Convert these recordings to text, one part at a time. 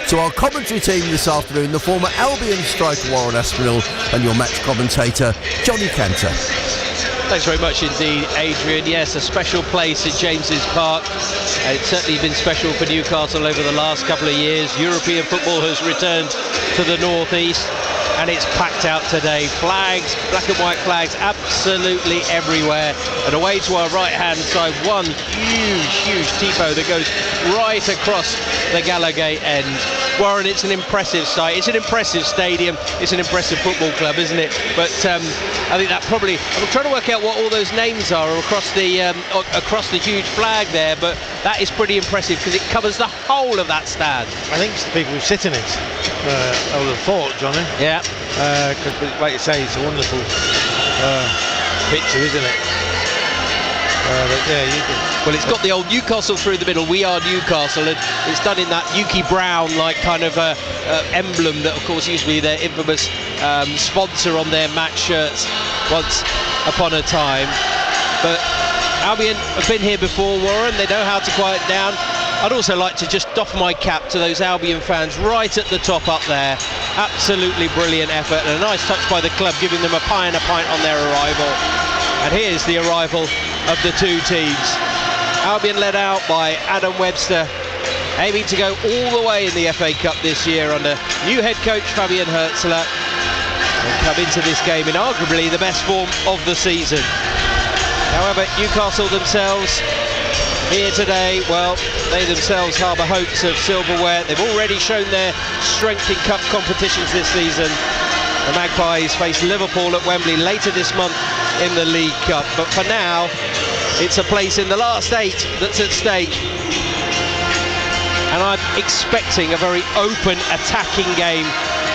to our commentary team this afternoon, the former Albion striker Warren Aspinall and your match commentator Johnny Cantor. Thanks very much indeed, Adrian. Yes, a special place at James's Park. It's certainly been special for Newcastle over the last couple of years. European football has returned to the northeast, and it's packed out today. Flags, black and white flags, absolutely everywhere. And away to our right-hand side, one huge tifo that goes right across the Gallowgate end. Warren, it's an impressive sight. It's an impressive stadium. It's an impressive football club, isn't it? But I think that probably, I'm trying to work out what all those names are across the huge flag there, but that is pretty impressive because it covers the whole of that stand. I think it's the people who sit in it. I would have thought, Johnny. Yeah. Because, like you say, it's a wonderful picture, isn't it? But yeah, you can. Well, it's got the old Newcastle through the middle. We are Newcastle, and it's done in that Yuki Brown like kind of emblem that, of course, used to be their infamous sponsor on their match shirts once upon a time. But Albion have been here before, Warren. They know how to quiet down. I'd also like to just doff my cap to those Albion fans right at the top up there. Absolutely brilliant effort, and a nice touch by the club, giving them a pie and a pint on their arrival. And here's the arrival of the two teams. Albion led out by Adam Webster, aiming to go all the way in the FA Cup this year under new head coach Fabian Hürzeler, and come into this game in arguably the best form of the season. However, Newcastle themselves here today, well, they themselves harbour hopes of silverware. They've already shown their strength in cup competitions this season. The Magpies face Liverpool at Wembley later this month in the League Cup, but for now it's a place in the last 8 that's at stake, and I'm expecting a very open attacking game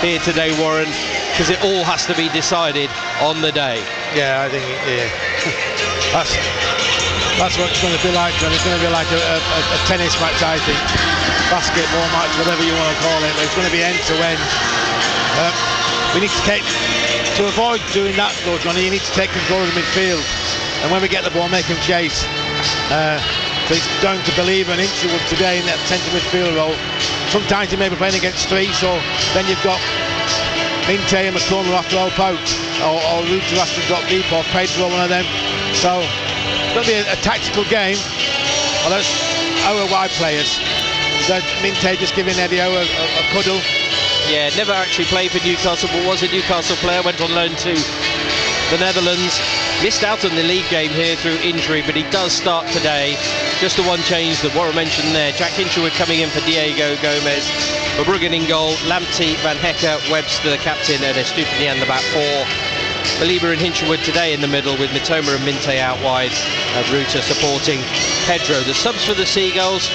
here today, Warren, because it all has to be decided on the day. Yeah, I think that's what it's going to be like, John. It's going to be like a tennis match, I think, basketball match, whatever you want to call it, but it's going to be end to end. We need to avoid doing that though, Johnny. You need to take control of the midfield, and when we get the ball, make them chase. So it's down to Believer and Hinchelwood today in that centre midfield role. Sometimes you may be playing against 3, so then you've got Minte and McCrone who have to help out, or Ruter has to drop deep, or Pedro, one of them. So it's going to be a tactical game. Well, that's our wide players. Minte just giving Eddie Howe a cuddle. Yeah, never actually played for Newcastle, but was a Newcastle player, went on loan to the Netherlands. Missed out on the league game here through injury, but he does start today. Just the one change that Warren mentioned there. Jack Hinchelwood coming in for Diego Gomez. Verbruggen in goal, Lamptey, Van Hecke, Webster the captain, and Estupiñán the back 4. Believer and Hinchelwood today in the middle, with Mitoma and Minte out wide. Ruter supporting Pedro. The subs for the Seagulls: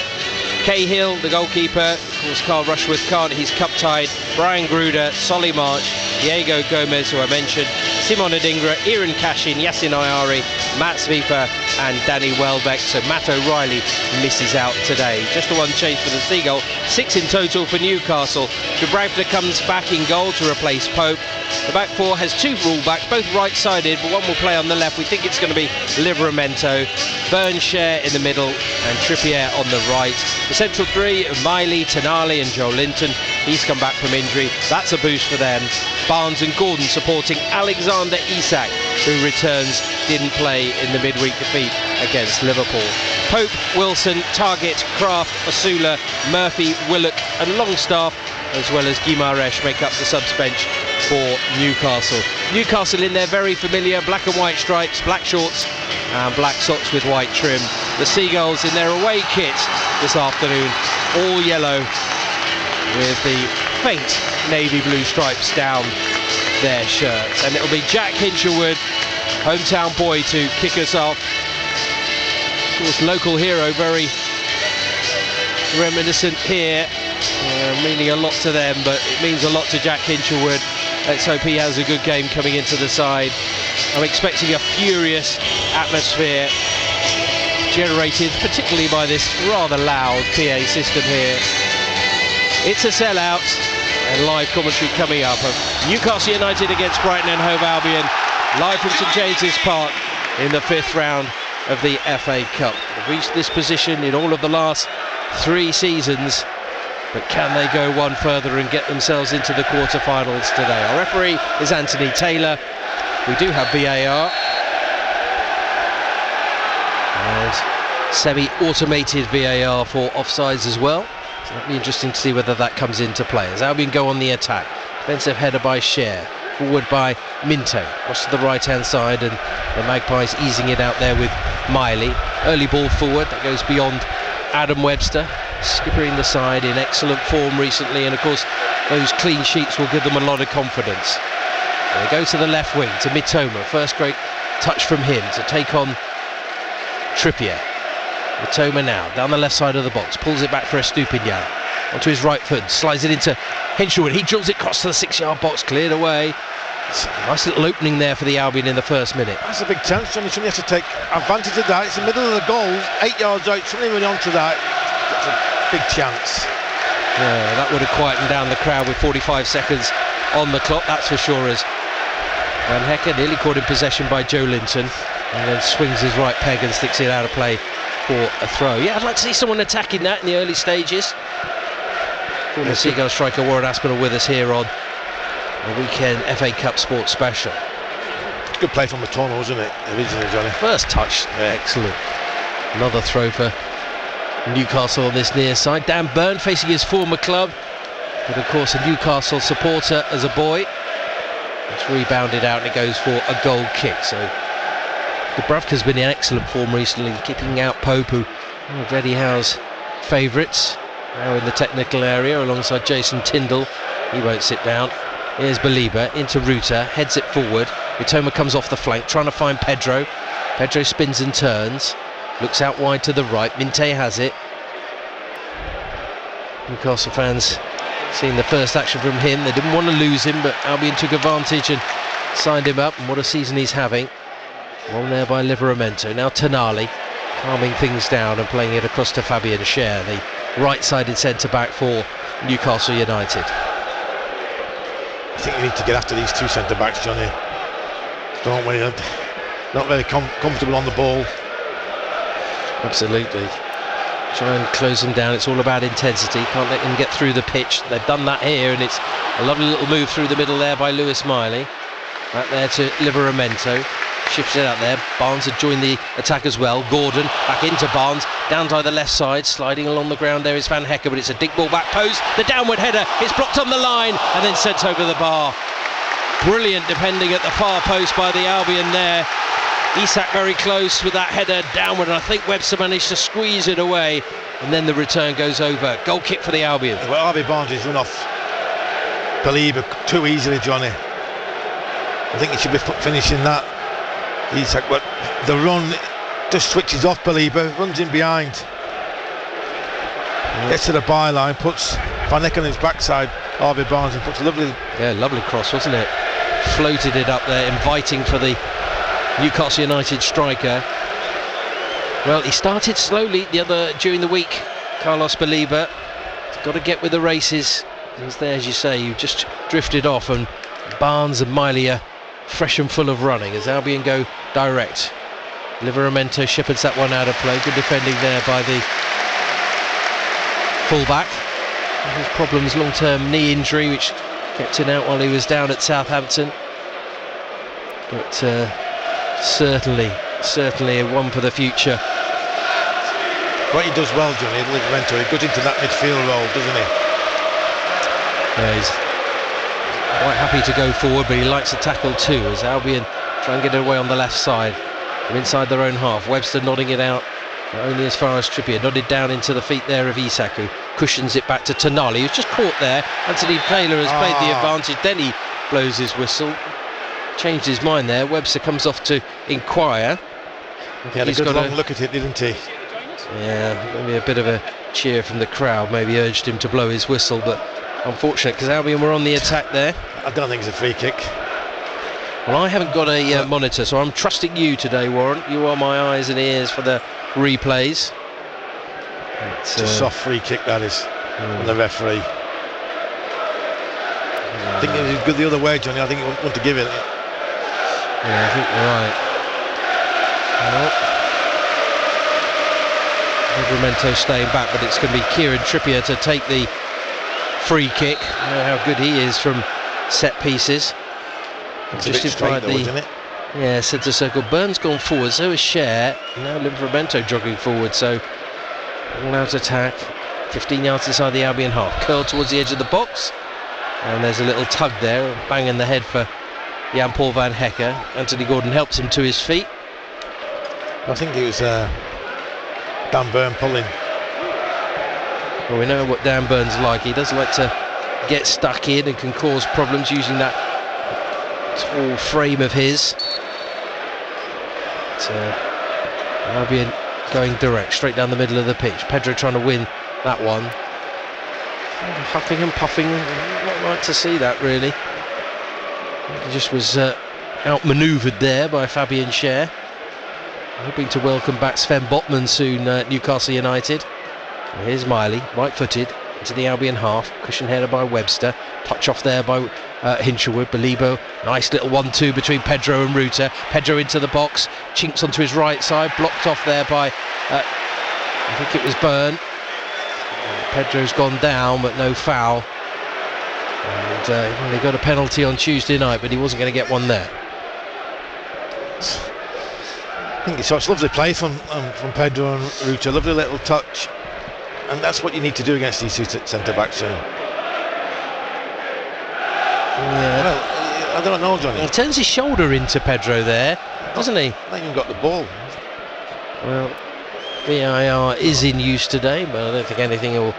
Cahill, the goalkeeper. Of course, Carl Rushworth can't, he's cup-tied. Brian Gruder, Solly March, Diego Gomez, who I mentioned, Simon Adingra, Iran Cashin, Yassin Ayari, Matt Svipa and Danny Welbeck. So Matt O'Reilly misses out today. Just the one change for the Seagull. 6 in total for Newcastle. Dubravka comes back in goal to replace Pope. The back 4 has 2 full-backs, both right-sided, but one will play on the left. We think it's going to be Livramento. Burnshare in the middle and Trippier on the right. The central 3, Miley, Tonali and Joe Linton. He's come back from injury. That's a boost for them. Barnes and Gordon supporting Alexander Isak, who returns, didn't play in the midweek defeat against Liverpool. Pope, Wilson, Targett, Kraft, Osula, Murphy, Willock and Longstaff, as well as Guimaraes, make up the subs bench for Newcastle. Newcastle in their very familiar black and white stripes, black shorts and black socks with white trim. The Seagulls in their away kit this afternoon, all yellow with the faint navy blue stripes down their shirts. And it'll be Jack Hinchelwood, hometown boy, to kick us off. Of course, local hero, very reminiscent here, meaning a lot to them, but it means a lot to Jack Hinchelwood. Let's hope he has a good game coming into the side. I'm expecting a furious atmosphere generated particularly by this rather loud PA system here. It's a sellout, and live commentary coming up of Newcastle United against Brighton and Hove Albion, live from St James's Park in the 5th round of the FA Cup. They've reached this position in all of the last 3 seasons, But can they go one further and get themselves into the quarter-finals today? Our referee is Anthony Taylor. We do have VAR. And semi-automated VAR for offsides as well. So that'll be interesting to see whether that comes into play. As Albion go on the attack. Defensive header by Cher. Forward by Minto. Across to the right-hand side, and the Magpies easing it out there with Miley. Early ball forward that goes beyond Adam Webster, skippering the side in excellent form recently, and of course those clean sheets will give them a lot of confidence. They go to the left wing to Mitoma. First great touch from him to take on Trippier. Mitoma now down the left side of the box, pulls it back for Estupinian. Onto his right foot, slides it into Hinshelwood. He drills it across to the 6-yard box, cleared away. It's a nice little opening there for the Albion in the first minute. That's a big chance, Johnny. Somebody has to take advantage of that. It's the middle of the goal, 8 yards out. Somebody went onto that. That's a big chance. Yeah, that would have quietened down the crowd with 45 seconds on the clock, that's for sure, as Van Hecker nearly caught in possession by Joe Linton, and then swings his right peg and sticks it out of play for a throw. Yeah, I'd like to see someone attacking that in the early stages. Former Seagull striker Warren Aspinall with us here on a weekend FA Cup Sports Special. Good play from Matona, wasn't it, originally, Johnny? First touch, excellent. Another throw for Newcastle on this near side. Dan Burn facing his former club, but of course a Newcastle supporter as a boy. It's rebounded out and it goes for a goal kick. So Dubravka's been in excellent form recently, kicking out Pope, who Eddie Howe's favourites. Now in the technical area alongside Jason Tyndall. He won't sit down. Here's Belieber into Ruta, heads it forward. Mitoma comes off the flank, trying to find Pedro. Pedro spins and turns, looks out wide to the right. Minte has it. Newcastle fans seeing the first action from him. They didn't want to lose him, but Albion took advantage and signed him up. And what a season he's having. One there by Livramento. Now Tonali calming things down and playing it across to Fabian Cher, the right-sided centre-back for Newcastle United. I think you need to get after these two centre-backs, Johnny. Don't we? Not very comfortable on the ball. Absolutely. Try and close them down. It's all about intensity. Can't let them get through the pitch. They've done that here, and it's a lovely little move through the middle there by Lewis Miley. Back there to Livramento. Shifts it out there. Barnes had joined the attack as well. Gordon back into Barnes, down by the left side, sliding along the ground there is Van Hecker, but it's a dig ball back post. The downward header, it's blocked on the line and then sent over the bar. Brilliant defending at the far post by the Albion there. Isak very close with that header downward, and I think Webster managed to squeeze it away, and then the return goes over. Goal kick for the Albion. Well, Harvey Barnes has run off Belieber too easily, Johnny. I think he should be finishing that. Isak, but the run just switches off Belieber, runs in behind, gets to the byline, puts Van Heck on his backside, Harvey Barnes, and puts a lovely cross, wasn't it? Floated it up there, inviting for the Newcastle United striker. Well, he started slowly during the week, Carlos Belieber. He's got to get with the races. He's there, as you say, you just drifted off, and Barnes and Miley are fresh and full of running as Albion go direct. Livramento shepherds that one out of play. Good defending there by the fullback. His problems, long-term knee injury, which kept him out while he was down at Southampton. But certainly a one for the future. What he does well, Johnny, Livramento, he goes into that midfield role, doesn't he? Yeah, he's quite happy to go forward, but he likes to tackle too, as Albion try and get it away on the left side from inside their own half. Webster nodding it out only as far as Trippier, nodded down into the feet there of Isak, who cushions it back to Tonali, who's just caught there. Anthony Taylor has played the advantage, then he blows his whistle, changed his mind there. Webster comes off to inquire. He had a good long look at it, didn't he? Yeah, maybe a bit of a cheer from the crowd maybe urged him to blow his whistle, but unfortunate because Albion were on the attack there. I don't think it's a free kick. Well, I haven't got a monitor, so I'm trusting you today, Warren. You are my eyes and ears for the replays. It's a soft free kick, that is, from the referee. I think it was good the other way, Johnny. I think he wanted to give it. Yeah, I think you're right. Livramento staying back, but it's going to be Kieran Trippier to take the free kick. You know how good he is from set pieces. It's a bit straight though, isn't it? Yeah, centre circle. Burns gone forward, so is Cher. Now Livramento jogging forward, so all out attack. 15 yards inside the Albion half. Curled towards the edge of the box. And there's a little tug there, a bang in the head for Jan-Paul van Hekke. Anthony Gordon helps him to his feet. I think it was Dan Burn pulling. Well, we know what Dan Burn's like. He does like to get stuck in and can cause problems using that tall frame of his. Albion going direct, straight down the middle of the pitch. Pedro trying to win that one. Huffing and puffing, not like to see that really. He just was outmanoeuvred there by Fabian Cher. Hoping to welcome back Sven Botman soon at Newcastle United. And here's Miley, right-footed into the Albion half, cushion header by Webster, touch off there by Hinshelwood. Balibo, nice little 1-2 between Pedro and Ruta. Pedro into the box, chinks onto his right side, blocked off there by I think it was Byrne. Pedro's gone down, but no foul. And they got a penalty on Tuesday night, but he wasn't going to get one there. I think it's lovely play from Pedro and Ruta, lovely little touch, and that's what you need to do against these two centre backs. Yeah. Well, I don't know, Johnny. He turns his shoulder into Pedro there, doesn't he? Not even got the ball. Well, VAR is in use today, but I don't think anything will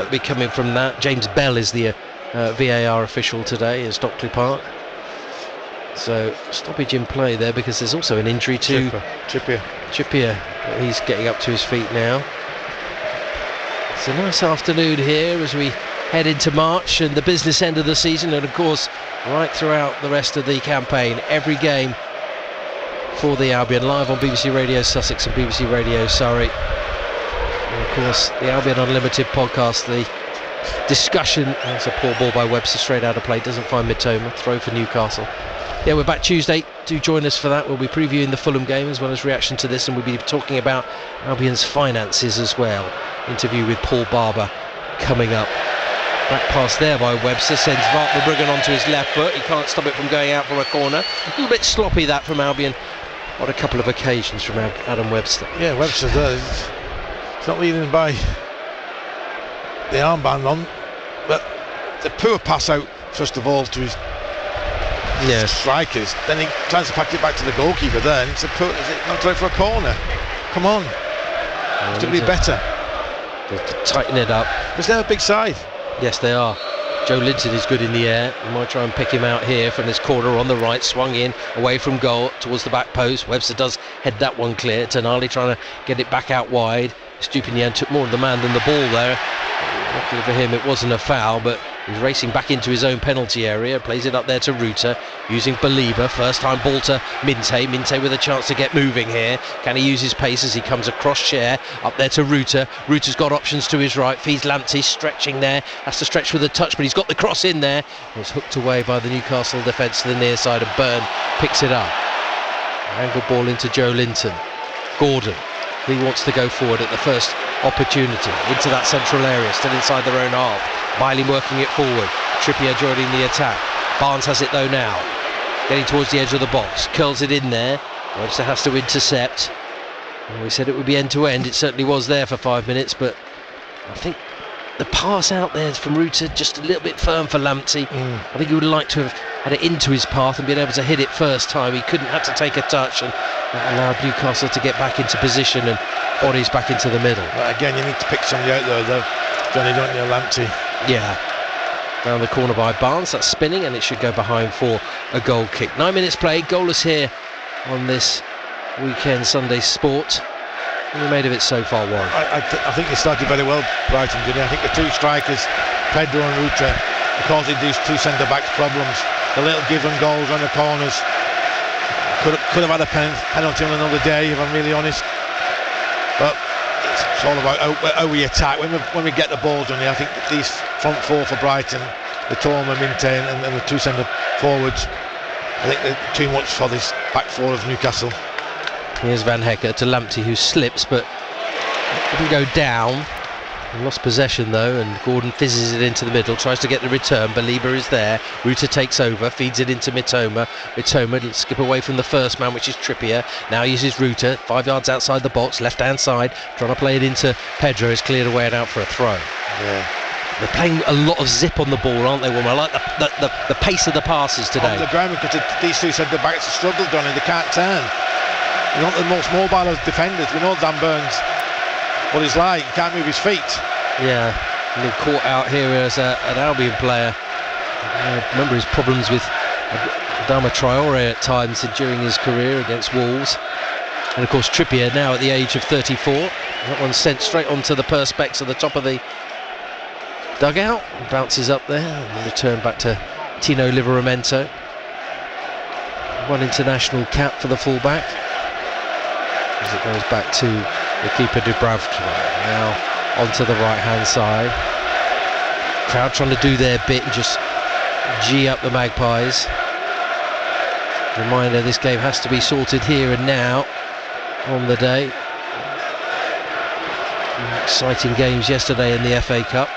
be coming from that. James Bell is the VAR official today in Stockley Park. So stoppage in play there because there's also an injury to Trippier. He's getting up to his feet now. It's a nice afternoon here as we head into March and the business end of the season, and of course right throughout the rest of the campaign, every game for the Albion live on BBC Radio Sussex and BBC Radio Surrey. And of course the Albion Unlimited podcast, the discussion. That's a poor ball by Webster, straight out of play, doesn't find Mitoma, throw for Newcastle. Yeah, we're back Tuesday. Do join us for that. We'll be previewing the Fulham game as well as reaction to this, and we'll be talking about Albion's finances as well. Interview with Paul Barber coming up. Back pass there by Webster sends Verbruggen onto his left foot. He can't stop it from going out for a corner. A little bit sloppy that from Albion on a couple of occasions from Adam Webster. Yeah, Webster does. It's not leading by the armband on, but the poor pass out first of all to his strikers, then he tries to pack it back to the goalkeeper there, and it's not right for a corner. Come on, it's to be better. To tighten it up. Because they're a big side. Yes, they are. Joe Linton is good in the air. You might try and pick him out here from this corner on the right, swung in away from goal towards the back post. Webster does head that one clear. Tonali trying to get it back out wide. Stupinian took more of the man than the ball there. Luckily for him it wasn't a foul, but he's racing back into his own penalty area, plays it up there to Ruta using Baliba. First time ball to Minte with a chance to get moving here. Can he use his pace as he comes across Cher up there to Ruta? Ruta's got options to his right, feeds Lamptey stretching there, has to stretch with a touch, but he's got the cross in there. It's hooked away by the Newcastle defence to the near side, and Byrne picks it up. Angle ball into Joe Linton. Gordon, he wants to go forward at the first opportunity into that central area, still inside their own half. Miley working it forward, Trippier joining the attack. Barnes has it though now, getting towards the edge of the box, curls it in there. Webster has to intercept. And we said it would be end to end, it certainly was there for 5 minutes, but I think the pass out there from Ruta just a little bit firm for Lamptey. I think he would like to have had it into his path and been able to hit it first time. He couldn't have to take a touch, and that allowed Newcastle to get back into position and bodies back into the middle. But again, you need to pick somebody out there though, Johnny, don't you? Lamptey. Yeah, down the corner by Barnes, that's spinning, and it should go behind for a goal kick. 9 minutes played, goalless here on this weekend Sunday sport. What have you made of it so far, Warren? I think they started very well, Brighton, didn't they? I think the two strikers, Pedro and Ruta, causing these two centre-backs problems. The little given goals on the corners. Could have had a penalty on another day, if I'm really honest. But it's all about how we attack. When we get the balls on here, I think these front four for Brighton, the Torma, Minte and the two centre forwards, I think they're too much for this back four of Newcastle. Here's Van Hekke to Lamptey, who slips but didn't go down. Lost possession though, and Gordon fizzes it into the middle, tries to get the return. Belieber is there, Ruta takes over, feeds it into Mitoma. Mitoma will skip away from the first man, which is Trippier. Now uses Ruta, 5 yards outside the box, left hand side, trying to play it into Pedro. Is cleared away and out for a throw. Yeah. They're playing a lot of zip on the ball, aren't they, Wilma? I like the pace of the passes today. On the ground, because these two said the backs have struggled, Johnny, they can't turn. They're not the most mobile of defenders. We know Dan Burns, what he's like, he can't move his feet. Yeah, and he caught out here as an Albion player. Remember his problems with Adama Traore at times during his career against Wolves. And of course Trippier now at the age of 34. That one's sent straight onto the perspex at the top of the dugout. Bounces up there and return back to Tino Livramento. One international cap for the fullback. As it goes back to the keeper Dubravka. Now onto the right hand side. Crowd trying to do their bit and just G up the Magpies. Reminder, this game has to be sorted here and now on the day. Exciting games yesterday in the FA Cup.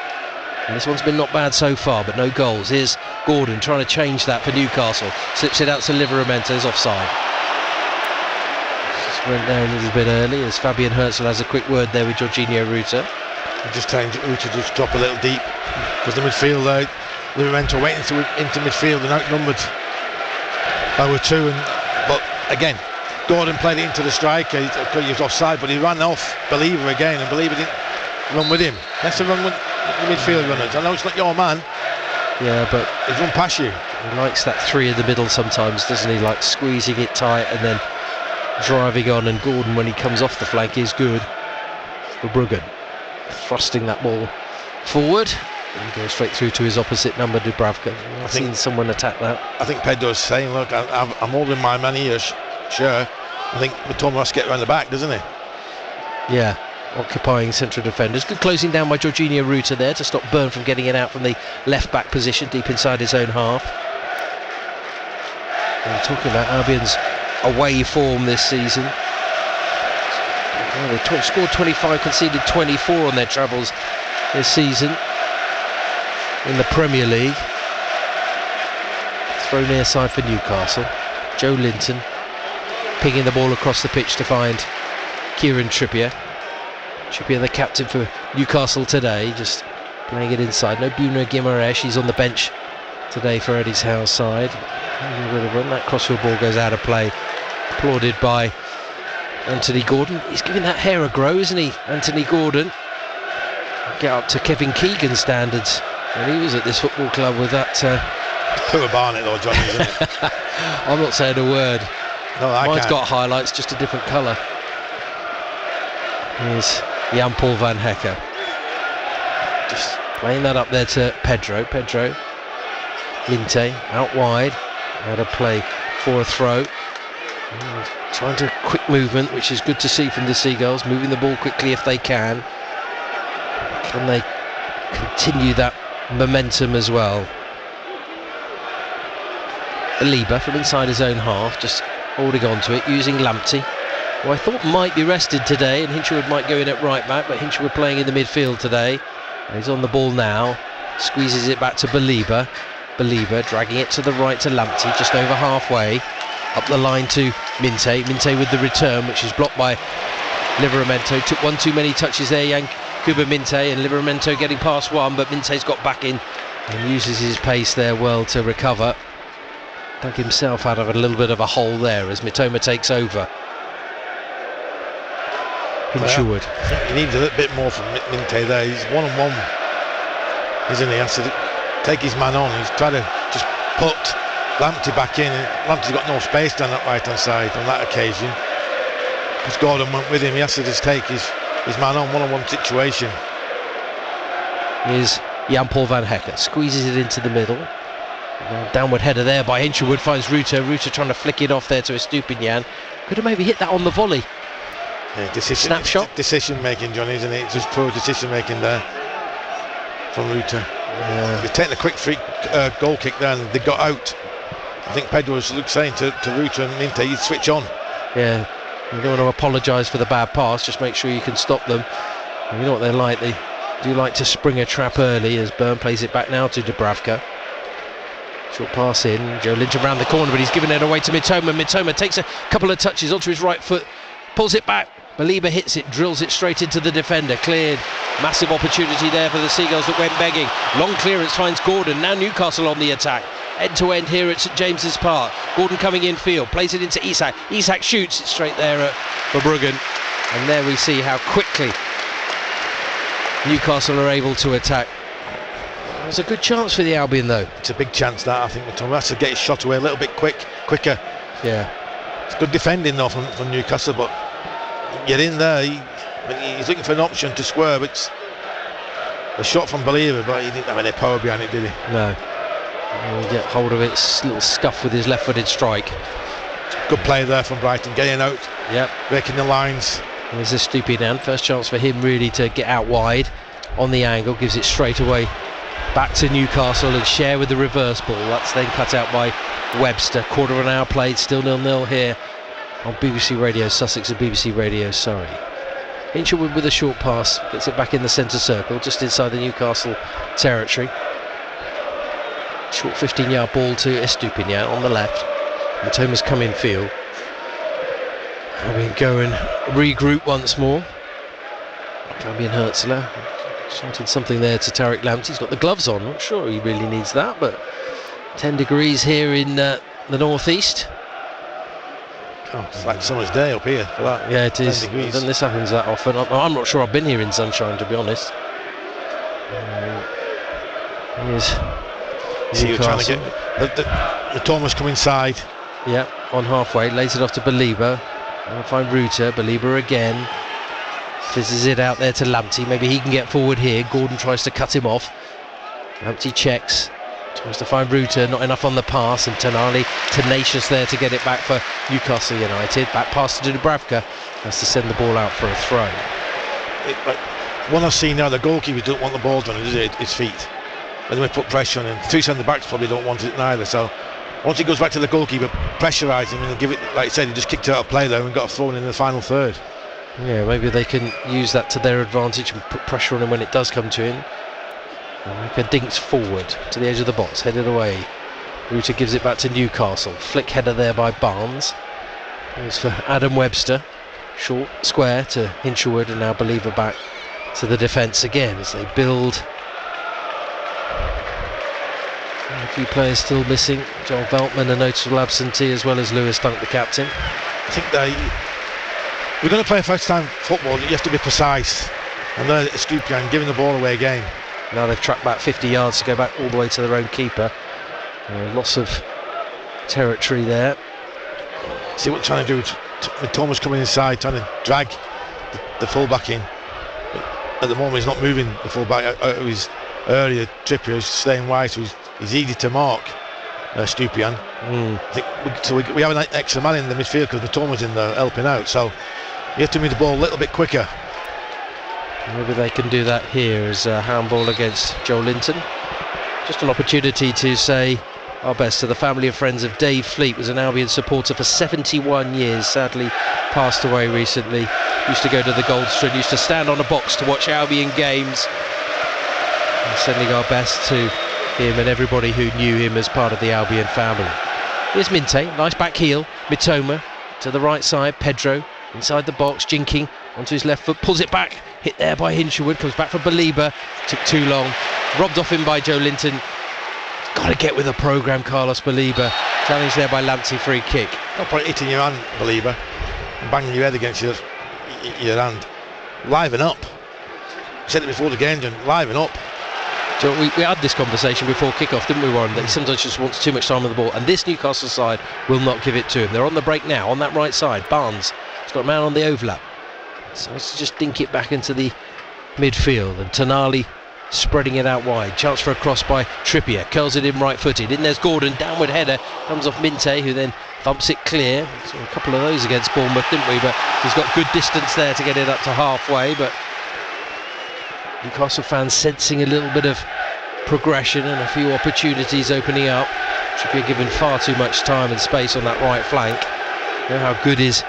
And this one's been not bad so far, but no goals. Here's Gordon trying to change that for Newcastle. Slips it out to Liveramento's offside. Just went down a little bit early as Fabian Herzl has a quick word there with Jorginho Ruta. Just telling Ruta to just drop a little deep, because the midfield there, Livermento waiting into midfield and outnumbered by 2. But again, Gordon played it into the striker. He was offside, but he ran off Believer again, and Believer didn't run with him. He has to run with the midfield runners. I know it's not your man. Yeah, but he's run past you. He likes that 3 in the middle sometimes, doesn't he? Like squeezing it tight and then driving on. And Gordon, when he comes off the flank, is good for Bruggen. Thrusting that ball forward and goes straight through to his opposite number, Dubravka. I've seen someone attack that. I think Pedro's saying, look, I'm holding my man here, sure. I think Mitoma has to get around the back, doesn't he? Yeah, occupying central defenders. Good closing down by Jorginho Ruta there to stop Byrne from getting it out from the left back position deep inside his own half. And we're talking about Albion's away form this season. Well, they scored 25, conceded 24 on their travels this season in the Premier League. Throw near side for Newcastle. Joe Linton pinging the ball across the pitch to find Kieran Trippier. Trippier, the captain for Newcastle today, just playing it inside. No Bruno Guimaraes, he's on the bench today for Eddie's Howe's side. That crossfield ball goes out of play. Applauded by Anthony Gordon. He's giving that hair a grow, isn't he, Anthony Gordon? Get up to Kevin Keegan standards when he was at this football club with that. Poor Barnett though, Johnny, isn't it? I'm not saying a word. No, Mine's got highlights, just a different colour. Here's Jan-Paul van Hecke. Just playing that up there to Pedro. Linte out wide. Out of play for a throw. Trying to quick movement, which is good to see from the Seagulls, moving the ball quickly if they can. Can they continue that momentum as well? Belieber from inside his own half, just holding on to it, using Lamptey, who I thought might be rested today, and Hinshelwood might go in at right back, but Hinshelwood playing in the midfield today. And he's on the ball now, squeezes it back to Belieber. Belieber dragging it to the right to Lamptey, just over halfway. Up the line to Minte with the return, which is blocked by Livermento. Took one too many touches there, Yankuba Minte, and Livermento getting past one, but Minte's got back in and uses his pace there well to recover. Dug himself out of a little bit of a hole there as Mitoma takes over. Hinshelwood. Well, he needs a little bit more from Minte there. He's one-on-one, isn't he? He has to take his man on. He's trying to just put Lamptey back in, and Lamptey's got no space down that right hand side on that occasion. Because Gordon went with him, he has to just take his man on, one-on-one situation. Here's Jan-Paul van Hecke, squeezes it into the middle. Downward header there by Hinshelwood, finds Ruta trying to flick it off there to Estupinian. Could have maybe hit that on the volley. Yeah, snapshot. Decision making, Johnny, isn't it? It's just poor decision making there from Ruta. Yeah. They've taken a quick free goal kick there and they got out. I think Pedro was saying to Ruta and Minte, you'd switch on. Yeah, you don't want to apologise for the bad pass, just make sure you can stop them. And you know what they're like, they do like to spring a trap early as Byrne plays it back now to Dubravka. Short pass in, Joe Linton round the corner, but he's given it away to Mitoma. Mitoma takes a couple of touches onto his right foot, pulls it back. Belieber hits it, drills it straight into the defender. Cleared. Massive opportunity there for the Seagulls that went begging. Long clearance finds Gordon. Now Newcastle on the attack. End to end here at St James's Park. Gordon coming in field, plays it into Isak. Isak shoots it straight there for Bruggen. And there we see how quickly Newcastle are able to attack. There's a good chance for the Albion though. It's a big chance that, I think. Mitoma has to get his shot away a little bit quicker. Yeah. It's good defending though from Newcastle, but get in there. He's looking for an option to square, but it's a shot from Believer, but he didn't have any power behind it, did he? No. He'll get hold of it, little scuff with his left-footed strike. Good play there from Brighton, getting out, breaking the lines. There's a Stupinian, first chance for him really to get out wide on the angle, gives it straight away back to Newcastle and share with the reverse ball. That's then cut out by Webster. Quarter of an hour played, still 0-0 here on BBC Radio Sussex and BBC Radio Surrey. Hinchelwood with a short pass, gets it back in the centre circle, just inside the Newcastle territory. Short 15-yard ball to Estupinian on the left. Mitoma's come in field. Albion go and regroup once more. Fabian Hertzler shouting something there to Tariq Lamptey. He's got the gloves on, not sure he really needs that, but 10 degrees here in the northeast. Oh, it's like summer's day up here for that. Yeah, it is. Degrees. This happens that often. I'm not sure I've been here in sunshine, to be honest. Here's See, you're trying to get the Thomas come inside. Yeah, on halfway, lays it off to Belieber. I'll find Ruter. Belieber again. Fizzes it out there to Lamptey. Maybe he can get forward here. Gordon tries to cut him off. Lamptey checks. Tries to find Ruter, not enough on the pass, and Tonali tenacious there to get it back for Newcastle United. Back pass to Dubravka, has to send the ball out for a throw. What I've seen now, the goalkeeper don't want the ball done, does it? His feet. And then we put pressure on him. Three centre backs probably don't want it neither. So once he goes back to the goalkeeper, pressurise him and give it, like you said, he just kicked it out of play though and got a throw in the final third. Yeah, maybe they can use that to their advantage and put pressure on him when it does come to him. America dinks forward to the edge of the box, headed away. Ruter gives it back to Newcastle. Flick header there by Barnes. It's for Adam Webster. Short square to Hinchelwood, and now Believer back to the defence again as they build. A few players still missing. Joel Veltman, a notable absentee, as well as Lewis Dunk, the captain. I think we're going to play first time football. You have to be precise. And they're Stupinian giving the ball away again. Now they've tracked back 50 yards to go back all the way to their own keeper. Loss of territory there. See what they're trying to do with Thomas coming inside, trying to drag the fullback in. But at the moment he's not moving the fullback out of his earlier Trippier is staying wide, so he's easy to mark. Stupinian. I think we have an extra man in the midfield because the Thomas in there helping out, so you have to move the ball a little bit quicker. Maybe they can do that here as a handball against Joe Linton. Just an opportunity to say our best to the family and friends of Dave Fleet. Was an Albion supporter for 71 years, sadly passed away recently. Used to go to the Goldstone, used to stand on a box to watch Albion games. And sending our best to him and everybody who knew him as part of the Albion family. Here's Minte, nice back heel. Mitoma to the right side, Pedro inside the box, jinking onto his left foot, pulls it back, hit there by Hinchelwood, comes back for Belieber, took too long, robbed off him by Joe Linton. Got to get with the programme, Carlos Belieber. Challenged there by Lamptey, free kick. No point hitting your hand, Belieber, and banging your head against your hand. Liven up. I said it before the game, John, liven up. So we had this conversation before kick-off, didn't we, Warren, that he sometimes just wants too much time on the ball, and this Newcastle side will not give it to him. They're on the break now, on that right side. Barnes has got a man on the overlap, so let's just dink it back into the midfield, and Tonali spreading it out wide. Chance for a cross by Trippier, curls it in right-footed. In there's Gordon, downward header, comes off Minte, who then thumps it clear. So a couple of those against Bournemouth, didn't we? But he's got good distance there to get it up to halfway, but Newcastle fans sensing a little bit of progression and a few opportunities opening up. Trippier given far too much time and space on that right flank. You know how good his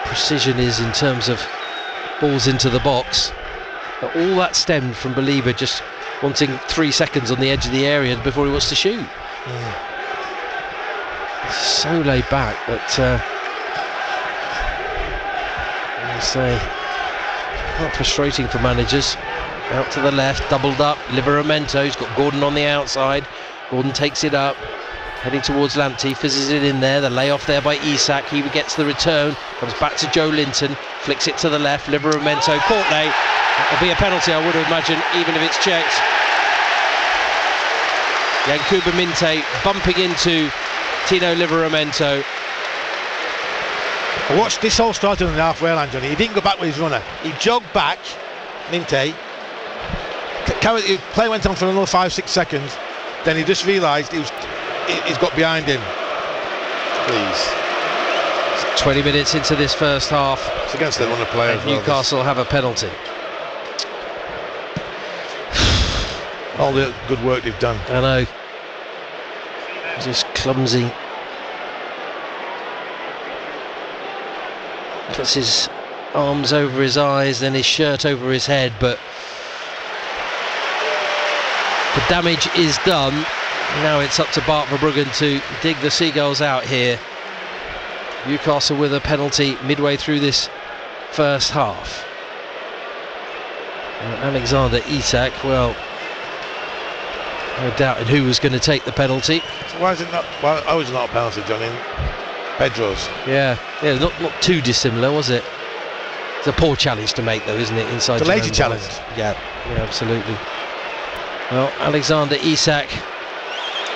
precision is in terms of balls into the box. But all that stemmed from Believer just wanting 3 seconds on the edge of the area before he wants to shoot. So laid back, but I say, quite frustrating for managers. Out to the left, doubled up, Livramento, he's got Gordon on the outside. Gordon takes it up, heading towards Lamptey, fizzes it in there, the layoff there by Isak, he gets the return, comes back to Joe Linton, flicks it to the left, Livramento, Courtney, that'll be a penalty I would imagine, even if it's checked. Yankuba Minte bumping into Tino Livramento. Watch this all started on the halfway line, Johnny. He didn't go back with his runner. He jogged back, Minte. Play went on for another 5-6 seconds. Then he just realised he's got behind him. Please. 20 minutes into this first half. It's against the runner player. Newcastle have a penalty. All the good work they've done. I know. Just clumsy. Puts his arms over his eyes, then his shirt over his head, but the damage is done. Now it's up to Bart Verbruggen to dig the Seagulls out here. Newcastle with a penalty midway through this first half. And Alexander Isak, well, no doubt in who was going to take the penalty. So why is it not? Well, I was not a penalty, Johnny. Pedro's. Yeah, not too dissimilar, was it? It's a poor challenge to make, though, isn't it? Inside the lazy challenge. Yeah, absolutely. Well, Alexander Isak,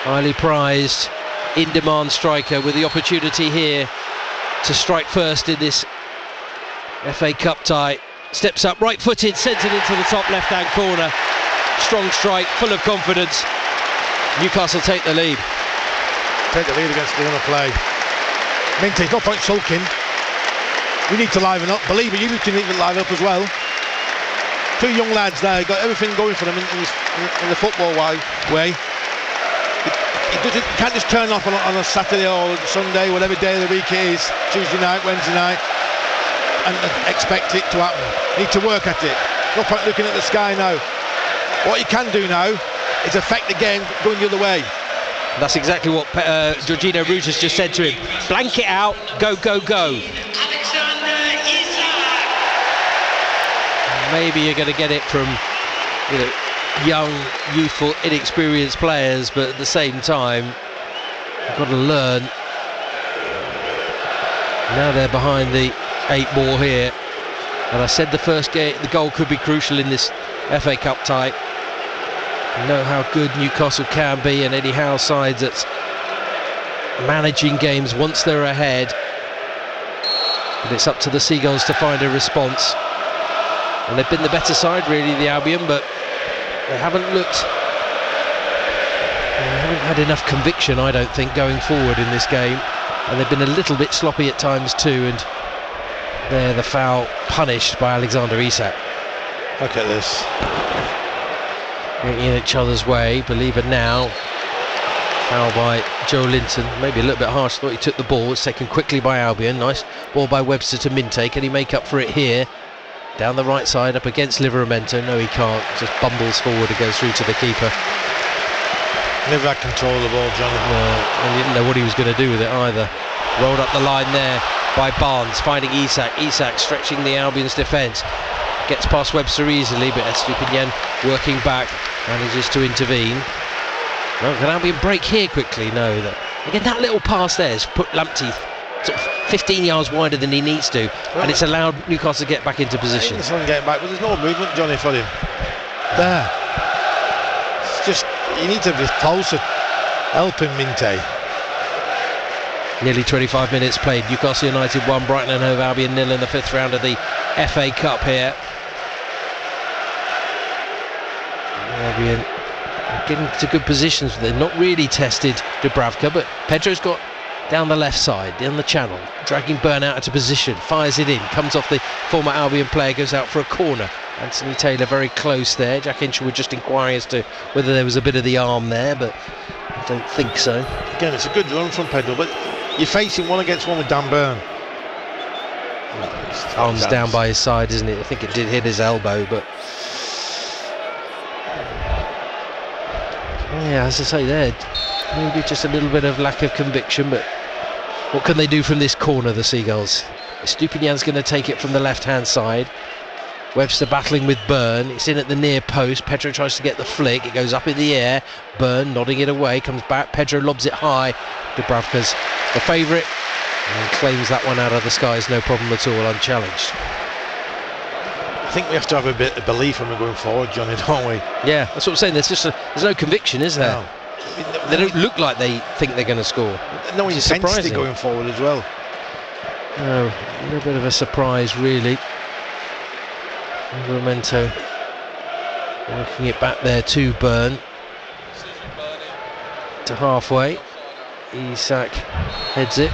highly prized, in-demand striker, with the opportunity here to strike first in this FA Cup tie. Steps up, right-footed, sends it into the top left-hand corner. Strong strike, full of confidence. Newcastle take the lead. Take the lead against the other play. Minte's no point sulking. We need to liven up. Believer, you need to liven up as well. Two young lads there, got everything going for them in the football way. He can't just turn off on a Saturday or Sunday, whatever day of the week it is, Tuesday night, Wednesday night, and expect it to happen. Need to work at it. No point looking at the sky now. What you can do now is affect the game going the other way. That's exactly what Jorginho Rutas just said to him. Blank it out, go, go, go. Maybe you're going to get it from, young, youthful, inexperienced players, but at the same time, you've got to learn. Now they're behind the 8 ball here, and I said the goal could be crucial in this FA Cup tie. You know how good Newcastle can be, and Eddie Howe's sides that's managing games once they're ahead. But it's up to the Seagulls to find a response. And they've been the better side, really, the Albion, but they haven't had enough conviction, I don't think, going forward in this game. And they've been a little bit sloppy at times too, and they're the foul punished by Alexander Isak. Look at this. Getting in each other's way, Believer now. Foul by Joe Linton, maybe a little bit harsh, thought he took the ball. It's taken quickly by Albion. Nice ball by Webster to Minte. Can he make up for it here? Down the right side, up against Livramento. No, he can't. Just bumbles forward and goes through to the keeper. Never had control of the ball, Johnny. No, and he didn't know what he was going to do with it either. Rolled up the line there by Barnes, finding Isak. Isak stretching the Albion's defence. Gets past Webster easily, but Estupiñán working back, manages to intervene. Well, can Albion break here quickly? No. Again, that little pass there has put Lamptey sort of 15 yards wider than he needs to, and it's allowed Newcastle to get back into position. This one getting back, but there's no movement, Johnny, for him. There. It's just, you need to be closer, helping Minte. Nearly 25 minutes played. Newcastle United 1, Brighton and Hove Albion 0 in the 5th round of the FA Cup here. Albion getting to good positions. They're not really tested Dubravka, but Pedro's got down the left side, down the channel, dragging Burnout into position, fires it in, comes off the former Albion player, goes out for a corner. Anthony Taylor very close there. Jack Hinshaw just inquiring as to whether there was a bit of the arm there, but I don't think so. Again, it's a good run from Pedro, but you're facing one against one with Dan Burn. Arms down by his side, isn't it? I think it did hit his elbow, but Yeah, as I say there, maybe just a little bit of lack of conviction, but what can they do from this corner, the Seagulls? Stupinian's going to take it from the left-hand side. Webster battling with Byrne. It's in at the near post. Pedro tries to get the flick. It goes up in the air. Byrne nodding it away. Comes back. Pedro lobs it high. Dubravka's the favourite and claims that one out of the skies. No problem at all, unchallenged. I think we have to have a bit of belief when we're going forward, Johnny, don't we? Yeah, that's what I'm saying. There's no conviction, is there? No. They don't look like they think they're going to score. No intensity going forward as well. No, a little bit of a surprise, really. Romento working it back there to Byrne, to halfway. Isak heads it.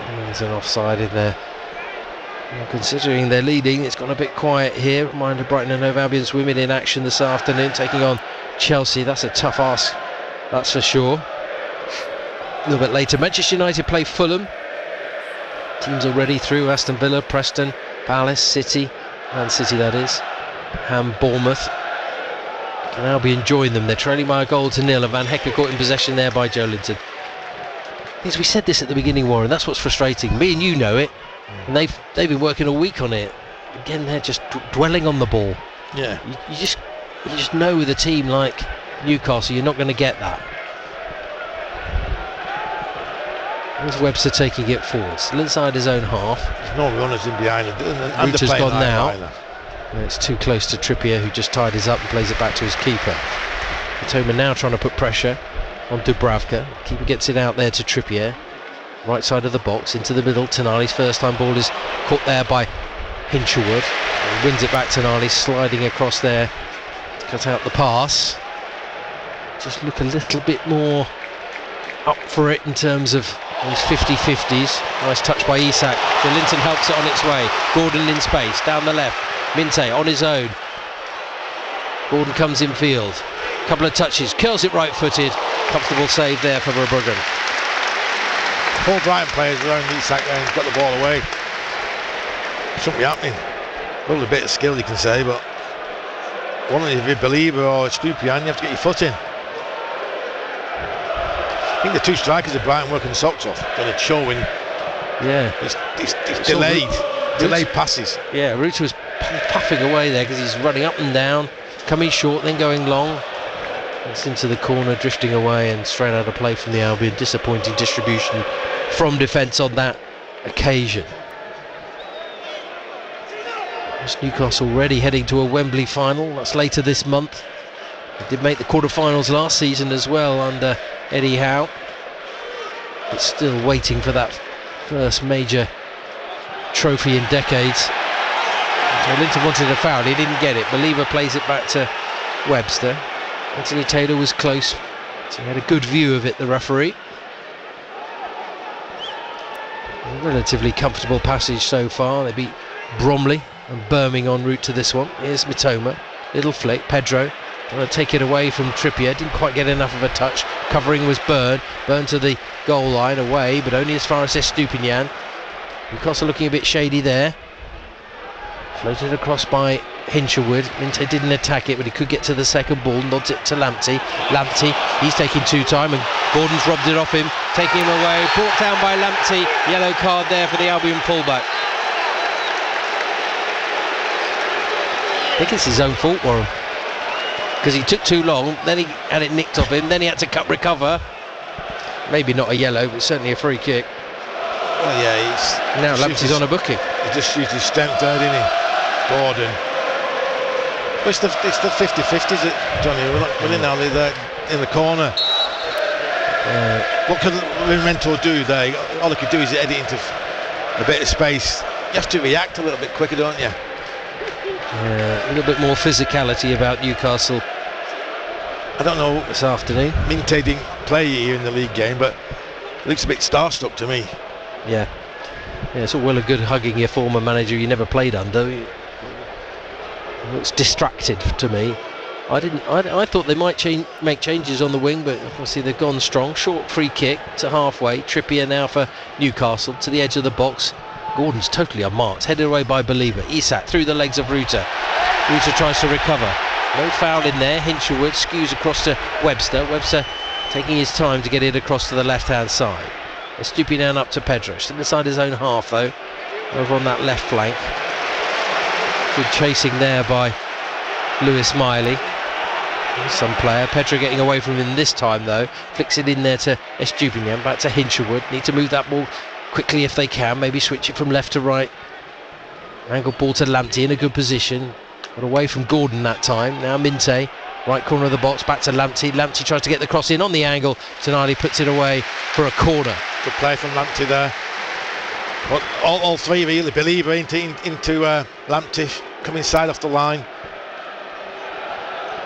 There's an offside in there. And considering they're leading, it's gone a bit quiet here. Reminder, Brighton and Hove Albion's women in action this afternoon, taking on Chelsea. That's a tough ask, that's for sure. A little bit later, Manchester United play Fulham. Teams already through: Aston Villa, Preston, Palace, City, Man City that is, and Bournemouth. Can now be enjoying them. They're trailing by a goal to nil, and Van Hecke caught in possession there by Joelinton. We said this at the beginning, Warren, that's what's frustrating. Me and you know it, and they've been working a week on it. Again, they're just dwelling on the ball. Yeah. You just know with a team like Newcastle, you're not going to get that. With Webster taking it forward, still inside his own half. There's no runners in behind him. Ruta's gone now. And it's too close to Trippier, who just tidies up and plays it back to his keeper. Matoma now trying to put pressure on Dubravka. Keeper gets it out there to Trippier. Right side of the box, into the middle. Tonali's first time ball is caught there by Hinshelwood. He wins it back. Tonali sliding across there to cut out the pass. Just look a little bit more up for it in terms of these 50-50s. Nice touch by Isak. Joelinton helps it on its way. Gordon in space, down the left. Minte on his own. Gordon comes in field. Couple of touches, curls it right-footed. Comfortable save there for Verbruggen. 4 Brighton players around Isak and got the ball away. Shouldn't be happening. Well, a bit of skill you can say, but one of you, Believer or Stupian, you have to get your foot in. I think the 2 strikers of Brighton working the socks off, and it's showing. Yeah, it's delayed passes. Yeah, Ruta was puffing away there because he's running up and down, coming short, then going long. It's into the corner, drifting away and straight out of play from the Albion. Disappointing distribution from defence on that occasion. It's Newcastle already heading to a Wembley final. That's later this month. They did make the quarter-finals last season as well under Eddie Howe, but still waiting for that first major trophy in decades. Joelinton wanted a foul, he didn't get it. Believer plays it back to Webster. Anthony Taylor was close, so he had a good view of it, the referee. A relatively comfortable passage so far. They beat Bromley and Birmingham en route to this one. Here's Matoma, little flick. Pedro trying to take it away from Trippier, didn't quite get enough of a touch. Covering was Byrne to the goal line, away, but only as far as Estupinian. Newcastle looking a bit shady there. Floated across by Hinshelwood. Minte didn't attack it, but he could get to the second ball. Nods it to Lamptey. He's taking 2 time, and Gordon's robbed it off him, taking him away. Brought down by Lamptey. Yellow card there for the Albion fullback. I think it's his own fault, Warren, because he took too long, then he had it nicked off him, then he had to recover. Maybe not a yellow, but certainly a free kick. Well, yeah, now Lamptey's on a booking. He just used his strength there, didn't he? Gordon. But it's the 50-50s that, Johnny, we're in now in the corner. What can Memento do there? All he could do is edit into a bit of space. You have to react a little bit quicker, don't you? A little bit more physicality about Newcastle. I don't know this afternoon. Minte didn't play here in the league game, but it looks a bit starstruck to me. Yeah, it's all well and good hugging your former manager you never played under. He looks distracted to me. I thought they might make changes on the wing, but obviously they've gone strong. Short free kick to halfway. Trippier now for Newcastle to the edge of the box. Gordon's totally unmarked, headed away by Believer. Isak through the legs of Ruta. Ruta tries to recover. No foul in there. Hinshelwood skews across to Webster. Webster taking his time to get it across to the left-hand side. Estupiñán up to Pedro. Still inside his own half, though, over on that left flank. Good chasing there by Lewis Miley. Some player. Pedro getting away from him this time, though. Flicks it in there to Estupiñán. Back to Hinshelwood. Need to move that ball quickly if they can. Maybe switch it from left to right. Angled ball to Lamptey in a good position. Got away from Gordon that time. Now Minte, right corner of the box, back to Lamptey. Lamptey tries to get the cross in on the angle. Tonali puts it away for a corner. Good play from Lamptey there. But all three really believe into Lamptey, coming inside off the line.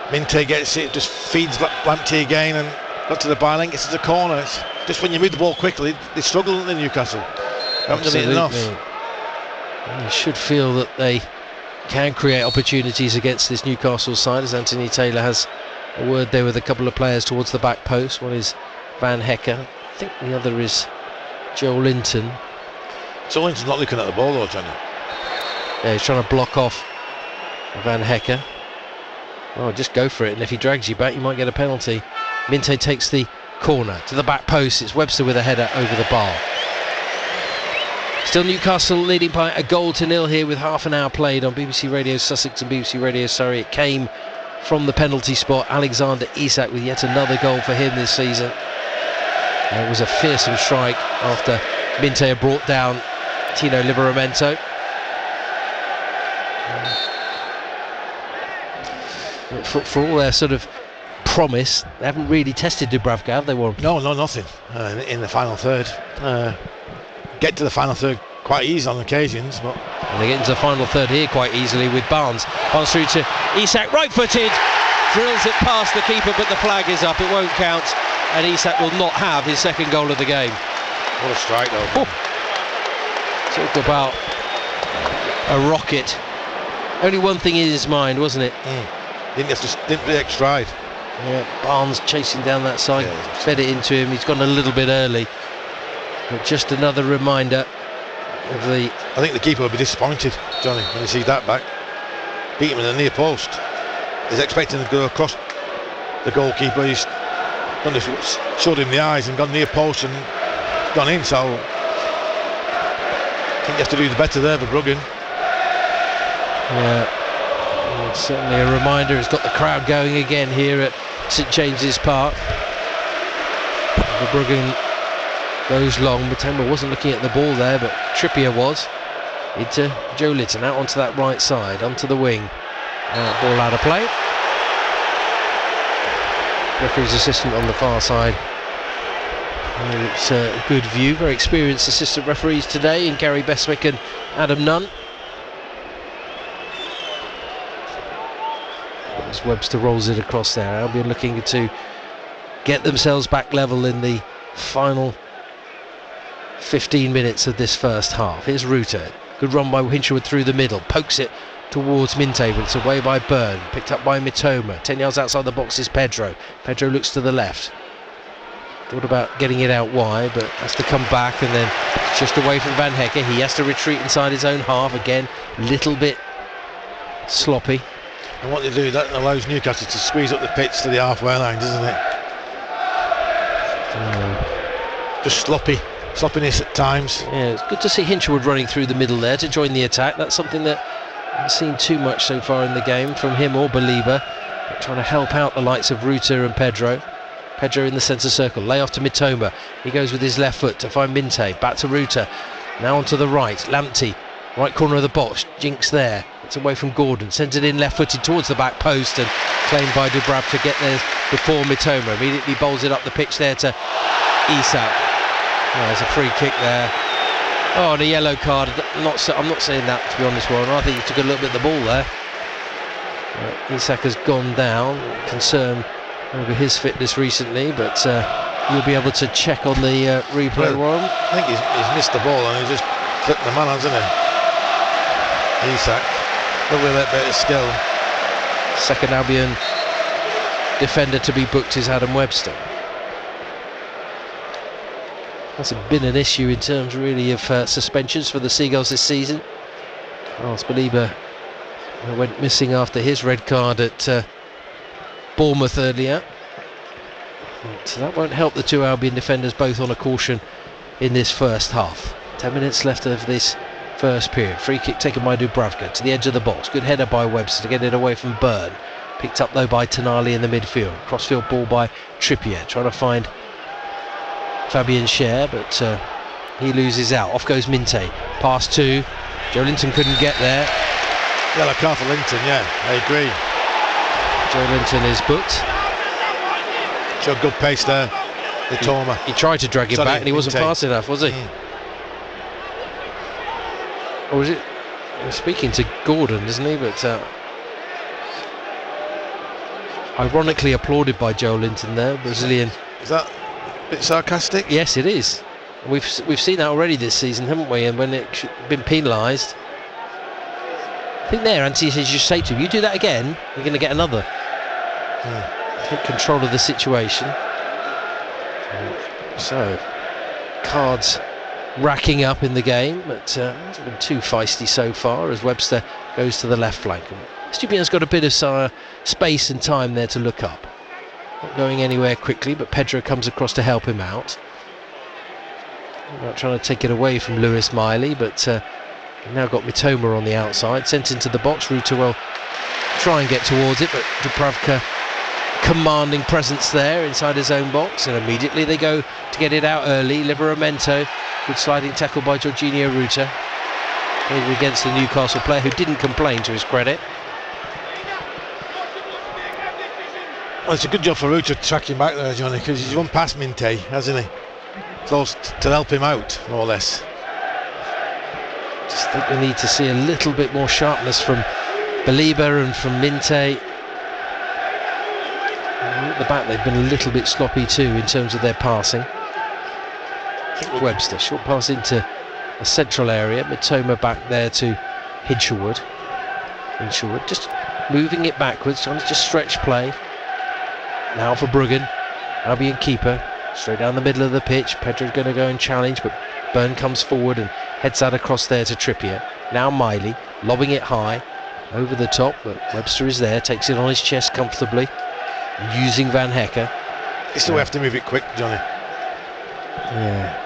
Minte gets it, just feeds Lamptey again and got to the byline, gets to the corner. It's just when you move the ball quickly, they struggle in Newcastle. Haven't done it enough. You should feel that they can create opportunities against this Newcastle side, as Anthony Taylor has a word there with a couple of players towards the back post. One is Van Hecker, I think the other is Joel Linton. Joel Linton's not looking at the ball though, Johnny. Yeah, he's trying to block off Van Hecker. Oh, just go for it, and if he drags you back you might get a penalty. Minte takes the corner to the back post. It's Webster with a header over the bar. Still Newcastle leading by a goal to nil here with half an hour played on BBC Radio Sussex and BBC Radio Surrey. It came from the penalty spot. Alexander Isak with yet another goal for him this season. And it was a fearsome strike after Minte had brought down Tino Livramento. For all their sort of promise, they haven't really tested Dubravka, have they, Warren? No, nothing in the final third. Get to the final third quite easy on occasions, but and they get into the final third here quite easily with Barnes through to Isak, right-footed, drills it past the keeper, but the flag is up, it won't count, and Isak will not have his second goal of the game. What a strike though. Talk about a rocket. Only one thing in his mind, wasn't it? Didn't break stride. Yeah, Barnes chasing down that side, fed it into him. He's gone a little bit early, but just another reminder of the. I think the keeper will be disappointed, Johnny, when he sees that back. Beat him in the near post. He's expecting to go across the goalkeeper. He's showed him the eyes and gone near post and gone in. So I think you have to do the better there for Bruggen. Yeah. It's certainly a reminder. It's got the crowd going again here at St James's Park. Bruggen goes long. Matamba wasn't looking at the ball there, but Trippier was. Into Joe Linton, out onto that right side, onto the wing. Ball out of play. Referee's assistant on the far side. It's a good view. Very experienced assistant referees today in Gary Beswick and Adam Nunn. As Webster rolls it across there, Albion looking to get themselves back level in the final 15 minutes of this first half. Here's Ruta, good run by Hinshelwood through the middle, pokes it towards Minte, but it's away by Byrne, picked up by Mitoma. 10 yards outside the box is Pedro. Pedro looks to the left, thought about getting it out wide, but has to come back, and then just away from Van Hecker. He has to retreat inside his own half again, little bit sloppy. And what they do, that allows Newcastle to squeeze up the pitch to the halfway line, doesn't it? Just sloppiness at times. Yeah, it's good to see Hinshelwood running through the middle there to join the attack. That's something that I haven't seen too much so far in the game from him or Belieber. Trying to help out the likes of Ruta and Pedro. Pedro in the centre circle, lay off to Mitoma. He goes with his left foot to find Minte. Back to Ruta. Now onto the right. Lamptey, right corner of the box. Jinx there. It's away from Gordon. Sends it in left-footed towards the back post and claimed by Dubravka to get there before Mitoma. Immediately bowls it up the pitch there to Isak. Oh, there's a free kick there. Oh, and a yellow card. I'm not saying that, to be honest, Warren. I think he took a little bit of the ball there. Isak has gone down. Concern over his fitness recently, but you'll be able to check on the replay, Warren. I think he's missed the ball and he just flipped the man, hasn't he? Isak. Probably a little bit of skill. Second Albion defender to be booked is Adam Webster. That's been an issue in terms really of suspensions for the Seagulls this season. Lars Belieber went missing after his red card at Bournemouth earlier. So that won't help the two Albion defenders, both on a caution in this first half. 10 minutes left of this first period. Free kick taken by Dubravka to the edge of the box. Good header by Webster to get it away from Byrne. Picked up though by Tonali in the midfield. Crossfield ball by Trippier, trying to find Fabian Schär, but he loses out. Off goes Minte. Pass to Joe Linton, couldn't get there. Yellow card for Linton, yeah, I agree. Joe Linton is booked. Showed good pace there, Mitoma. He tried to drag him back and he wasn't fast enough, was he? Or was it? Speaking to Gordon, isn't he? But ironically applauded by Joe Linton there, Brazilian. Is that a bit sarcastic? Yes, it is. We've seen that already this season, haven't we? And when it's been penalised, I think there, Anthony says, you say to him, you do that again, you're going to get another. Take control of the situation. So, cards racking up in the game, but it hasn't been too feisty so far as Webster goes to the left flank. Stupian's got a bit of space and time there to look up. Not going anywhere quickly, but Pedro comes across to help him out. Not trying to take it away from Lewis Miley, but now got Mitoma on the outside, sent into the box. Ruta will try and get towards it, but Dubravka commanding presence there inside his own box, and immediately they go to get it out early. Livramento, good sliding tackle by Jorginho Ruta, against the Newcastle player who didn't complain, to his credit. Well, it's a good job for Ruta tracking back there, Johnny, because he's run past Minte, hasn't he? Close to help him out, more or less. Just think we need to see a little bit more sharpness from Baliba and from Minte. At the back they've been a little bit sloppy too in terms of their passing. Webster, short pass into a central area. Mitoma back there to Hinshelwood. Hinshelwood just moving it backwards, trying to just stretch play. Now for Bruggen, Albion keeper, straight down the middle of the pitch. Pedro's going to go and challenge, but Byrne comes forward and heads that across there to Trippier. Now Miley, lobbing it high, over the top, but Webster is there, takes it on his chest comfortably, using Van Hecke. You still have to move it quick, Johnny. Yeah.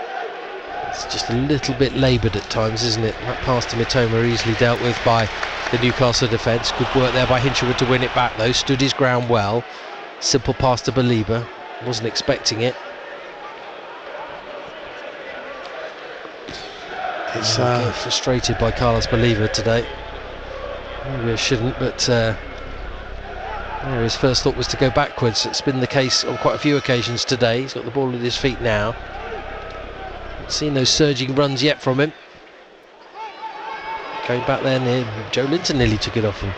It's just a little bit laboured at times, isn't it? That pass to Mitoma easily dealt with by the Newcastle defence. Good work there by Hinshelwood to win it back though. Stood his ground well. Simple pass to Baliba. Wasn't expecting it. It's getting frustrated by Carlos Baliba today. Maybe I shouldn't, but his first thought was to go backwards. It's been the case on quite a few occasions today. He's got the ball at his feet now. Not seen those surging runs yet from him. Going back there near Joe Linton, nearly took it off him.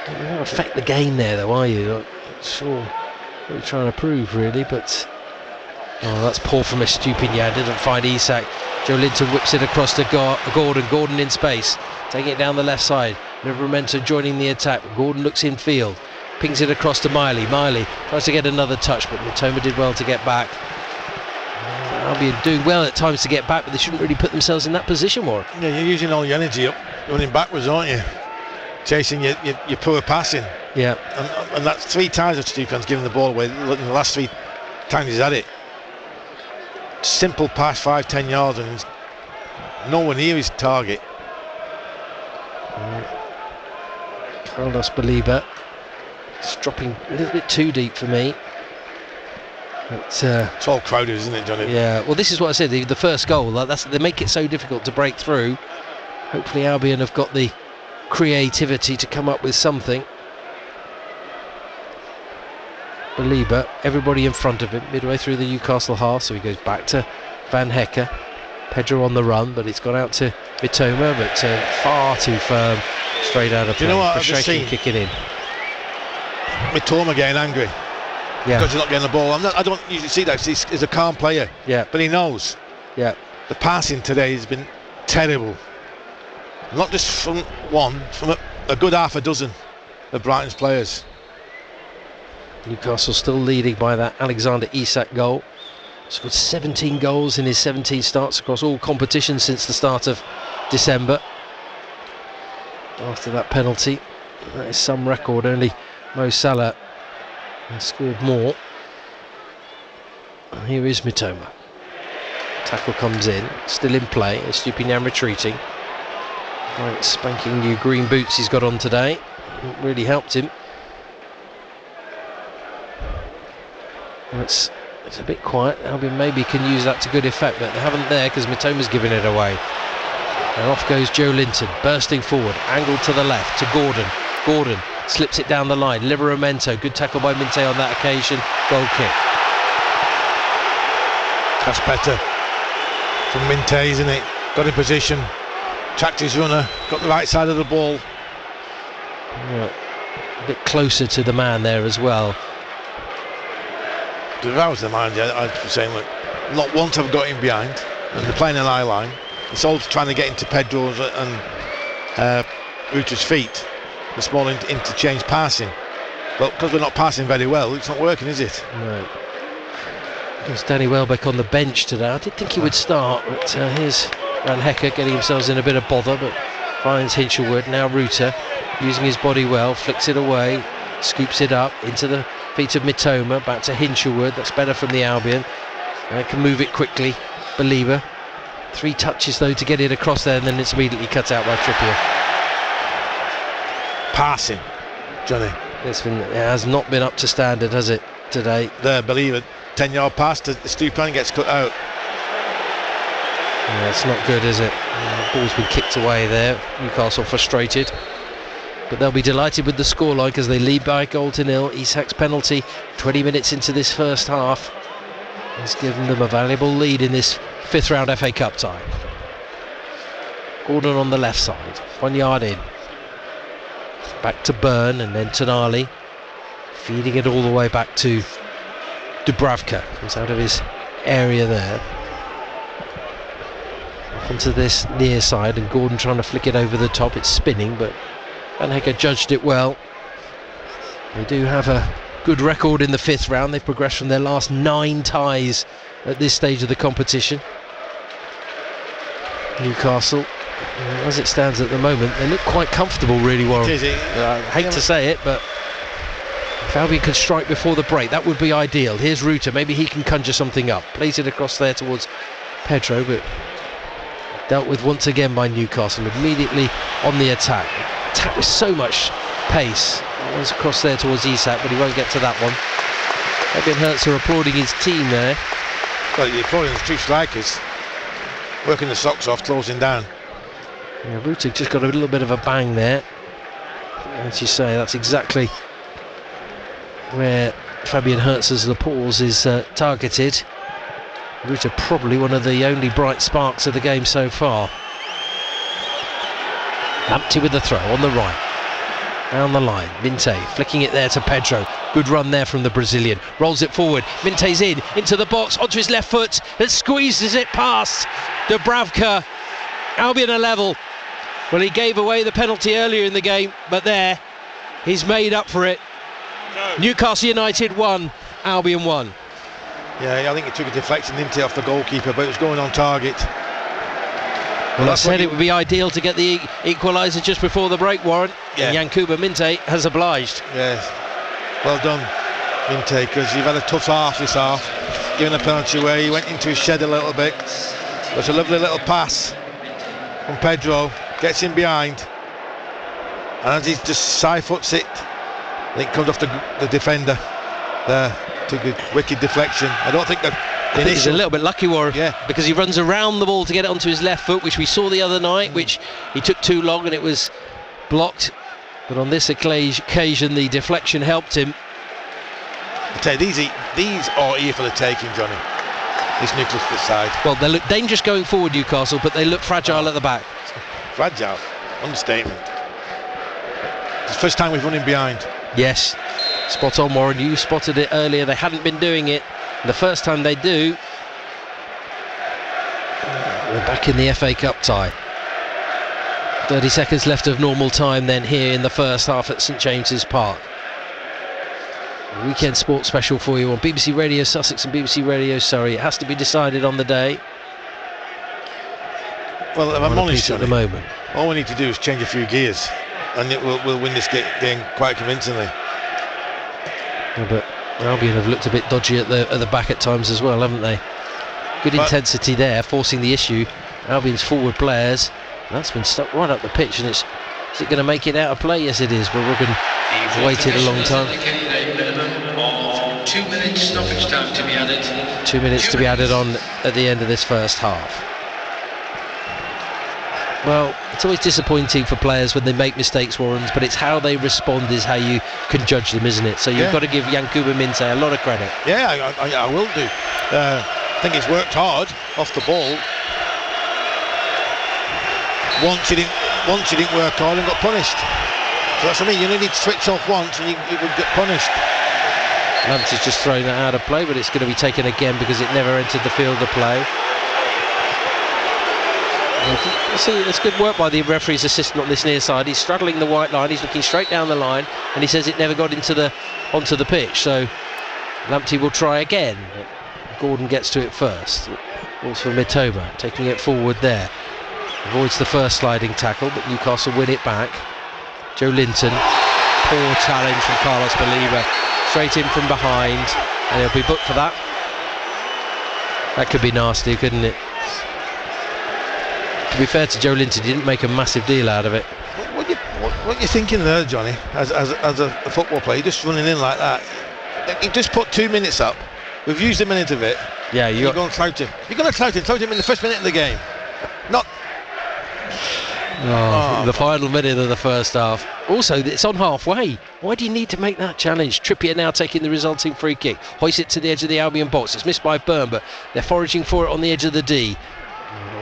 You don't affect the game there though, are you? Not sure what you're trying to prove really, but that's poor from Estupiñán. Didn't find Isak. Joe Linton whips it across to Gordon. Gordon in space, taking it down the left side. Livramento joining the attack. Gordon looks in field, pings it across to Miley. Miley tries to get another touch, but Mitoma did well to get back. Albion doing well at times to get back, but they shouldn't really put themselves in that position more. Yeah, you're using all your energy up running backwards, aren't you? Chasing your poor passing. Yeah. And that's 3 times that Stupian's given the ball away in the last 3 times he's had it. Simple pass, 5-10 yards, and he's nowhere near his target. Carlos Baliba, it's dropping a little bit too deep for me. It's all crowded, isn't it, Johnny? Yeah, well this is what I said, the first goal, they make it so difficult to break through. Hopefully Albion have got the creativity to come up with something. Baliba, everybody in front of him, midway through the Newcastle half, so he goes back to Van Hecke. Pedro on the run, but it's gone out to Mitoma, but far too firm, straight out of play. Do you know what I've just seen? Kicking in. Mitoma getting angry. Yeah. Because he's not getting the ball. I don't usually see that. He's a calm player. Yeah. But he knows. Yeah. The passing today has been terrible. Not just from one, from a good half a dozen of Brighton's players. Newcastle still leading by that Alexander Isak goal. Scored 17 goals in his 17 starts across all competitions since the start of December. After that penalty, that is some record. Only Mo Salah has scored more. And here is Mitoma. Tackle comes in, still in play. Estupiñán retreating. Right, spanking new green boots he's got on today. Really helped him. It's a bit quiet. Albion maybe can use that to good effect, but they haven't there because Mitoma's giving it away. And off goes Joe Linton, bursting forward, angled to the left to Gordon. Gordon slips it down the line. Livramento, good tackle by Minte on that occasion. Goal kick. That's better from Minte, isn't it? Got in position, tracked his runner, got the right side of the ball. Yeah, a bit closer to the man there as well. If I was the manager, I'd be saying, look, not once I've got him behind, and they're playing an eye line. It's all trying to get into Pedro's and Ruter's feet. The small interchange passing. But because we're not passing very well, it's not working, is it? No. There's Danny Welbeck on the bench today. I did think he would start, but here's Van Hecke getting himself in a bit of bother, but finds Hinchelwood. Now Ruter using his body well, flicks it away, scoops it up into the feet of Mitoma, back to Hinchelwood. That's better from the Albion. They can move it quickly. Believer. 3 touches though to get it across there, and then it's immediately cut out by Trippier. Passing, Johnny. It has not been up to standard, has it, today? There, Believer, 10-yard pass to Estupiñán, gets cut out. Yeah, it's not good, is it? Ball's been kicked away there. Newcastle frustrated, but they'll be delighted with the scoreline because they lead by a goal to nil. Isak's penalty 20 minutes into this first half has given them a valuable lead in this 5th round FA Cup tie. Gordon on the left side, 1 yard in, back to Byrne, and then Tonali feeding it all the way back to Dubravka. Comes out of his area there, off onto this near side, and Gordon trying to flick it over the top. It's spinning, but Van Hecke judged it well. They do have a good record in the 5th round. They've progressed from their last 9 ties at this stage of the competition. Newcastle, as it stands at the moment, they look quite comfortable, really, Warren. I hate to say it, but if Albion could strike before the break, that would be ideal. Here's Ruter, maybe he can conjure something up. Plays it across there towards Pedro, but dealt with once again by Newcastle, immediately on the attack. Attack with so much pace. It was across there towards Isak, but he won't get to that one. Fabian Hertz are applauding his team there. Well, you're applauding the 2 strikers, working the socks off, closing down. Yeah, Ruter just got a little bit of a bang there. As you say, that's exactly where Fabian Hertz's applause is targeted. Ruter probably one of the only bright sparks of the game so far. Lamptey with the throw on the right. Down the line, Minte flicking it there to Pedro. Good run there from the Brazilian. Rolls it forward. Minte's into the box, onto his left foot, and squeezes it past Dubravka. Albion are level. Well, he gave away the penalty earlier in the game, but there, he's made up for it. No. Newcastle United 1, Albion 1. Yeah, I think he took a deflection, didn't he, off the goalkeeper, but it was going on target. Well, I said it would be ideal to get the equaliser just before the break, Warren. Yeah. And Yankuba Minte has obliged. Yes, well done, Minte, because you've had a tough half this half, giving a penalty away. He went into his shed a little bit. It's a lovely little pass from Pedro, gets in behind, and as he just side foots it, I think it comes off the defender there. Took a wicked deflection. I don't think that. I think he's a little bit lucky, Warren, yeah, because he runs around the ball to get it onto his left foot, which we saw the other night, which he took too long and it was blocked. But on this occasion, the deflection helped him. I tell you, these are here for the taking, Johnny. This Newcastle side. Well, they look dangerous going forward, Newcastle, but they look fragile at the back. Fragile, understatement. It's the first time we've run in behind. Yes, spot on, Warren. You spotted it earlier. They hadn't been doing it. The first time they do, we're back in the FA Cup tie. 30 seconds left of normal time then here in the first half at St James's Park. Weekend sports special for you on BBC Radio Sussex and BBC Radio Surrey. It has to be decided on the day. Well, if I'm honest, at the moment, all we need to do is change a few gears, and we'll win this game quite convincingly. Yeah, but Albion have looked a bit dodgy at the back at times as well, haven't they? Good intensity there, forcing the issue. Albion's forward players, that's been stuck right up the pitch, and is it going to make it out of play? Yes, it is, but Ruggan waited a long time. 2 minutes stoppage time to be added. 2 minutes to be added on at the end of this first half. Well, it's always disappointing for players when they make mistakes, Warrens, but it's how they respond is how you can judge them, isn't it? So you've got to give Yankuba Minteh a lot of credit. Yeah, I will do. I think he's worked hard off the ball. Once he didn't work hard and got punished. So that's what I mean, you only need to switch off once and you would get punished. Lamptey's just thrown that out of play, but it's going to be taken again because it never entered the field of play. You see, it's good work by the referee's assistant on this near side. He's straddling the white line, he's looking straight down the line, and he says it never got onto the pitch. So Lamptey will try again. Gordon gets to it first. Balls for Mitoma, taking it forward there. Avoids the first sliding tackle, but Newcastle win it back. Joe Linton, poor challenge from Carlos Believer, straight in from behind, and he'll be booked for that. That could be nasty, couldn't it? To be fair to Joe Linton, he didn't make a massive deal out of it. What are you thinking there, Johnny, as a football player, just running in like that? You just put 2 minutes up, we've used a minute of it. Yeah, you're going to clout him. You're going to clout him in the first minute of the game. Not... the final minute of the first half. Also, it's on halfway. Why do you need to make that challenge? Trippier now taking the resulting free kick. Hoists it to the edge of the Albion box. It's missed by Byrne, but they're foraging for it on the edge of the D.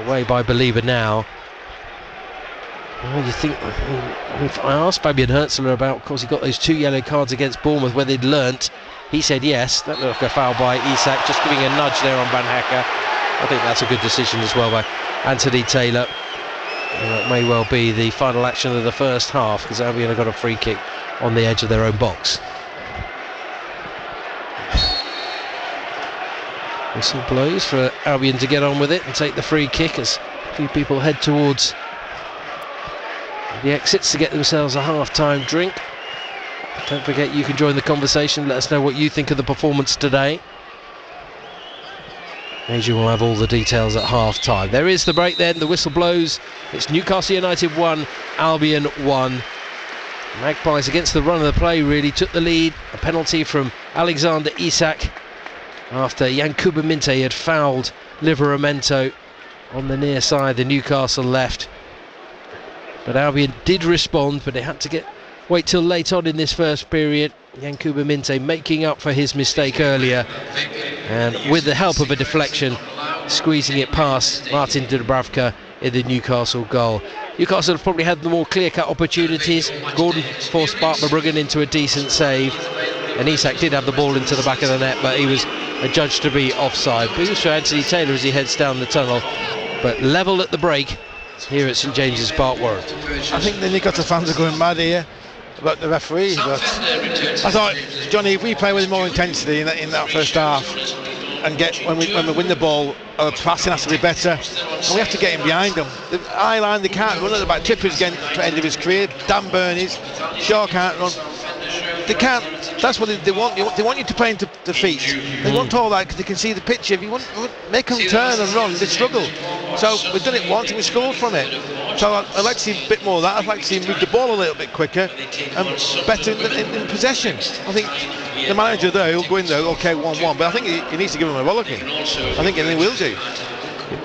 Away by Believer now. Well, you think... I asked Fabian Hertzler about, of course, he got those 2 yellow cards against Bournemouth where they'd learnt. He said yes. That looked like a foul by Isak, just giving a nudge there on Van Hacker. I think that's a good decision as well by Anthony Taylor. It may well be the final action of the first half because Albion have got a free kick on the edge of their own box. Whistle blows for Albion to get on with it and take the free kick as a few people head towards the exits to get themselves a half-time drink. Don't forget, you can join the conversation. Let us know what you think of the performance today. Adrian will have all the details at half-time. There is the break then, the whistle blows. It's Newcastle United 1, Albion 1. Magpies against the run of the play really took the lead. A penalty from Alexander Isak after Yankuba Minteh had fouled Livramento on the near side, the Newcastle left. But Albion did respond, but they had to wait till late on in this first period. Yankuba Minteh making up for his mistake earlier, and with the help of a deflection, squeezing it past Martin Dubravka in the Newcastle goal. Newcastle have probably had the more clear-cut opportunities. Gordon forced Bart Verbruggen into a decent save, and Isak did have the ball into the back of the net, but he was adjudged to be offside. Boost for Anthony Taylor as he heads down the tunnel, but level at the break here at St James's Park, Warren. I think the Newcastle fans are going mad here about the referee, but I thought, Johnny, if we play with more intensity in that first half and when we win the ball, our passing has to be better, and we have to get in behind them. The eye line, they can't run at the back. Tripper's getting to the end of his career, Dan Byrne is, Shaw can't run. They can't. That's what they want. They want you to play into the feet. They want all that because they can see the picture. If you want make them turn and run, they struggle. So we've done it once and we scored from it. So I'd like to see a bit more of that. I'd like to see him move the ball a little bit quicker and better in possession. I think the manager there, he'll go in there, okay, 1-1, but I think he needs to give him a rollicking. I think he will do.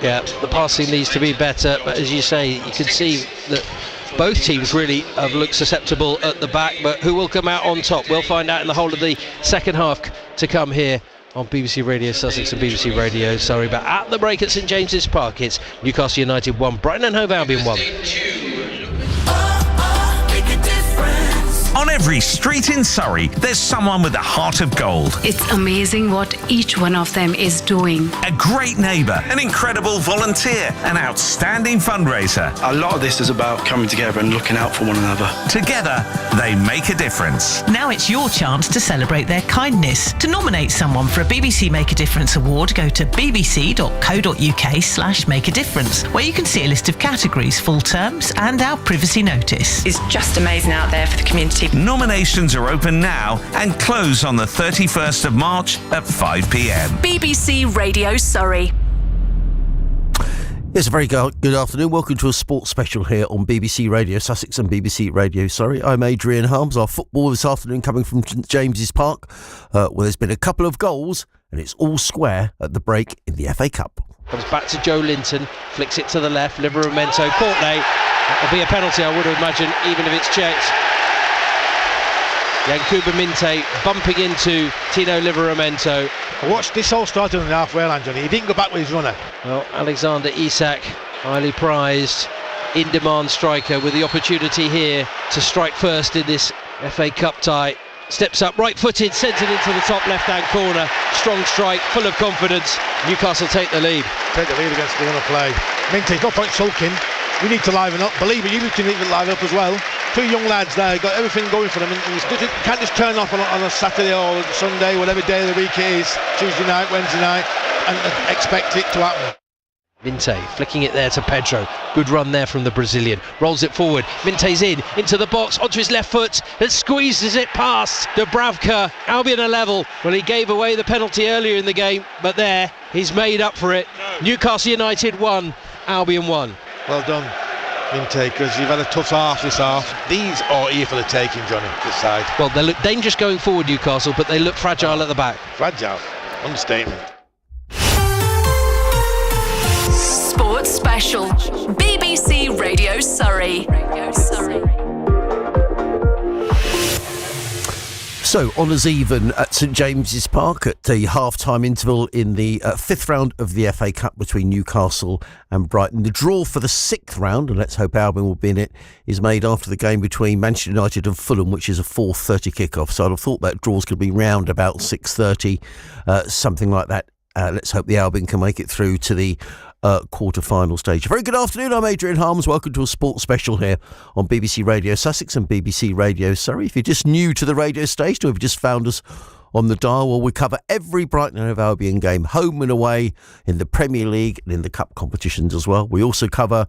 Yeah, the passing needs to be better, but as you say, you can see that both teams really have looked susceptible at the back, but who will come out on top? We'll find out in the whole of the second half to come here on BBC Radio Sussex and BBC Radio Surrey. But at the break at St James's Park, it's Newcastle United 1, Brighton and Hove Albion 1. On every street in Surrey, there's someone with a heart of gold. It's amazing what each one of them is doing. A great neighbour, an incredible volunteer, an outstanding fundraiser. A lot of this is about coming together and looking out for one another. Together, they make a difference. Now it's your chance to celebrate their kindness. To nominate someone for a BBC Make a Difference award, go to bbc.co.uk/make a difference, where you can see a list of categories, full terms and our privacy notice. It's just amazing out there for the community Nominations are open now and close on the 31st of March at 5 p.m. BBC Radio Surrey. Yes, a very good afternoon. Welcome to a sports special here on BBC Radio Sussex and BBC Radio Surrey. I'm Adrian Harms. Our football this afternoon coming from St James's Park, where there's been a couple of goals and it's all square at the break in the FA Cup. Comes back to Joe Linton, flicks it to the left, Livramento, Courtney. That'll be a penalty, I would imagine, even if it's checked. Yankuba Minte bumping into Tino Livramento. I watched this all started on the halfway line, Johnny. He didn't go back with his runner. Well, Alexander Isak, highly prized, in-demand striker with the opportunity here to strike first in this FA Cup tie. Steps up, right-footed, sends it into the top left-hand corner. Strong strike, full of confidence. Newcastle take the lead. Take the lead against the other play. Minte's no point sulking. We need to liven up. Believe me, you need to liven up as well. Two young lads there, got everything going for them, and you can't just turn off on a Saturday or Sunday, whatever day of the week it is, Tuesday night, Wednesday night, and expect it to happen. Minte flicking it there to Pedro. Good run there from the Brazilian. Rolls it forward. Minte's into the box, onto his left foot, and squeezes it past Dubravka. Albion are level. Well, he gave away the penalty earlier in the game, but there, he's made up for it. Newcastle United 1, Albion 1. Well done, Minte, because you've had a tough half this half. These are here for the taking, Johnny, this side. Well, they look dangerous going forward, Newcastle, but they look fragile at the back. Fragile? Understatement. Sports Special. BBC Radio Surrey. So, honours even at St James's Park at the half-time interval in the fifth round of the FA Cup between Newcastle and Brighton. The draw for the sixth round, and let's hope Albion will be in it, is made after the game between Manchester United and Fulham, which is a 4:30 kick-off. So I'd have thought that draw's going to be round about 6:30, something like that. Let's hope the Albion can make it through to the quarter-final stage. Very good afternoon, I'm Adrian Harms. Welcome to a sports special here on BBC Radio Sussex and BBC Radio Surrey. If you're just new to the radio station, or if you just found us on the dial, well, we cover every Brighton and Hove Albion game, home and away, in the Premier League and in the Cup competitions as well. We also cover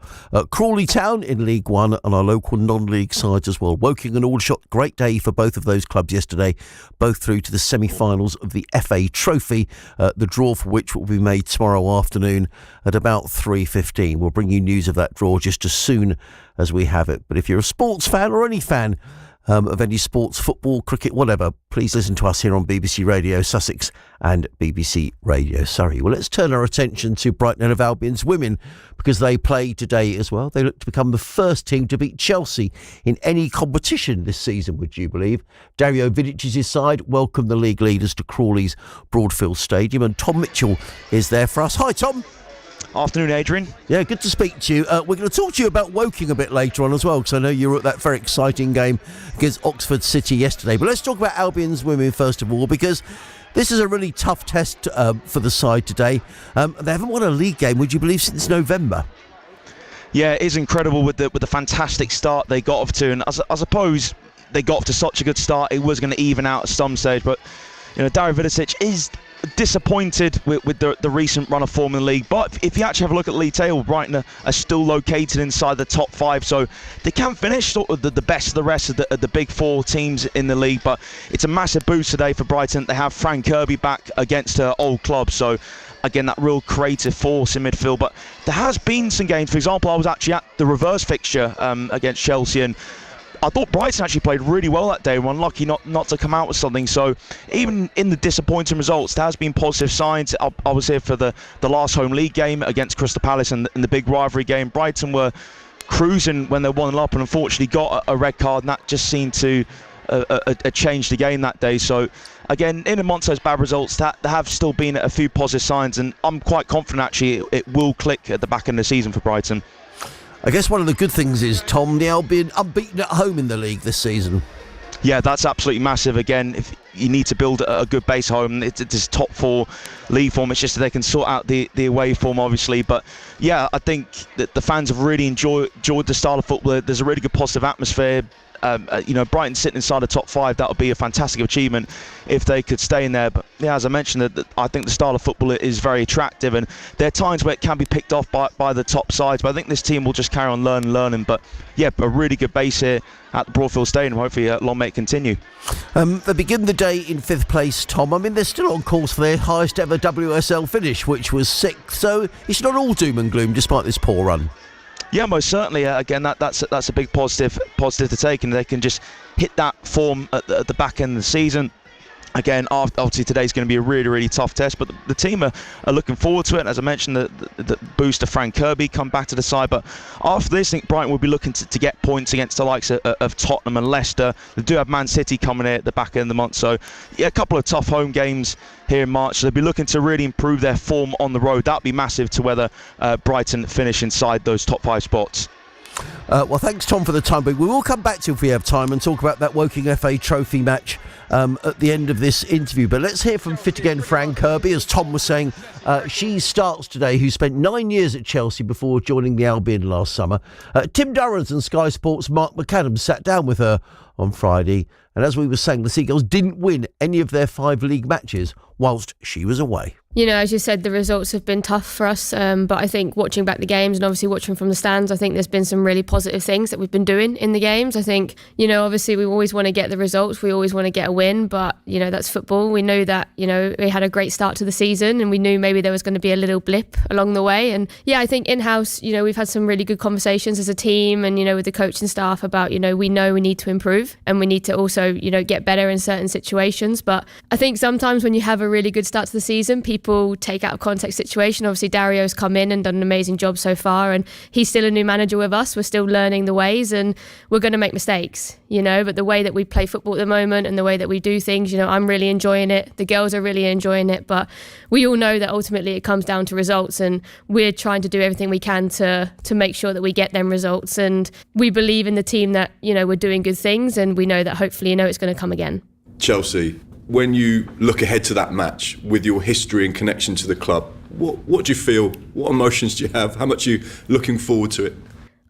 Crawley Town in League One and our local non-league sides as well. Woking and Aldershot, great day for both of those clubs yesterday, both through to the semi-finals of the FA Trophy, the draw for which will be made tomorrow afternoon at about 3:15. We'll bring you news of that draw just as soon as we have it. But if you're a sports fan or any fan of any sports, football, cricket, whatever, please listen to us here on BBC Radio Sussex and BBC Radio Surrey. Well, let's turn our attention to Brighton and Hove Albion's women, because they play today as well. They look to become the first team to beat Chelsea in any competition this season, would you believe? Dario Vidic's side welcome the league leaders to Crawley's Broadfield Stadium, and Tom Mitchell is there for us. Hi, Tom. Afternoon, Adrian. Yeah, good to speak to you. We're going to talk to you about Woking a bit later on as well, because I know you were at that very exciting game against Oxford City yesterday. But let's talk about Albion's women first of all, because this is a really tough test for the side today. They haven't won a league game, would you believe, since November. Yeah, it is incredible with the fantastic start they got off to, and I suppose they got off to such a good start, it was going to even out at some stage. But you know, Dario Vidic is disappointed with the recent run of form in the league, but if you actually have a look at the league table, Brighton are still located inside the top 5, so they can finish sort of the best of the rest of the big 4 teams in the league. But it's a massive boost today for Brighton. They have Fran Kirby back against her old club, so again, that real creative force in midfield. But there has been some games, for example, I was actually at the reverse fixture against Chelsea, and I thought Brighton actually played really well that day. We're unlucky not to come out with something. So even in the disappointing results, there has been positive signs. I was here for the last home league game against Crystal Palace and the big rivalry game. Brighton were cruising when they were 1-0 up and unfortunately got a red card, and that just seemed to change the game that day. So again, in amongst those bad results, there have still been a few positive signs, and I'm quite confident actually it will click at the back end of the season for Brighton. I guess one of the good things is, Tom, the Albion unbeaten at home in the league this season. Yeah, that's absolutely massive. Again, if you need to build a good base home, it's top 4 league form. It's just that they can sort out the away form, obviously. But yeah, I think that the fans have really enjoyed the style of football. There's a really good positive atmosphere. Brighton sitting inside the top 5, that would be a fantastic achievement if they could stay in there. But yeah, as I mentioned, that I think the style of football is very attractive, and there are times where it can be picked off by the top sides. But I think this team will just carry on learning. But yeah, a really good base here at the Broadfield Stadium. Hopefully, long may it continue. They begin the day in 5th place, Tom. I mean, they're still on course for their highest ever WSL finish, which was 6th. So it's not all doom and gloom, despite this poor run. Yeah, most certainly. Again, that's a big positive to take, and they can just hit that form at the back end of the season. Again, obviously today's going to be a really, really tough test, but the team are looking forward to it. And as I mentioned, the booster Frank Kirby come back to the side. But after this, I think Brighton will be looking to get points against the likes of Tottenham and Leicester. They do have Man City coming in at the back end of the month. So, yeah, a couple of tough home games here in March. So they'll be looking to really improve their form on the road. That'll be massive to whether Brighton finish inside those top 5 spots. Well, thanks, Tom, for the time. But we will come back to you if we have time and talk about that Woking FA Trophy match at the end of this interview. But let's hear from Fit Again Fran Kirby. As Tom was saying, she starts today, who spent 9 years at Chelsea before joining the Albion last summer. Tim Durrans and Sky Sports' Mark McAdams sat down with her on Friday. And as we were saying, the Seagulls didn't win any of their 5 league matches whilst she was away. You know, as you said, the results have been tough for us, but I think watching back the games and obviously watching from the stands, I think there's been some really positive things that we've been doing in the games. I think, you know, obviously we always want to get the results, we always want to get a win, but, you know, that's football. We knew that, you know, we had a great start to the season and we knew maybe there was going to be a little blip along the way. And yeah, I think in-house, you know, we've had some really good conversations as a team and, you know, with the coaching staff about, you know we need to improve and we need to also, you know, get better in certain situations. But I think sometimes when you have a really good start to the season, people take out of context situation. Obviously Dario's come in and done an amazing job so far, and he's still a new manager with us. We're still learning the ways and we're going to make mistakes, you know, but the way that we play football at the moment and the way that we do things, you know, I'm really enjoying it. The girls are really enjoying it, but we all know that ultimately it comes down to results, and we're trying to do everything we can to make sure that we get them results. And we believe in the team that, you know, we're doing good things, and we know that hopefully, you know, it's going to come again. Chelsea, when you look ahead to that match with your history and connection to the club, what do you feel? What emotions do you have? How much are you looking forward to it?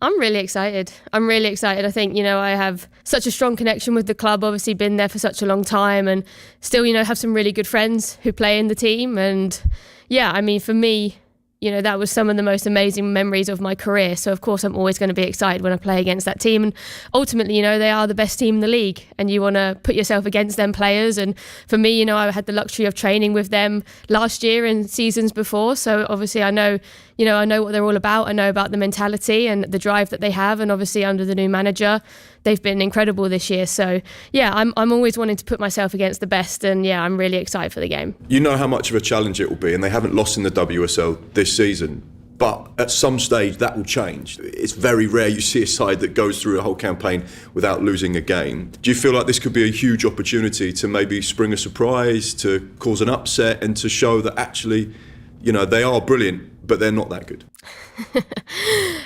I'm really excited. I think, you know, I have such a strong connection with the club, obviously been there for such a long time, and still, you know, have some really good friends who play in the team. And yeah, I mean, for me, you know, that was some of the most amazing memories of my career. So, of course, I'm always going to be excited when I play against that team. And ultimately, you know, they are the best team in the league and you want to put yourself against them players. And for me, you know, I had the luxury of training with them last year and seasons before. So, obviously, I know what they're all about. I know about the mentality and the drive that they have. And obviously, under the new manager, they've been incredible this year. So, yeah, I'm always wanting to put myself against the best. And, yeah, I'm really excited for the game. You know how much of a challenge it will be, and they haven't lost in the WSL this season. But at some stage, that will change. It's very rare you see a side that goes through a whole campaign without losing a game. Do you feel like this could be a huge opportunity to maybe spring a surprise, to cause an upset, and to show that actually, you know, they are brilliant, but they're not that good?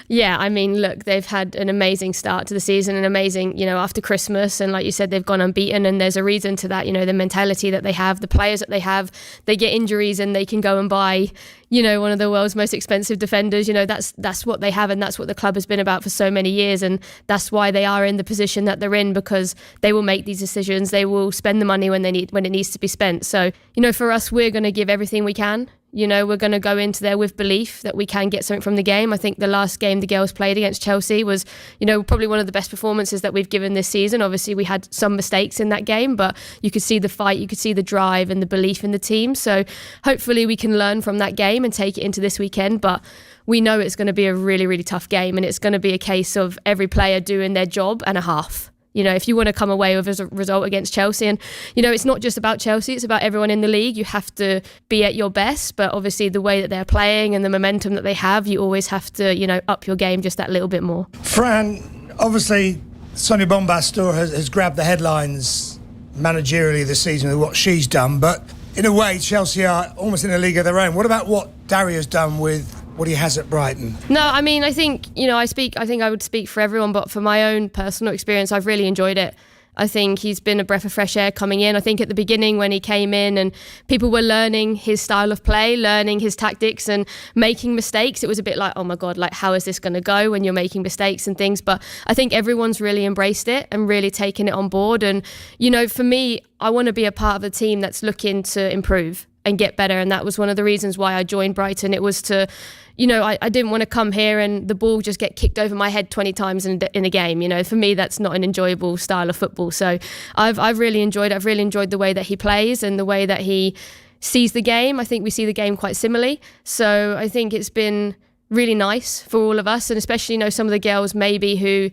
Yeah, I mean, look, they've had an amazing start to the season, an amazing, you know, after Christmas, and like you said, they've gone unbeaten, and there's a reason to that. You know, the mentality that they have, the players that they have, they get injuries and they can go and buy, you know, one of the world's most expensive defenders. You know, that's what they have, and that's what the club has been about for so many years, and that's why they are in the position that they're in, because they will make these decisions, they will spend the money when it needs to be spent. So, you know, for us, we're going to give everything we can. You know, we're going to go into there with belief that we can get something from the game. I think the last game the girls played against Chelsea was, you know, probably one of the best performances that we've given this season. Obviously, we had some mistakes in that game, but you could see the fight, you could see the drive and the belief in the team. So hopefully we can learn from that game and take it into this weekend. But we know it's going to be a really, really tough game, and it's going to be a case of every player doing their job and a half. You know, if you want to come away with a result against Chelsea, and, you know, it's not just about Chelsea, it's about everyone in the league. You have to be at your best, but obviously the way that they're playing and the momentum that they have, you always have to, you know, up your game just that little bit more. Fran, obviously Sonia Bombastor has grabbed the headlines managerially this season with what she's done, but in a way Chelsea are almost in a league of their own. What about what Dario's done with what he has at Brighton? No, I mean, I think, you know, I think I would speak for everyone, but for my own personal experience, I've really enjoyed it. I think he's been a breath of fresh air coming in. I think at the beginning when he came in and people were learning his style of play, learning his tactics and making mistakes, it was a bit like, oh my God, like how is this going to go when you're making mistakes and things? But I think everyone's really embraced it and really taken it on board. And, you know, for me, I want to be a part of a team that's looking to improve and get better. And that was one of the reasons why I joined Brighton. It was to, you know, I didn't want to come here and the ball just get kicked over my head 20 times in a game. You know, for me, that's not an enjoyable style of football. So I've really enjoyed it. I've really enjoyed the way that he plays and the way that he sees the game. I think we see the game quite similarly. So I think it's been really nice for all of us, and especially, you know, some of the girls maybe who,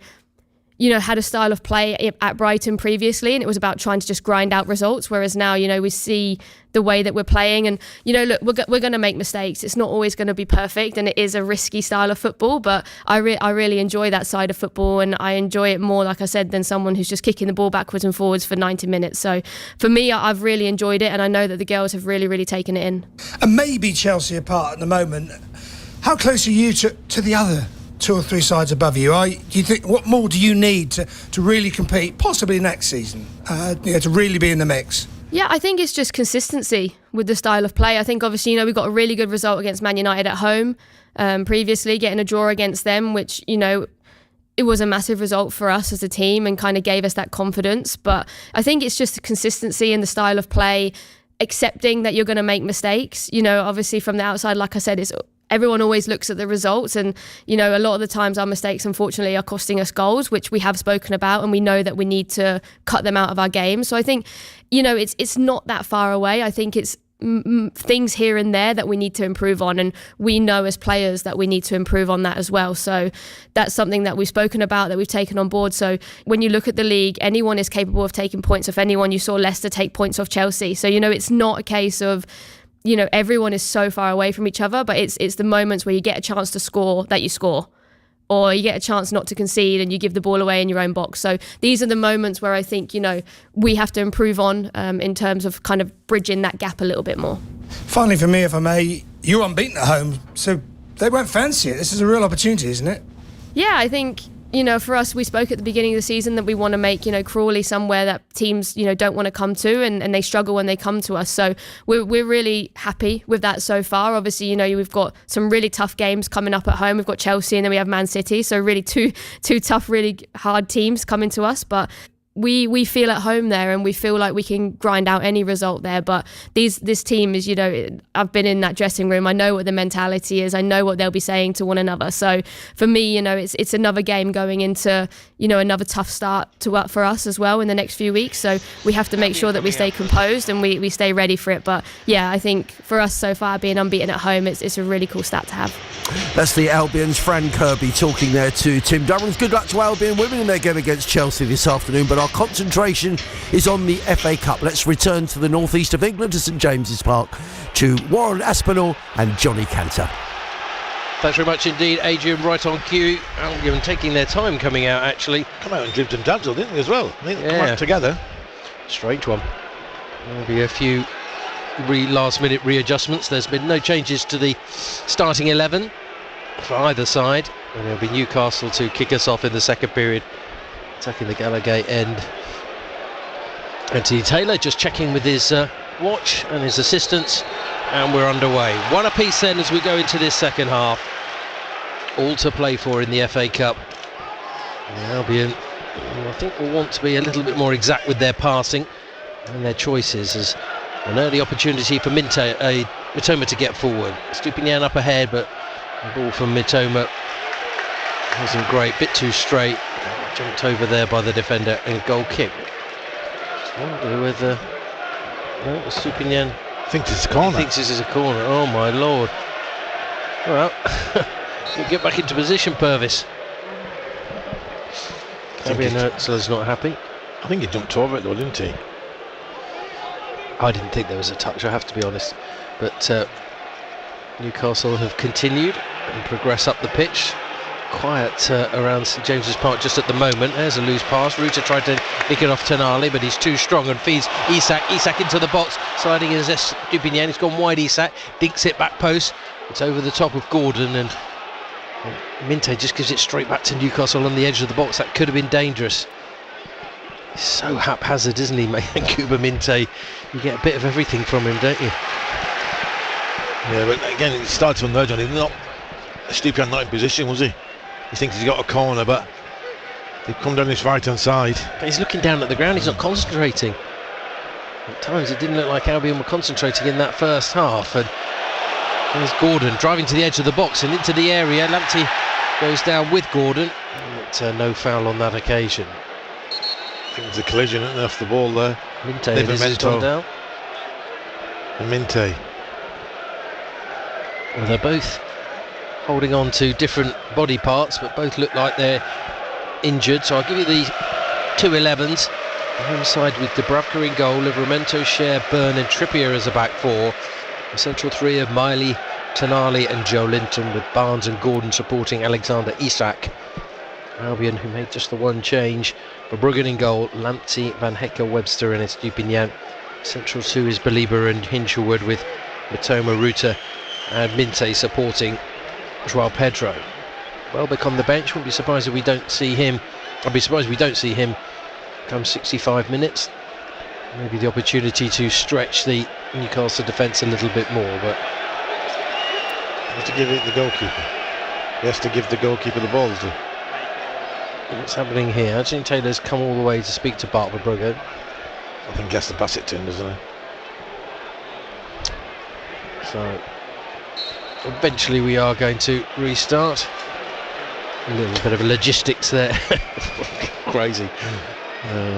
you know, had a style of play at Brighton previously and it was about trying to just grind out results, whereas now, you know, we see the way that we're playing and, you know, look, we're going to make mistakes. It's not always going to be perfect and it is a risky style of football, but I really enjoy that side of football and I enjoy it more, like I said, than someone who's just kicking the ball backwards and forwards for 90 minutes. So for me, I've really enjoyed it and I know that the girls have really taken it in. And maybe Chelsea apart at the moment, how close are you to the other 2 or 3 sides above you? Do you think, what more do you need to really compete, possibly next season, to really be in the mix? Yeah, I think it's just consistency with the style of play. I think obviously, you know, we got a really good result against Man United at home previously, getting a draw against them, which, you know, it was a massive result for us as a team and kind of gave us that confidence. But I think it's just the consistency in the style of play, accepting that you're going to make mistakes. You know, obviously from the outside, like I said, everyone always looks at the results and, you know, a lot of the times our mistakes unfortunately are costing us goals, which we have spoken about and we know that we need to cut them out of our game. So I think, you know, it's not that far away. I think it's things here and there that we need to improve on, and we know as players that we need to improve on that as well. So that's something that we've spoken about, that we've taken on board. So when you look at the league, anyone is capable of taking points off anyone. You saw Leicester take points off Chelsea. So, you know, it's not a case of, you know, everyone is so far away from each other, but it's the moments where you get a chance to score that you score, or you get a chance not to concede and you give the ball away in your own box. So these are the moments where I think, you know, we have to improve on in terms of kind of bridging that gap a little bit more. Finally, for me, if I may, you're unbeaten at home, so they won't fancy it. This is a real opportunity, isn't it? Yeah, I think, you know, for us, we spoke at the beginning of the season that we want to make, you know, Crawley somewhere that teams, you know, don't want to come to and they struggle when they come to us. So we're really happy with that so far. Obviously, you know, we've got some really tough games coming up at home. We've got Chelsea and then we have Man City. So really two tough, really hard teams coming to us. But we feel at home there and we feel like we can grind out any result there. But this team is, you know, I've been in that dressing room. I know what the mentality is. I know what they'll be saying to one another. So for me, you know, it's another game going into, you know, another tough start for us as well in the next few weeks. So we have to make sure that we stay composed and we stay ready for it. But yeah, I think for us so far, being unbeaten at home, it's a really cool stat to have. That's the Albion's Fran Kirby talking there to Tim Durrans. Good luck to Albion women in their game against Chelsea this afternoon, but our concentration is on the FA Cup. Let's return to the northeast of England, to St James's Park, to Warren Aspinall and Johnny Cantor. Thanks very much indeed, Adrian. Right on cue. Albion taking their time coming out, actually. Come out and dribbed and dazzled, didn't they, as well? I think they come out together. Strange one. There'll be a few last-minute readjustments. There's been no changes to the starting 11 for either side. And it'll be Newcastle to kick us off in the second period, attacking the Gallagher end. Anthony Taylor just checking with his watch and his assistants, and we're underway. One apiece then as we go into this second half. All to play for in the FA Cup. And Albion, I think, will want to be a little bit more exact with their passing and their choices, as an early opportunity for Mitoma to get forward. Stupinian up ahead, but the ball from Mitoma wasn't great, bit too straight. Jumped over there by the defender, and a goal kick. Whether Stupinian thinks it's a corner. Thinks this is a corner. Oh my lord! Well, you get back into position, Purvis. Fabian Herzler's not happy. I think he jumped over it though, didn't he? I didn't think there was a touch, I have to be honest. But Newcastle have continued and progress up the pitch. Quiet around St James's Park just at the moment. There's a loose pass. Ruta tried to nick it off Tonali, but he's too strong and feeds Isak. Isak into the box, sliding in as Stupinian. He's gone wide, Isak. Dinks it back post. It's over the top of Gordon, and Minte just gives it straight back to Newcastle on the edge of the box. That could have been dangerous. He's so haphazard, isn't he, mate? Kuba Minte, you get a bit of everything from him, don't you? Yeah, but again, it started to emerge on him. Stupid not in position, was he? He thinks he's got a corner, but they've come down this right-hand side. But he's looking down at the ground, he's not concentrating. At times it didn't look like Albion were concentrating in that first half. And there's Gordon driving to the edge of the box and into the area. Lamptey goes down with Gordon. But no foul on that occasion. I think there's a collision off the ball there. Minte has gone down. And Minte. Well, they're both holding on to different body parts, but both look like they're injured. So I'll give you the 2 11s. The home side with Dubravka in goal, Livramento, Cher, Byrne and Trippier as a back four. The central three of Miley, Tonali and Joe Linton, with Barnes and Gordon supporting Alexander Isak. Albion, who made just the one change. Verbruggen in goal, Lamptey, Van Hecke, Webster and Estupinian. Central two is Belieber and Hinchelwood, with Matoma, Ruta and Minte supporting Joao Pedro. Welbeck on the bench. Wouldn't be surprised if we don't see him. I'd be surprised if we don't see him come 65 minutes. Maybe the opportunity to stretch the Newcastle defence a little bit more, but you have to give it the goalkeeper. He has to give the goalkeeper the ball. What's happening here? Anthony Taylor's come all the way to speak to Bart Verbruggen. I think he has to pass it to him, doesn't he? So eventually we are going to restart. A little bit of logistics there. Crazy.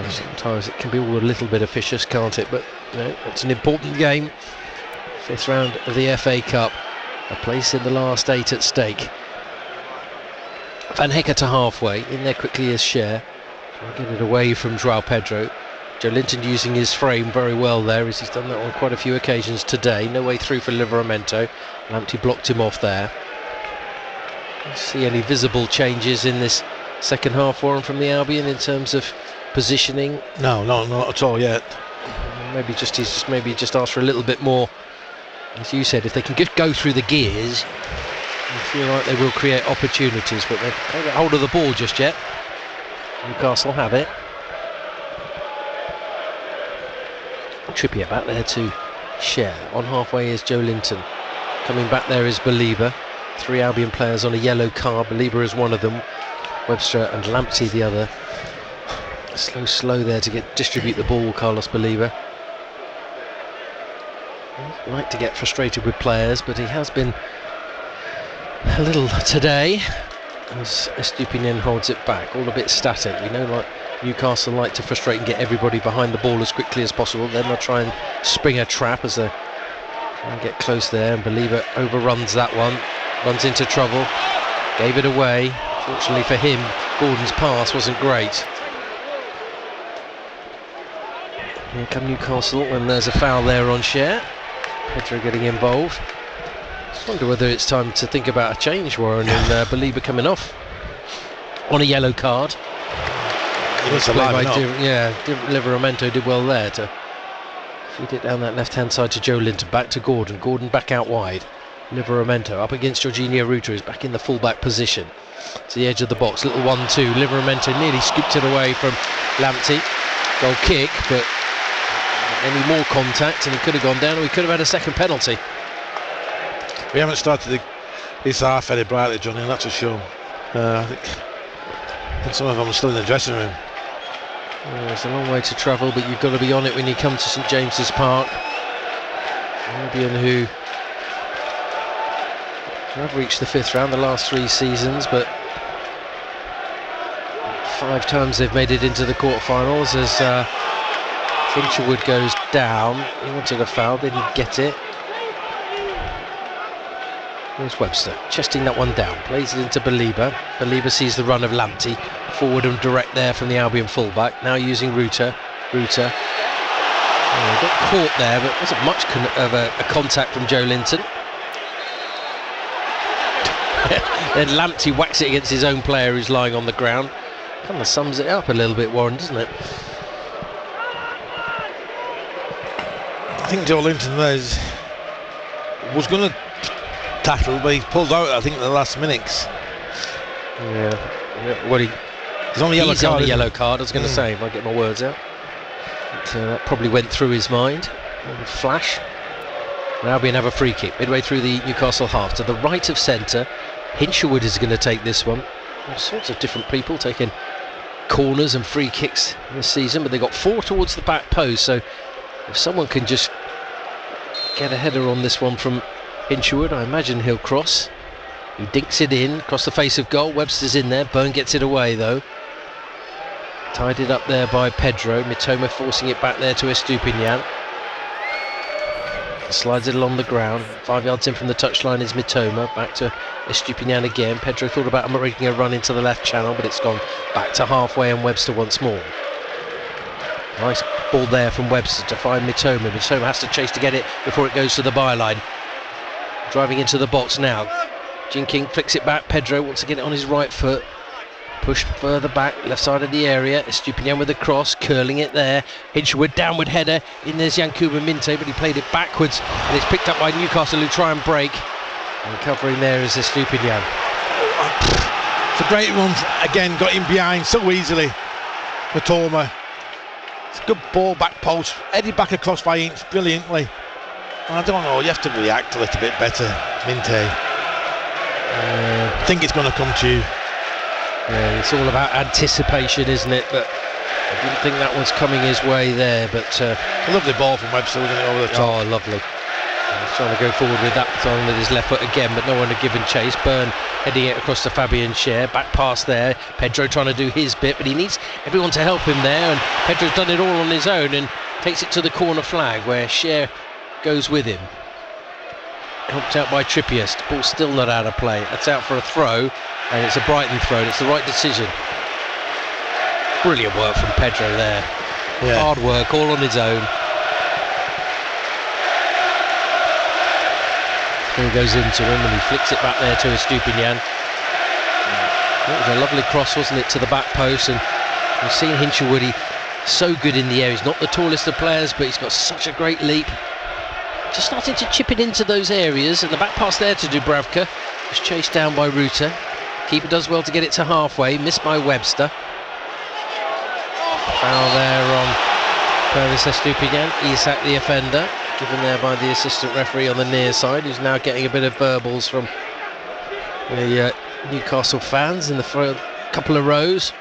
Sometimes it can be all a little bit officious, can't it? But you know, it's an important game. 5th round of the FA Cup. A place in the last 8 at stake. Van Hecke to halfway. In there quickly is Cher. Get it away from Joao Pedro. Joe Linton using his frame very well there, as he's done that on quite a few occasions today. No way through for Livramento. Lamptey blocked him off there. See any visible changes in this second half, Warren, from the Albion in terms of positioning? No, not at all yet. Maybe he's just asked for a little bit more. As you said, if they can go through the gears, I feel like they will create opportunities, but they can't get hold of the ball just yet. Newcastle have it. Trippier back there to Cher. On halfway is Joe Linton. Coming back there is Belieber. 3 Albion players on a yellow card. Belieber is one of them. Webster and Lamptey the other. Slow there to distribute the ball, Carlos Belieber. He'd like to get frustrated with players, but he has been a little today, as Estupinian holds it back, all a bit static. We know like Newcastle like to frustrate and get everybody behind the ball as quickly as possible. Then they'll try and spring a trap as they try and get close there, and Belieber overruns that one, runs into trouble, gave it away. Fortunately for him, Gordon's pass wasn't great. Here come Newcastle, and there's a foul there on Cher. Pedro getting involved. Just wonder whether it's time to think about a change, Warren, and Belieber coming off on a yellow card. Livramento did well there to feed it down that left-hand side to Joe Linton, back to Gordon. Gordon back out wide. Livramento up against Jorginho Ruta, who's back in the full-back position. To the edge of the box, little 1-2. Livramento nearly scooped it away from Lamptey. Goal kick, but any more contact and he could have gone down, and we could have had a second penalty. We haven't started this half very brightly, Johnny, and that's a show. I think some of them are still in the dressing room. It's a long way to travel, but you've got to be on it when you come to St James's Park. Albion, who have reached the 5th round the last 3 seasons, but 5 times they've made it into the quarterfinals as Hinchelwood goes down. He wanted a foul, didn't get it. Here's Webster, chesting that one down, plays it into Belieber. Belieber sees the run of Lamptey, forward and direct there from the Albion fullback, now using Ruta. Got caught there, but wasn't much of a contact from Joe Linton. Then Lamptey whacks it against his own player who's lying on the ground. Kind of sums it up a little bit, Warren, doesn't it? I think Joe Linton was going to tackle, but he pulled out, I think, in the last minutes. Yeah. Well, he He's on the yellow card. On the yellow card, I was going to say, if I get my words out. But, that probably went through his mind. Flash. And Albion have a free kick midway through the Newcastle half to the right of centre. Hinshelwood is going to take this one. All sorts of different people taking corners and free kicks this season, but they got 4 towards the back post, so if someone can just get a header on this one from Hinshelwood, I imagine he'll cross. He dinks it in across the face of goal. Webster's in there. Byrne gets it away though. Tied it up there by Pedro. Mitoma forcing it back there to Estupinian. Slides it along the ground. 5 yards in from the touchline is Mitoma. Back to Estupinian again. Pedro thought about making a run into the left channel, but it's gone back to halfway and Webster once more. Nice ball there from Webster to find Mitoma. Mitoma has to chase to get it before it goes to the byline. Driving into the box now. Jinking flicks it back. Pedro wants to get it on his right foot. Pushed further back, left side of the area. Estupinian with the cross, curling it there. Hinshelwood, downward header. In there's Yankuba Minte, but he played it backwards. And it's picked up by Newcastle, who try and break. And covering there is Estupinian. It's a great run. Again, got in behind so easily. Mitoma. It's a good ball, back post. Headed back across by Ince brilliantly. And I don't know, you have to react a little bit better, Minte. I think it's going to come to you. Yeah, it's all about anticipation, isn't it? But I didn't think that was coming his way there. But a lovely ball from Webster, wasn't it, over the top? Oh, lovely. He's trying to go forward with that on with his left foot again, but no one had given chase. Byrne heading it across to Fabian Schär. Back pass there. Pedro trying to do his bit, but he needs everyone to help him there. And Pedro's done it all on his own and takes it to the corner flag where Schär goes with him. Helped out by Trippier. Ball's still not out of play. That's out for a throw. And it's a Brighton throw, and it's the right decision. Brilliant work from Pedro there. Yeah. Hard work, all on his own. He goes into him and he flicks it back there to Estupinian. It was a lovely cross, wasn't it, to the back post. And we've seen Hinshelwood, he's so good in the air. He's not the tallest of players, but he's got such a great leap. Just starting to chip it into those areas. And the back pass there to Dubravka. Was chased down by Ruta. Keeper does well to get it to halfway, missed by Webster. Foul there on Pervis Estupinian. Isak the offender, given there by the assistant referee on the near side, who's now getting a bit of verbals from the Newcastle fans in the front couple of rows.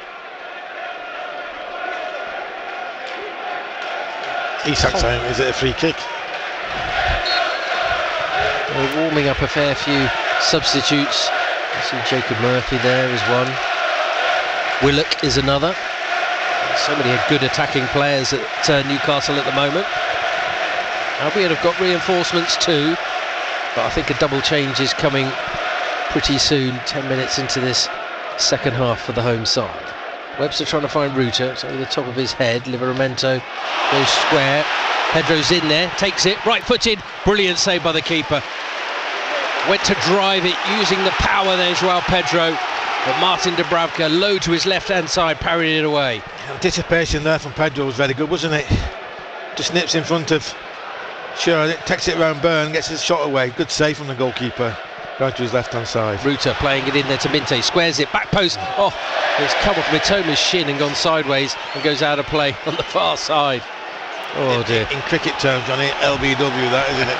Isak saying, is it a free kick? We're warming up a fair few substitutes. I see Jacob Murphy there is one. Willock is another. So many good attacking players at Newcastle at the moment. Albion have got reinforcements too, but I think a double change is coming pretty soon, 10 minutes into this second half for the home side. Webster trying to find Ruta, it's over the top of his head. Livramento goes square. Pedro's in there, takes it, right-footed, brilliant save by the keeper. Went to drive it, using the power there, Joao Pedro. But Martin Dubravka, low to his left-hand side, parried it away. Anticipation there from Pedro was very good, wasn't it? Just nips in front of Schär, takes it around Byrne, gets his shot away. Good save from the goalkeeper, going to his left-hand side. Ruta playing it in there to Minte, squares it, back post. Oh, it's come off Mitoma's shin and gone sideways and goes out of play on the far side. Oh dear. In cricket terms, Johnny, LBW that, isn't it?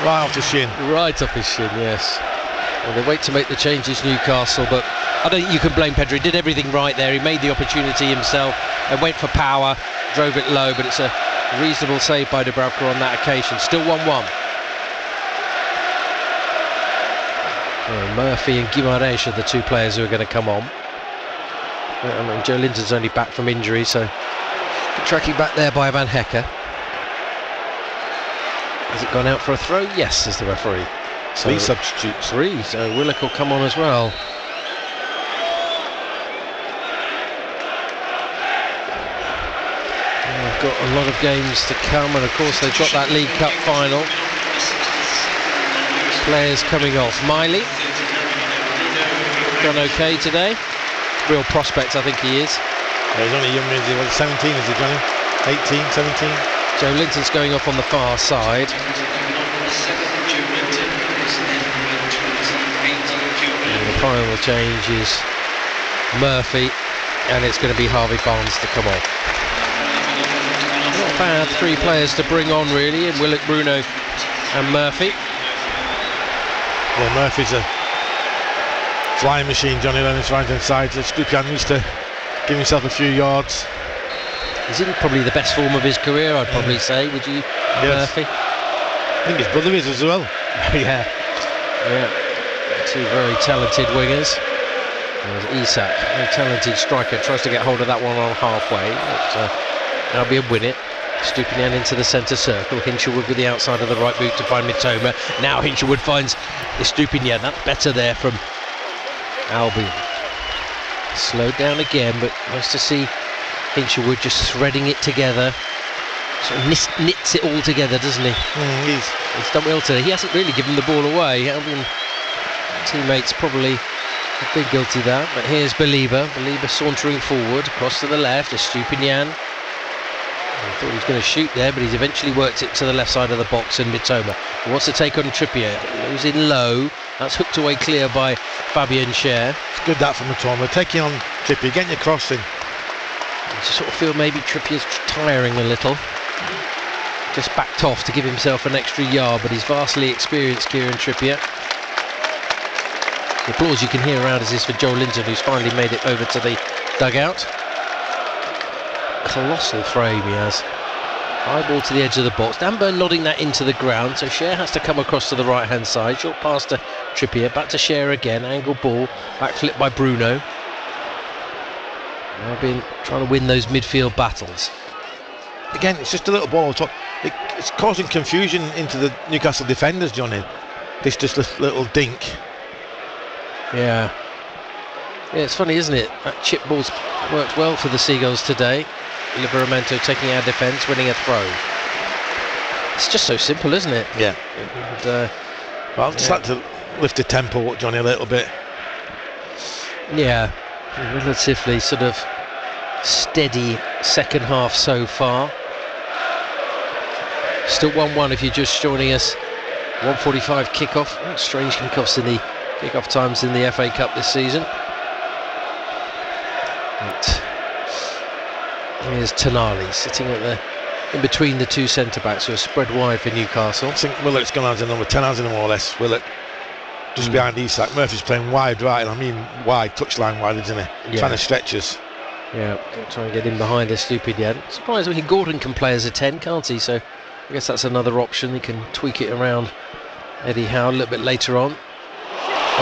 Right off the shin. Right off his shin, yes. Well, they wait to make the changes, Newcastle, but I don't think you can blame Pedro. He did everything right there. He made the opportunity himself and went for power, drove it low, but it's a reasonable save by Dubravka on that occasion. Still 1-1. Well, Murphy and Guimaraes are the two players who are going to come on. I mean, Joe Linton's only back from injury, so tracking back there by Van Hecker. Has it gone out for a throw? Yes, says the referee. So 3 substitutes. 3, so Willock will come on as well. They've got a lot of games to come, and of course they've got that League Cup final. Players coming off. Miley done okay today. Real prospect, I think he is. Yeah, he's only young, is he? 17, is he, Johnny? 18, 17? Joe Linton's going off on the far side. And the final change is Murphy and it's going to be Harvey Barnes to come on. Not bad, 3 players to bring on really, in Willock, Bruno and Murphy. Yeah, Murphy's a flying machine, Johnny Lennon's right hand side. So Stupian needs to give himself a few yards. He's in probably the best form of his career, I'd probably say, would you, Murphy? I think his brother is as well. Yeah. 2 very talented wingers. There's Isak, a talented striker, tries to get hold of that one on halfway. But, Albion win it. Stupian into the centre circle. Hinshelwood with the outside of the right boot to find Mitoma. Now Hinshelwood finds Stupian. That's better there from Albion. Slowed down again, but nice to see Hinshelwood just threading it together. Sort of knits it all together, doesn't he? He's done well today. He hasn't really given the ball away. Albion teammates probably have been guilty of that. But here's Belieber sauntering forward, across to the left. Stupian. I thought he was going to shoot there, but he's eventually worked it to the left side of the box, and Mitoma wants to take on Trippier. Goes in low. That's hooked away clear by Fabian Schär. It's good that from Mitoma, taking on Trippier, getting your crossing. I just sort of feel maybe Trippier's tiring a little. Just backed off to give himself an extra yard, but he's vastly experienced, Kieran Trippier. The applause you can hear around is for Joe Linton, who's finally made it over to the dugout. Colossal frame he has. High ball to the edge of the box. Dan Burn nodding that into the ground, so Schär has to come across to the right hand side. Short pass to Trippier, back to Schär again. Angle ball, back flip by Bruno. I've been trying to win those midfield battles. Again, it's just a little ball. It's causing confusion into the Newcastle defenders, Johnny. This just little dink. Yeah, it's funny, isn't it? That chip ball's worked well for the Seagulls today. Liberamento taking our defence, winning a throw. It's just so simple, isn't it? Yeah. And, I'll just like to lift the tempo, Johnny, a little bit. Yeah, relatively sort of steady second half so far. Still 1-1 if you're just joining us. 1:45 kickoff. Strange kickoffs in the kickoff times in the FA Cup this season. But here's Tonali sitting in between the 2 centre-backs who are spread wide for Newcastle. I think Willock's gone as a number 10, hasn't he, more or less? Willock just behind Isak. Murphy's playing wide right, and I mean wide, touchline wide, isn't he? Trying to stretch us. Yeah, try and get in behind us, Stupian. Surprised Gordon can play as a 10, can't he? So I guess that's another option. He can tweak it around Eddie Howe a little bit later on.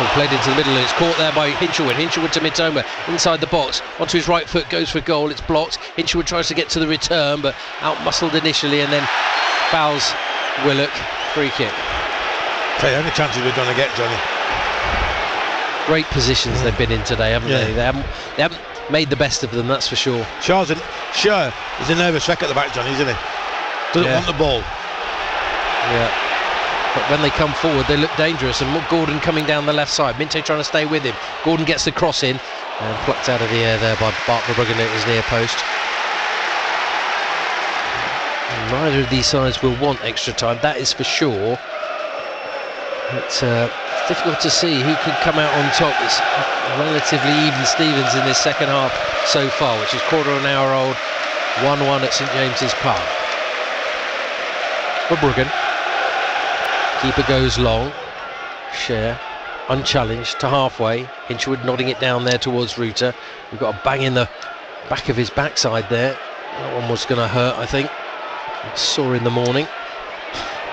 Oh, played into the middle, and it's caught there by Hinshelwood. Hinshelwood to Mitoma, inside the box, onto his right foot, goes for goal, it's blocked. Hinshelwood tries to get to the return, but out-muscled initially, and then fouls Willock. Free kick. Okay, only chances we're going to get, Johnny. Great positions they've been in today, haven't they? They haven't made the best of them, that's for sure. Schär is a nervous wreck at the back, Johnny, isn't he? Doesn't want the ball. Yeah. But when they come forward, they look dangerous, and Gordon coming down the left side. Minte trying to stay with him. Gordon gets the cross in and plucked out of the air there by Bart Verbruggen at his near post. Neither of these sides will want extra time, that is for sure. It's difficult to see who could come out on top. It's relatively even Stevens in this second half so far, which is quarter of an hour old. 1-1 at St James's Park. Verbruggen. Keeper goes long. Schär unchallenged to halfway. Hinshelwood nodding it down there towards Ruta. We've got a bang in the back of his backside there. That one was going to hurt, I think. Sore in the morning.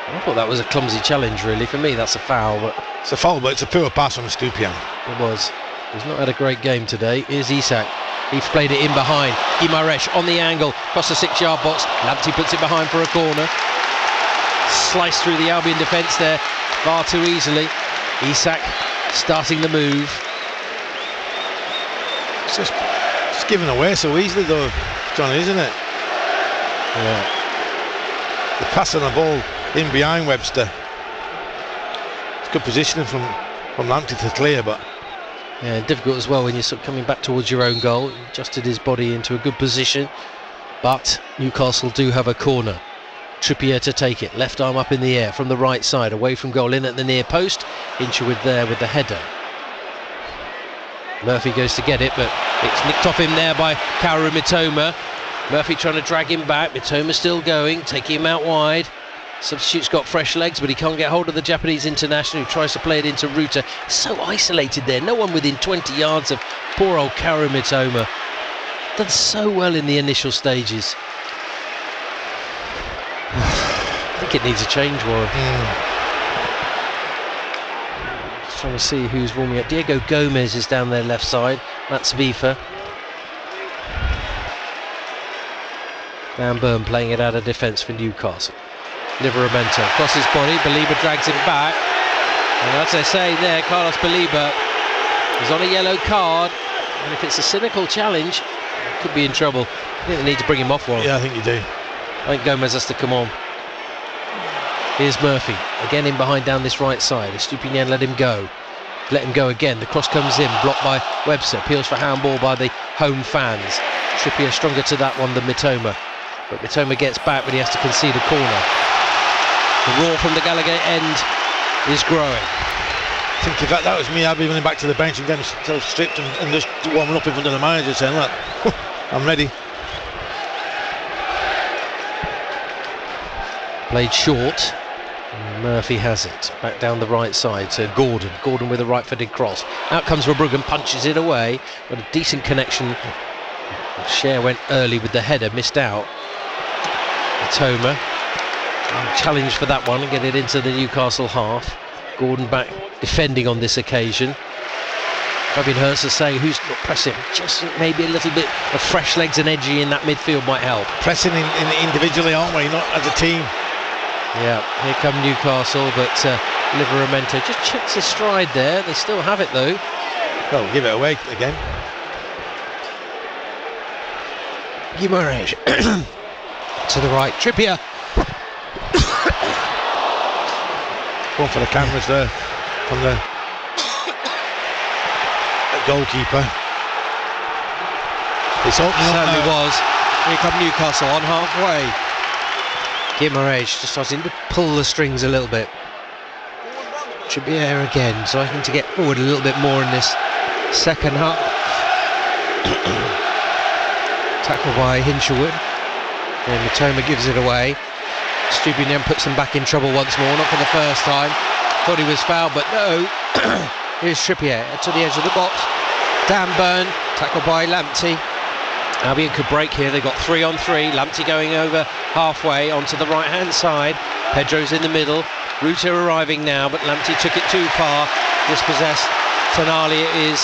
I thought that was a clumsy challenge, really. For me, that's a foul. But it's a foul, but it's a poor pass from Stupian. It was. He's not had a great game today. Here's Isak. He's played it in behind. Guimaraes on the angle, across the 6-yard box. Lamptey puts it behind for a corner. Sliced through the Albion defence there far too easily. Isak starting the move. It's just given away so easily though, Johnny, isn't it? Yeah. The pass on the ball in behind Webster. It's good positioning from Lamptey to clear, but yeah, difficult as well when you're sort of coming back towards your own goal. He adjusted his body into a good position, but Newcastle do have a corner. Trippier to take it, left arm up in the air from the right side, away from goal, in at the near post. Hinshelwood there with the header. Murphy goes to get it, but it's nicked off him there by Kaoru Mitoma. Murphy trying to drag him back. Mitoma still going, taking him out wide. Substitute's got fresh legs, but he can't get hold of the Japanese international who tries to play it into Ruta. So isolated there, no one within 20 yards of poor old Kaoru Mitoma. Done so well in the initial stages. I think it needs a change, Warren. Just trying to see who's warming up. Diego Gomez is down their left side. That's Vifa. Dan Burn playing it out of defence for Newcastle. Livramento across his body. Baliba drags him back. And as they say there, Carlos Baliba is on a yellow card. And if it's a cynical challenge, could be in trouble. I think they need to bring him off, Warren. Yeah, I think you do. I think Gomez has to come on. Here's Murphy, again in behind down this right side. Estupiñán let him go. Let him go again. The cross comes in, blocked by Webster. Appeals for handball by the home fans. Trippier stronger to that one than Mitoma. But Mitoma gets back, but he has to concede a corner. The roar from the Gallagher end is growing. I think if that was me, I'd be running back to the bench and getting myself stripped and just warming up in front of the manager saying, look, I'm ready. Played short. Murphy has it. Back down the right side to Gordon. Gordon with a right-footed cross. Out comes Verbruggen, punches it away. Got a decent connection. Cher went early with the header, missed out. Mitoma. Challenge for that one and get it into the Newcastle half. Gordon back defending on this occasion. Fabian Hurst is saying who's not pressing. Just maybe a little bit of fresh legs and edgy in that midfield might help. Pressing in individually, aren't we? Not as a team. Yeah, here come Newcastle, but Livramento just checks his stride there. They still have it though. Well, give it away again. Guimaraes to the right. Trippier. One for the cameras there from the goalkeeper. It's opening up. Certainly was. Here come Newcastle on halfway. Guimaraes just starting to pull the strings a little bit. Trippier again, starting to get forward a little bit more in this second half. Tackle by Hinshelwood. And Mitoma gives it away. Estupiñán puts them back in trouble once more, not for the first time. Thought he was fouled, but no. Here's Trippier to the edge of the box. Dan Burn, tackled by Lamptey. Albion could break here. They've got 3-on-3. Lamptey going over halfway onto the right-hand side. Pedro's in the middle. Ruta arriving now, but Lamptey took it too far. Dispossessed. Tonali it is.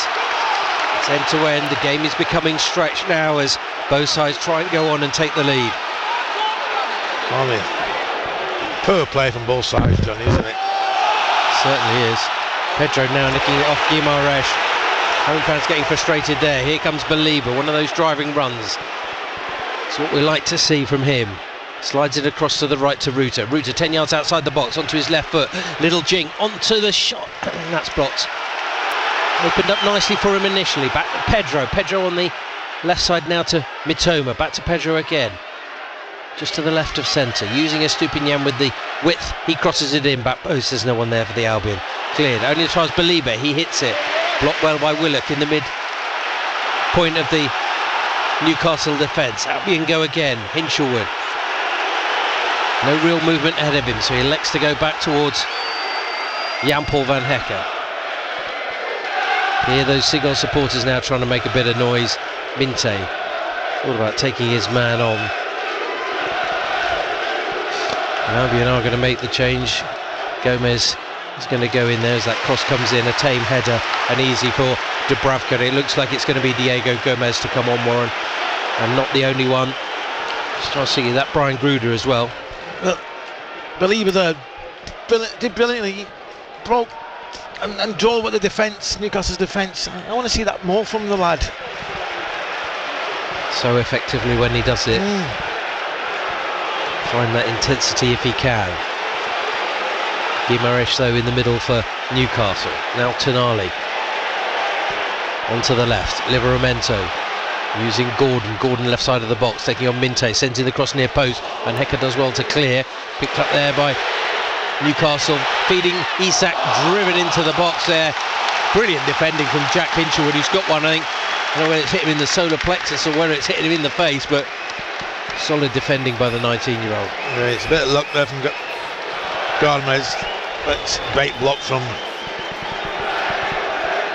It's end-to-end. The game is becoming stretched now as both sides try and go on and take the lead. Poor play from both sides, Johnny, isn't it? Certainly is. Pedro now nicking it off Guimaraes. Home fans getting frustrated there. Here comes Baliba, one of those driving runs. It's what we like to see from him. Slides it across to the right to Ruta. Ruta 10 yards outside the box, onto his left foot. Little jink, onto the shot. And that's blocked. Opened up nicely for him initially. Back to Pedro. Pedro on the left side now to Mitoma. Back to Pedro again. Just to the left of centre, using Estupiñán with the width, he crosses it in, back post, there's no one there for the Albion. Cleared, only as far as Baliba, he hits it. Blocked well by Willock in the mid point of the Newcastle defence. Albion go again, Hinshelwood. No real movement ahead of him, so he elects to go back towards Jan-Paul van Hecke. Here those Seagull supporters now trying to make a bit of noise. Minte, all about taking his man on. Albion are going to make the change. Gomez is going to go in there as that cross comes in. A tame header and easy for Dubravka. It looks like it's going to be Diego Gomez to come on, Warren, and not the only one. Just trying to see that Brian Gruder as well. Well, Baliba there did brilliantly. He broke and drove at the defence, Newcastle's defence. I want to see that more from the lad. So effectively when he does it. Find that intensity if he can. Guimaraes though in the middle for Newcastle. Now Tonali. Onto the left. Livramento using Gordon. Gordon left side of the box, taking on Minte. Sends in the cross near post. And Hecke does well to clear. Picked up there by Newcastle. Feeding Isak. Driven into the box there Brilliant defending from Jack Hinchelwood, who's got one, I think. I don't know whether it's hit him in the solar plexus or whether it's hitting him in the face, but solid defending by the 19-year-old. Yeah, it's a bit of luck there from Gomez. That's a great block from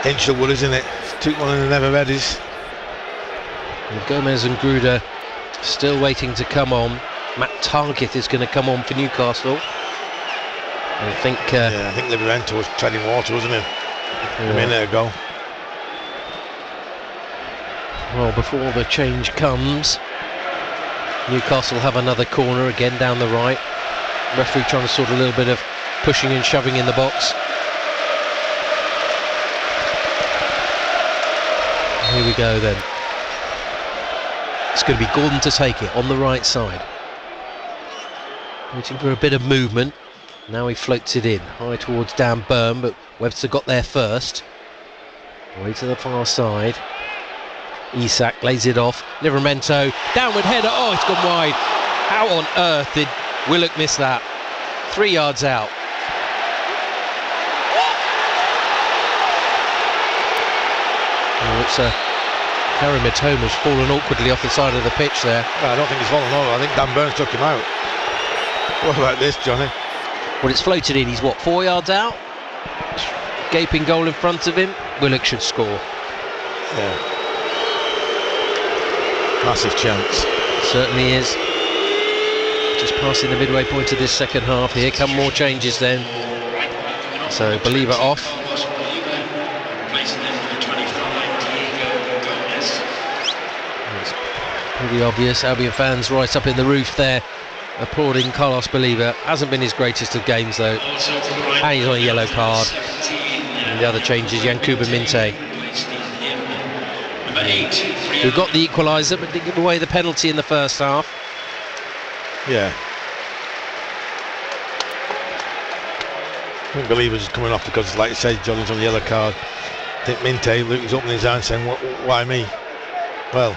Hinchelwood, isn't it? Took one in the never readies. And Gomez and Gruder still waiting to come on. Matt Targett is going to come on for Newcastle. I think Liverento was treading water, wasn't he? A minute ago. Well, before the change comes, Newcastle have another corner again down the right. Referee trying to sort a little bit of pushing and shoving in the box. Here we go then. It's going to be Gordon to take it on the right side. Waiting for a bit of movement. Now he floats it in high towards Dan Burn, but Webster got there first. Way to the far side. Isak lays it off. Livramento, downward header. Oh, it's gone wide. How on earth did Willock miss that? 3 yards out. Oh, it's Harry Mitoma's fallen awkwardly off the side of the pitch there. I don't think he's fallen over. I think Dan Burns took him out. What about this, Johnny? Well, it's floated in. He's 4 yards out? Gaping goal in front of him. Willock should score. Yeah. Massive chance. Certainly is. Just passing the midway point of this second half. Here come more changes then. So Believer off. It's pretty obvious. Albion fans right up in the roof there, applauding Carlos Believer. Hasn't been his greatest of games though. And he's on a yellow card. And the other change is Yankuba Minte, who got the equaliser but didn't give away the penalty in the first half. Yeah. I think Believer's coming off because, like you said, Johnny's on the yellow card. I think Minte, Luke was opening his hand saying, why me? Well,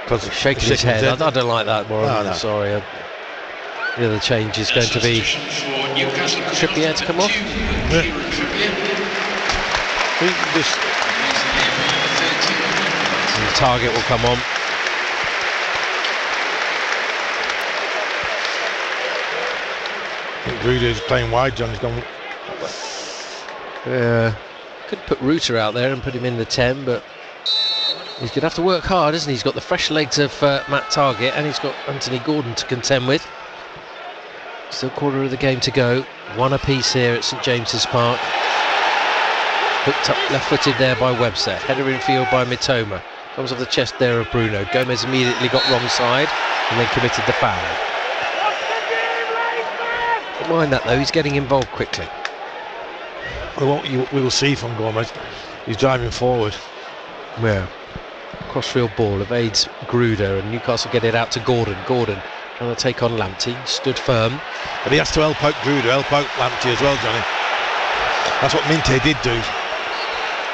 because shaking his head. I don't like that, Warren. No. I'm sorry. The other change is going to be Trippier to come off. And the Target will come on. I think Gruder's playing wide, John. He's gone. Could put Ruter out there and put him in the 10, but he's going to have to work hard, isn't he? He's got the fresh legs of Matt Target, and he's got Anthony Gordon to contend with. Still quarter of the game to go. One apiece here at St James's Park. Hooked up left-footed there by Webster. Header in field by Mitoma. Comes off the chest there of Bruno. Gomez immediately got wrong side and then committed the foul. Don't mind that though, he's getting involved quickly. We will see from Gomez. He's driving forward. Yeah. Crossfield ball evades Gruder and Newcastle get it out to Gordon. Gordon trying to take on Lamptey. Stood firm. But he has to help out Gruder, help out Lamptey as well, Johnny. That's what Minte did do.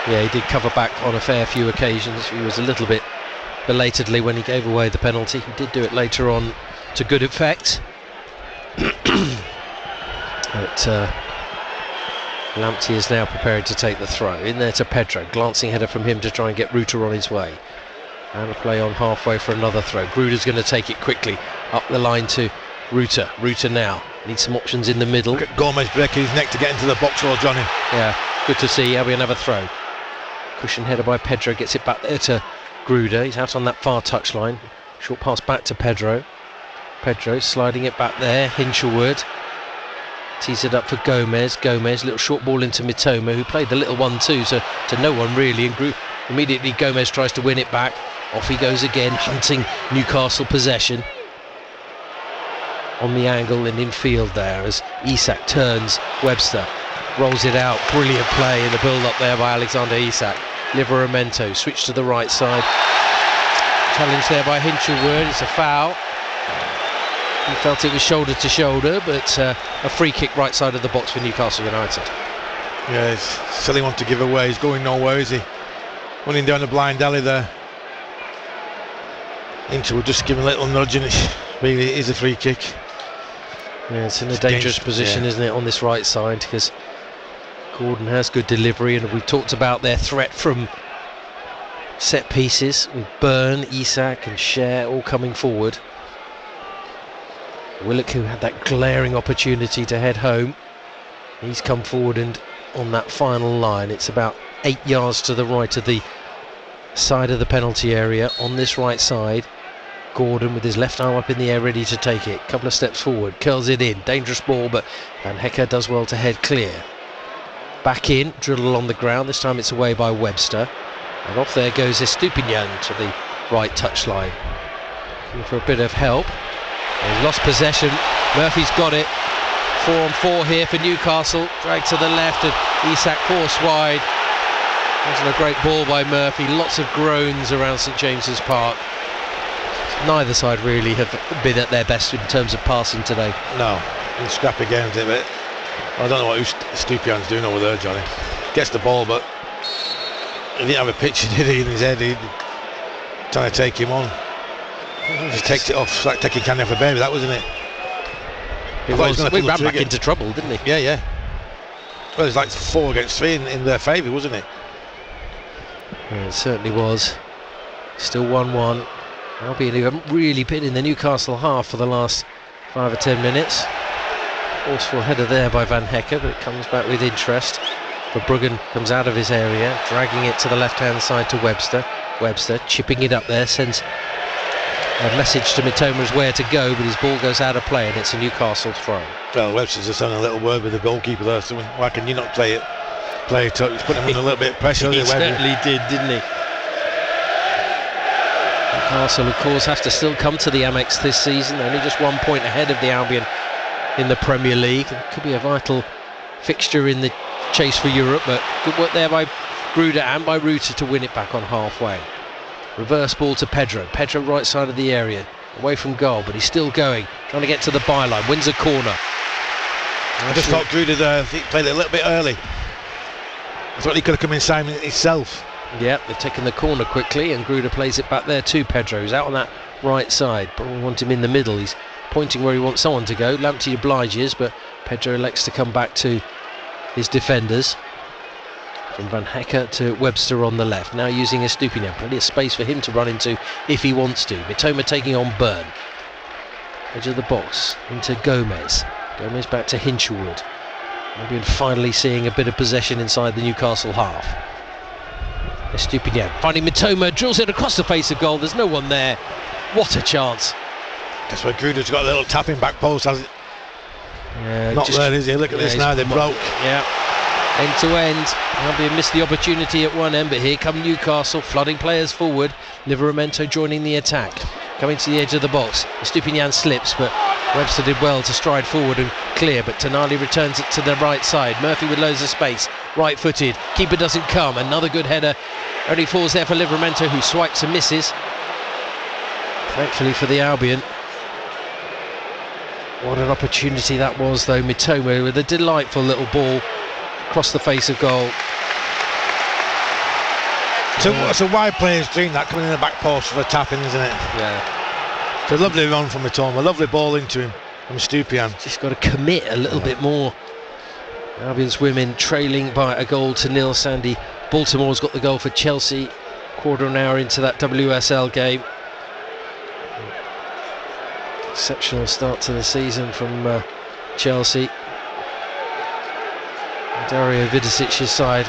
Yeah, he did cover back on a fair few occasions. He was a little bit belatedly when he gave away the penalty. He did do it later on to good effect. But Lamptey is now prepared to take the throw. In there to Pedro, glancing header from him to try and get Ruter on his way. And a play on halfway for another throw. Gruder's going to take it quickly up the line to Ruter. Ruter now needs some options in the middle. Look at Gomez breaking his neck to get into the box well, Johnny. Yeah, good to see. Albion have a throw. Cushion header by Pedro, gets it back there to Gruder. He's out on that far touchline. Short pass back to Pedro. Pedro sliding it back there. Hinchelwood tees it up for Gomez. Gomez, little short ball into Mitoma, who played the little 1-2 to no one really. And immediately Gomez tries to win it back. Off he goes again, hunting Newcastle possession. On the angle and in field there as Isak turns. Webster rolls it out. Brilliant play in the build-up there by Alexander Isak. Livramento switch to the right side. Challenge there by Hinchelwood. It's a foul. He felt it was shoulder to shoulder, but a free kick right side of the box for Newcastle United. Yeah, it's silly one to give away. He's going nowhere, is he? Running down the blind alley there. Hinchelwood just give him a little nudge and it really is a free kick. Yeah, it's in a dangerous position, isn't it, on this right side, because Gordon has good delivery, and we've talked about their threat from set pieces with Byrne, Isak and Cher all coming forward. Willock, who had that glaring opportunity to head home, he's come forward, and on that final line it's about 8 yards to the right of the side of the penalty area on this right side. Gordon with his left arm up in the air ready to take it, couple of steps forward, curls it in, dangerous ball, but Van Hecke does well to head clear. Back in, drilled along the ground, this time it's away by Webster, and off there goes Estupinian to the right touchline. Looking for a bit of help. He's lost possession, Murphy's got it. 4-on-4 here for Newcastle, dragged to the left and Isak forced wide. Wasn't a great ball by Murphy, lots of groans around St James's Park. Neither side really have been at their best in terms of passing today. No, in scrappy games, a bit. I don't know what Stupian's doing over there, Johnny. Gets the ball, but he didn't have a picture, did he, in his head? He trying to take him on. He takes it off, it's like taking candy off a baby, that wasn't it? He ran back into trouble, didn't he? Yeah. Well, it was like 4 against 3 in their favour, wasn't it? Yeah, it certainly was. Still 1-1. Albion, who haven't really been in the Newcastle half for the last 5 or 10 minutes. Forceful header there by Van Hecke, but it comes back with interest. Verbruggen comes out of his area, dragging it to the left-hand side to Webster. Webster chipping it up there, sends a message to Mitoma's where to go, but his ball goes out of play and it's a Newcastle throw. Well, Webster's just having a little word with the goalkeeper there, so why can you not play it up? He's putting him in a little bit of pressure. He certainly did, didn't he? Newcastle, of course, have to still come to the Amex this season, only just 1 point ahead of the Albion in the Premier League. It could be a vital fixture in the chase for Europe, but good work there by Gruder and by Ruter to win it back on halfway. Reverse ball to Pedro. Pedro right side of the area, away from goal, but he's still going, trying to get to the byline, wins a corner. I just thought Gruder there, he played it a little bit early. I thought he could have come inside himself. Yeah, they've taken the corner quickly, and Gruder plays it back there to Pedro, who's out on that right side, but we want him in the middle. He's pointing where he wants someone to go. Lamptey obliges, but Pedro elects to come back to his defenders. From Van Hecke to Webster on the left, now using Estupinian, plenty of space for him to run into if he wants to. Mitoma taking on Byrne, edge of the box into Gomez back to Hinchelwood. Albion finally seeing a bit of possession inside the Newcastle half. Estupinian finding Mitoma, drills it across the face of goal, there's no one there. What a chance. That's where Gruder's got a little tapping back post, has it? Yeah, not there, is he? Look at this now, they broke. Yeah. End to end, Albion missed the opportunity at one end, but here come Newcastle, flooding players forward. Livramento joining the attack, coming to the edge of the box. Estupinian slips, but Webster did well to stride forward and clear, but Tonali returns it to the right side. Murphy with loads of space, right-footed, keeper doesn't come, another good header, only falls there for Livramento, who swipes and misses. Thankfully for the Albion. What an opportunity that was though. Mitoma with a delightful little ball across the face of goal. So it's a wide player's dream, that coming in the back post for a tapping, isn't it? Yeah. It's a lovely run from Mitoma, lovely ball into him from Stupian. Just got to commit a little bit more. Albion's women trailing by a goal to nil. Sandy Baltimore's got the goal for Chelsea, quarter of an hour into that WSL game. Exceptional start to the season from Chelsea. Dario Vidicic's side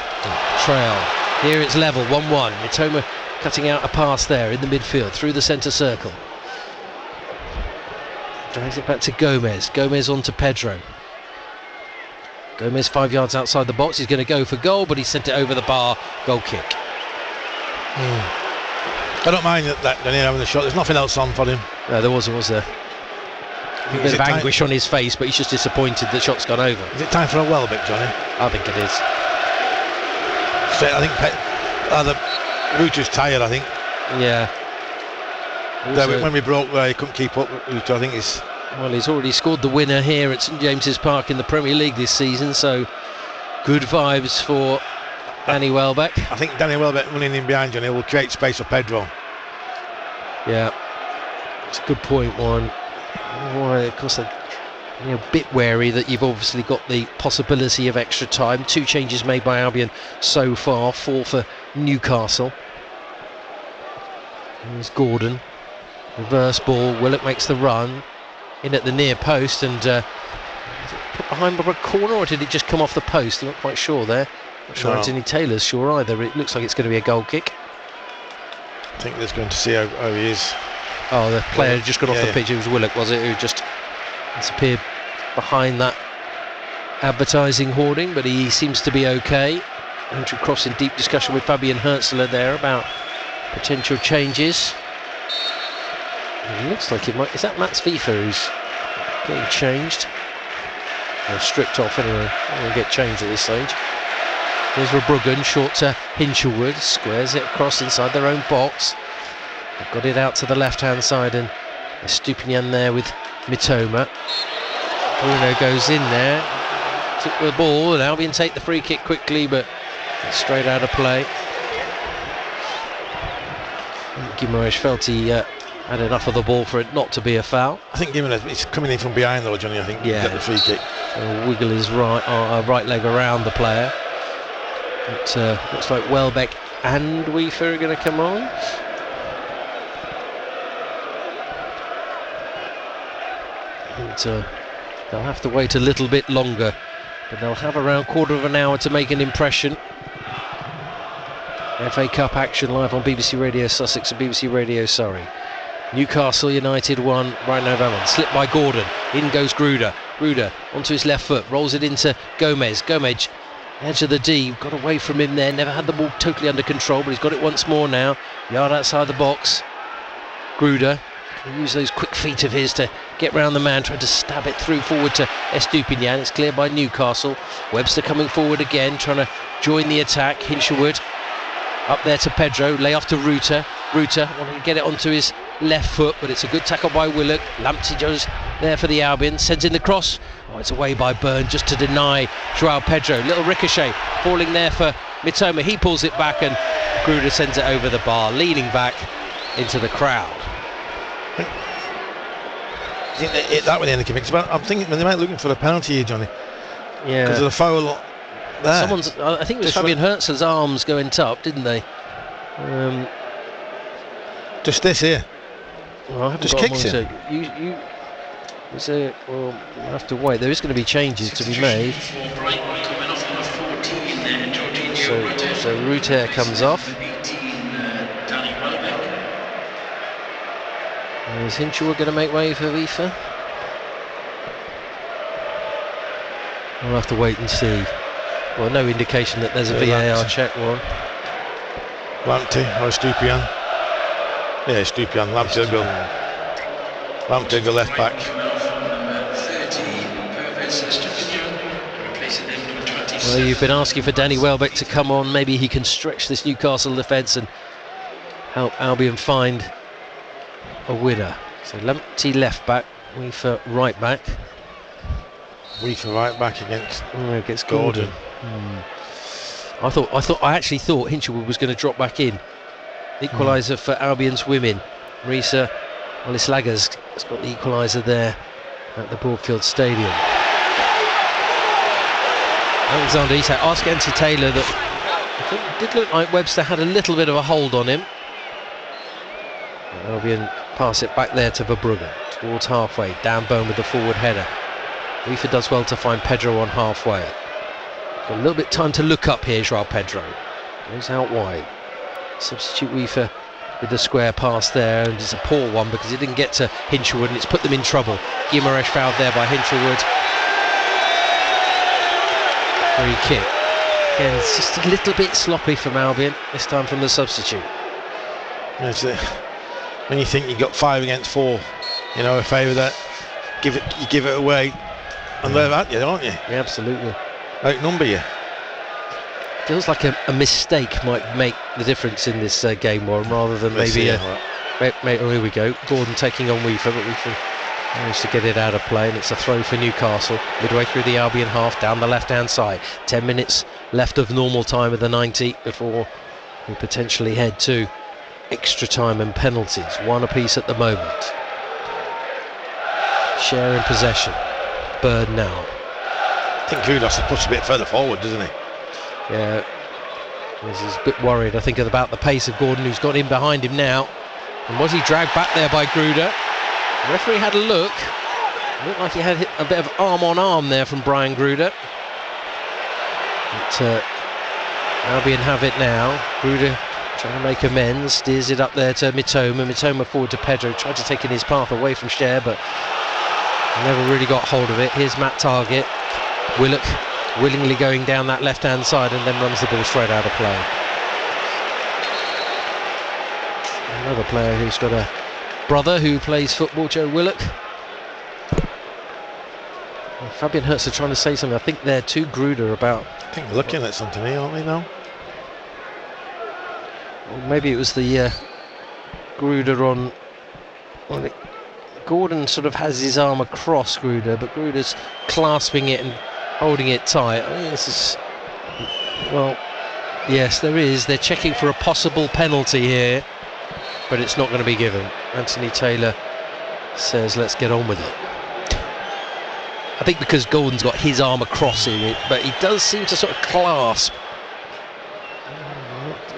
trail. Here it's level, 1-1. Mitoma cutting out a pass there in the midfield through the centre circle. Drags it back to Gomez. Gomez on to Pedro. Gomez 5 yards outside the box. He's going to go for goal, but he sent it over the bar. Goal kick. I don't mind that Daniel having the shot. There's nothing else on for him. No, there was there. A bit of anguish on his face, but he's just disappointed the shot's gone over. Is it time for a Welbeck, Johnny? I think it is. So I think the Ruter's tired, I think. Yeah. Also, when we broke there, he couldn't keep up with Ruter. I think it's... Well, he's already scored the winner here at St James's Park in the Premier League this season, so good vibes for Danny Welbeck. I think Danny Welbeck running in behind Johnny will create space for Pedro. Yeah. It's a good point, Warren. Of course, a bit wary that you've obviously got the possibility of extra time. 2 changes made by Albion so far, 4 for Newcastle. Here's Gordon, reverse ball, Willock makes the run, in at the near post, and put behind by a corner, or did it just come off the post? I'm not quite sure there. Not sure Anthony Taylor's sure either. It looks like it's going to be a goal kick. I think they're going to see how he is. Oh, the player had just got off the pitch. It was Willock, was it, who just disappeared behind that advertising hoarding, but he seems to be okay. Andrew Cross in deep discussion with Fabian Hürzeler there about potential changes. It looks like it might. Is that Mats Vifa who's getting changed? Or stripped off anyway. He'll get changed at this stage. Here's Verbruggen, short to Hinchelwood, squares it across inside their own box. They've got it out to the left-hand side, and Estupinian there with Mitoma. Bruno goes in there, took the ball, and Albion take the free kick quickly, but it's straight out of play. Guimaraes felt he had enough of the ball for it not to be a foul. I think Guimaraes is coming in from behind though, Johnny. I think to get the free kick. So wiggle his right leg around the player. It looks like Welbeck and Weaver are going to come on. And they'll have to wait a little bit longer, but they'll have around quarter of an hour to make an impression. FA Cup action live on BBC Radio Sussex and BBC Radio Surrey. Newcastle United 1, Brighton Hove 1. Slipped by Gordon. In goes Gruder. Gruder onto his left foot, rolls it into Gomez. Gomez, edge of the D, got away from him there. Never had the ball totally under control, but he's got it once more now. Yard outside the box. Gruder can use those quick feet of his to get round the man, trying to stab it through forward to Estupinian. It's cleared by Newcastle. Webster coming forward again, trying to join the attack. Hinchelwood up there to Pedro, lay off to Ruta. Ruta wanting to get it onto his left foot, but it's a good tackle by Willock. Lamptey goes there for the Albion, sends in the cross. Oh, it's away by Byrne just to deny Joao Pedro. Little ricochet falling there for Mitoma. He pulls it back and Gruder sends it over the bar, leaning back into the crowd. I think that would end the conviction, but I'm thinking they might be looking for a penalty here, Johnny. Yeah. Because of the foul there. I think it was Fabian Hürzeler's arms going up, didn't they? Just this here. Well, I haven't just got kicks him. it. Well, we'll have to wait. There is going to be changes to be made. So Ruter comes off. Is Hinchelwood going to make way for Vifa? We'll have to wait and see. Well, no indication that there's a VAR check one. Lamptey or Estupinian. Yeah, Estupinian. Lamptey will go left back. Well, you've been asking for Danny Welbeck to come on. Maybe he can stretch this Newcastle defence and help Albion find a winner. So Lamptey left back, Weaver right back. Weaver right back against Gordon. I actually thought Hinchelwood was going to drop back in. Equaliser for Albion's women. Marisa Alislaga's has got the equaliser there at the Broadfield Stadium. Alexander Isak asked Anthony Taylor that I think it did look like Webster had a little bit of a hold on him. And Albion pass it back there to Verbruggen towards halfway. Dan Bone with the forward header. Weaver does well to find Pedro on halfway. Got a little bit of time to look up here, Joao Pedro. Goes out wide. Substitute Weaver with the square pass there, and it's a poor one because it didn't get to Hinchelwood and it's put them in trouble. Guimaraes fouled there by Hinchelwood. Free kick. Again, it's just a little bit sloppy from Albion, this time from the substitute. When you think you got 5 against 4, a favour that you give it away, and they're at you, aren't you? Yeah, absolutely. Outnumber you. Feels like a mistake might make the difference in this game, Warren, rather than maybe oh, here we go. Gordon taking on Weaver, but Weaver managed to get it out of play, and it's a throw for Newcastle midway through the Albion half down the left-hand side. 10 minutes left of normal time of the 90 before we potentially head to extra time and penalties, one apiece at the moment. Sharing possession. burn now. I think Kudos has pushed a bit further forward, doesn't he? Yeah, he's a bit worried, I think, about the pace of Gordon, who's got in behind him now. And was he dragged back there by Gruder? The referee had a look. It looked like he had a bit of arm-on-arm there from Brian Gruder. But Albion have it now. Gruder trying to make amends, steers it up there to Mitoma forward to Pedro, tried to take in his path away from Scher, but never really got hold of it. Here's Matt Targett. Willock willingly going down that left-hand side and then runs the ball straight out of play. Another player who's got a brother who plays football, Joe Willock. Well, Fabian Hertz are trying to say something. I think they're too Gruder about. I think they're looking at something here, aren't they now? Or maybe it was the Gruder on. Well, Gordon sort of has his arm across Gruder, but Gruder's clasping it and holding it tight. I think this is. Well, yes, there is. They're checking for a possible penalty here, but it's not going to be given. Anthony Taylor says, let's get on with it. I think because Gordon's got his arm across it, but he does seem to sort of clasp.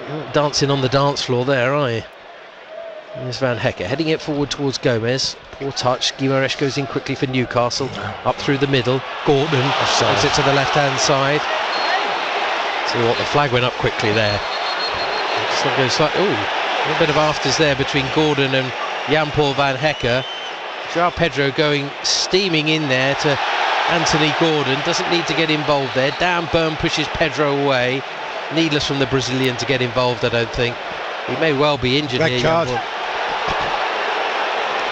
Not dancing on the dance floor there, are you? There's Van Hecker heading it forward towards Gomez. Poor touch. Guimaraes goes in quickly for Newcastle. Up through the middle. Gordon takes it to the left-hand side. See what, the flag went up quickly there. So goes like, ooh, a little bit of afters there between Gordon and Jan-Paul Van Hecker. João Pedro going steaming in there to Anthony Gordon. Doesn't need to get involved there. Dan Burn pushes Pedro away. Needless from the Brazilian to get involved, I don't think. He may well be injured Red here. Card.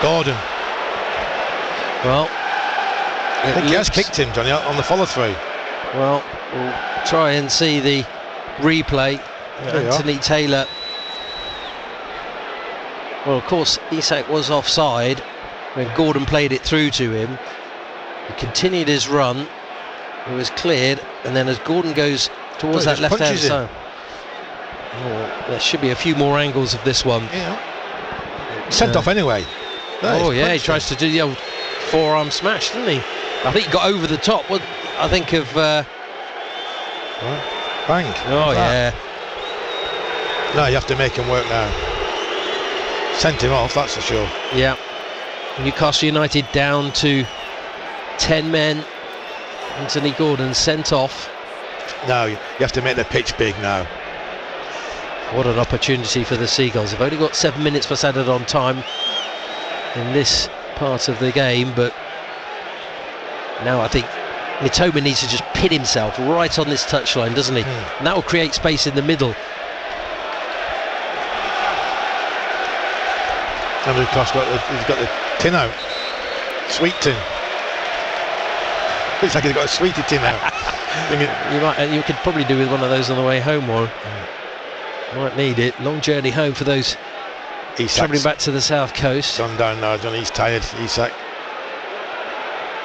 Gordon. Well, I think he has kicked him, Johnny, on the follow-through. Well, we'll try and see the replay. Anthony Taylor. Well, of course, Isak was offside when Gordon played it through to him. He continued his run. It was cleared, and then as Gordon goes towards that left-hand side. Oh, there should be a few more angles of this one. Yeah. Sent off anyway. Oh yeah, he tries to do the old forearm smash, doesn't he? I think he got over the top. Well, I think of bang. Oh yeah. No, you have to make him work now. Sent him off, that's for sure. Yeah. Newcastle United down to 10 men. Anthony Gordon sent off. No, you have to make the pitch big now. What an opportunity for the Seagulls. They've only got 7 minutes plus added on time in this part of the game, but now I think Mitoma needs to just pin himself right on this touchline, doesn't he? And that will create space in the middle. And Lucas he's got the tin out. Sweet tin. Looks like he's got a sweetie tin out. You could probably do with one of those on the way home, or might need it. Long journey home for those travelling back to the south coast. Gone down now, Johnny. He's tired, Isak.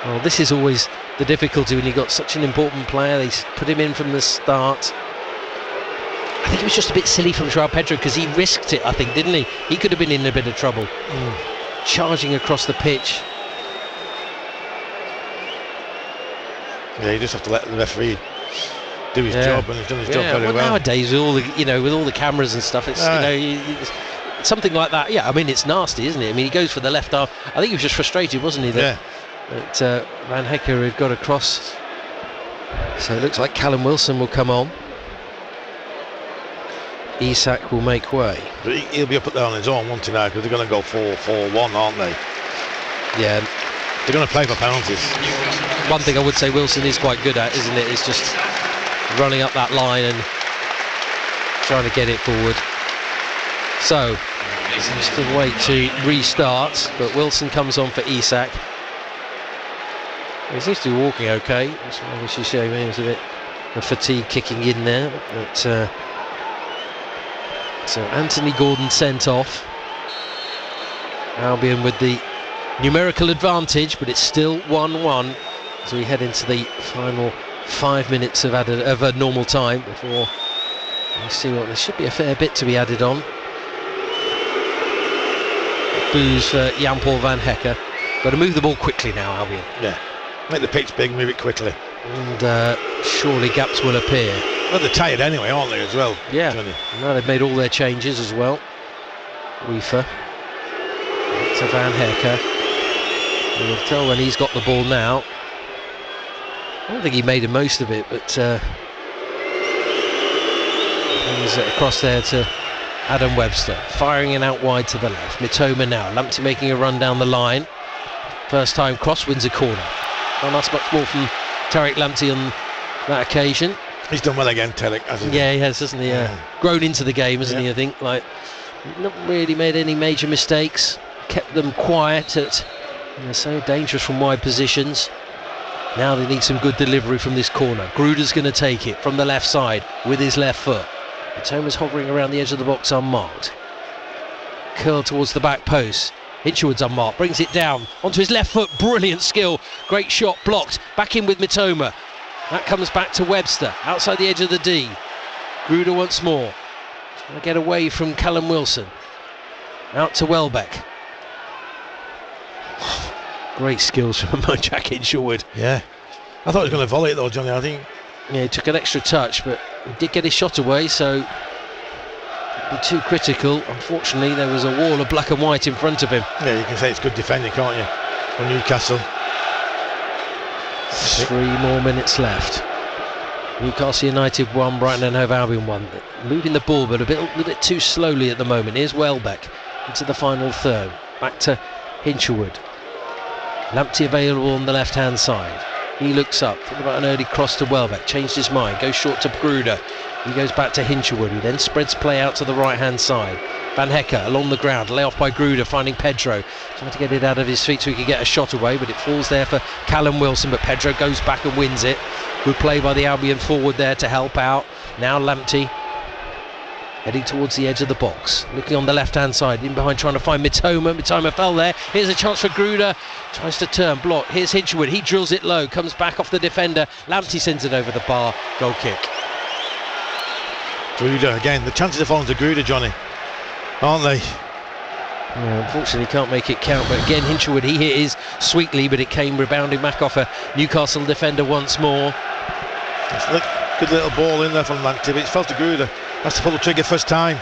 Well, this is always the difficulty when you've got such an important player. They put him in from the start. I think it was just a bit silly from João Pedro because he risked it, I think, didn't he? He could have been in a bit of trouble. Charging across the pitch. Yeah, you just have to let the referee do his job, and he's done his job very well. Nowadays, with all the with all the cameras and stuff, it's something like that. Yeah, I mean, it's nasty, isn't it? I mean, he goes for the left arm. I think he was just frustrated, wasn't he? That Van Hecker had got across. So it looks like Callum Wilson will come on. Isak will make way. But he'll be up there on his own, won't he, now? Because they're going to go 4-4-1, aren't they? Yeah. They're going to play for penalties. One thing I would say Wilson is quite good at, isn't it? Is just running up that line and trying to get it forward. So, seems to wait to restart, but Wilson comes on for Isak. He seems to be walking okay. That's obviously showing me there's a bit of fatigue kicking in there. But, so Anthony Gordon sent off. Albion with the numerical advantage, but it's still 1-1 as we head into the final 5 minutes of normal time before we see what there should be a fair bit to be added on. Boos for Jan-Paul Van Hecker. Got to move the ball quickly now, Albion. Yeah. Make the pitch big, move it quickly. And surely gaps will appear. Well, they're tired anyway, aren't they, as well? Yeah. Johnny? No, they've made all their changes as well. Weaver to Van Hecker. You can tell when he's got the ball now. I don't think he made the most of it, but he's across there to Adam Webster, firing it out wide to the left. Mitoma now, Lamptey making a run down the line. First time cross, wins a corner. Not asked much more from Tariq Lamptey on that occasion. He's done well again, Tariq, hasn't he? Yeah, he has, hasn't he? Grown into the game, hasn't he, I think? Like, not really made any major mistakes. Kept them quiet they're so dangerous from wide positions. Now they need some good delivery from this corner. Gruder's going to take it from the left side with his left foot. Thomas hovering around the edge of the box unmarked. Curl towards the back post. Hinchwood's unmarked, brings it down onto his left foot. Brilliant skill. Great shot blocked. Back in with Mitoma. That comes back to Webster outside the edge of the D. Gruder once more. Trying to get away from Callum Wilson. Out to Welbeck. Great skills from Jack Hinchwood. Yeah. I thought he was going to volley it though, Johnny. I think. Yeah, he took an extra touch, but he did get his shot away, so be too critical. Unfortunately, there was a wall of black and white in front of him. Yeah, you can say it's good defending, can't you? For Newcastle. 3 more minutes left. Newcastle United 1, Brighton and Hove Albion 1. Moving the ball, but a little bit too slowly at the moment. Here's Welbeck into the final third. Back to Hinchwood. Lamptey available on the left-hand side. He looks up, thinking about an early cross to Welbeck. Changed his mind, goes short to Gruder. He goes back to Hinchwood, who then spreads play out to the right-hand side. Van Hecker along the ground, lay off by Gruder, finding Pedro. Trying to get it out of his feet so he could get a shot away, but it falls there for Callum Wilson, but Pedro goes back and wins it. Good play by the Albion forward there to help out. Now Lamptey heading towards the edge of the box, looking on the left-hand side, in behind trying to find Mitoma. Mitoma fell there. Here's a chance for Gruder. Tries to turn, block. Here's Hinchwood. He drills it low, comes back off the defender. Lamptey sends it over the bar. Goal kick. Gruder again. The chances are falling to Gruder, Johnny, aren't they? Yeah, unfortunately can't make it count, but again Hinchwood, he hit his sweetly, but it came rebounding back off a Newcastle defender once more. Good little ball in there from Lamptey, but it's fell to Gruder. Has to pull the trigger first time,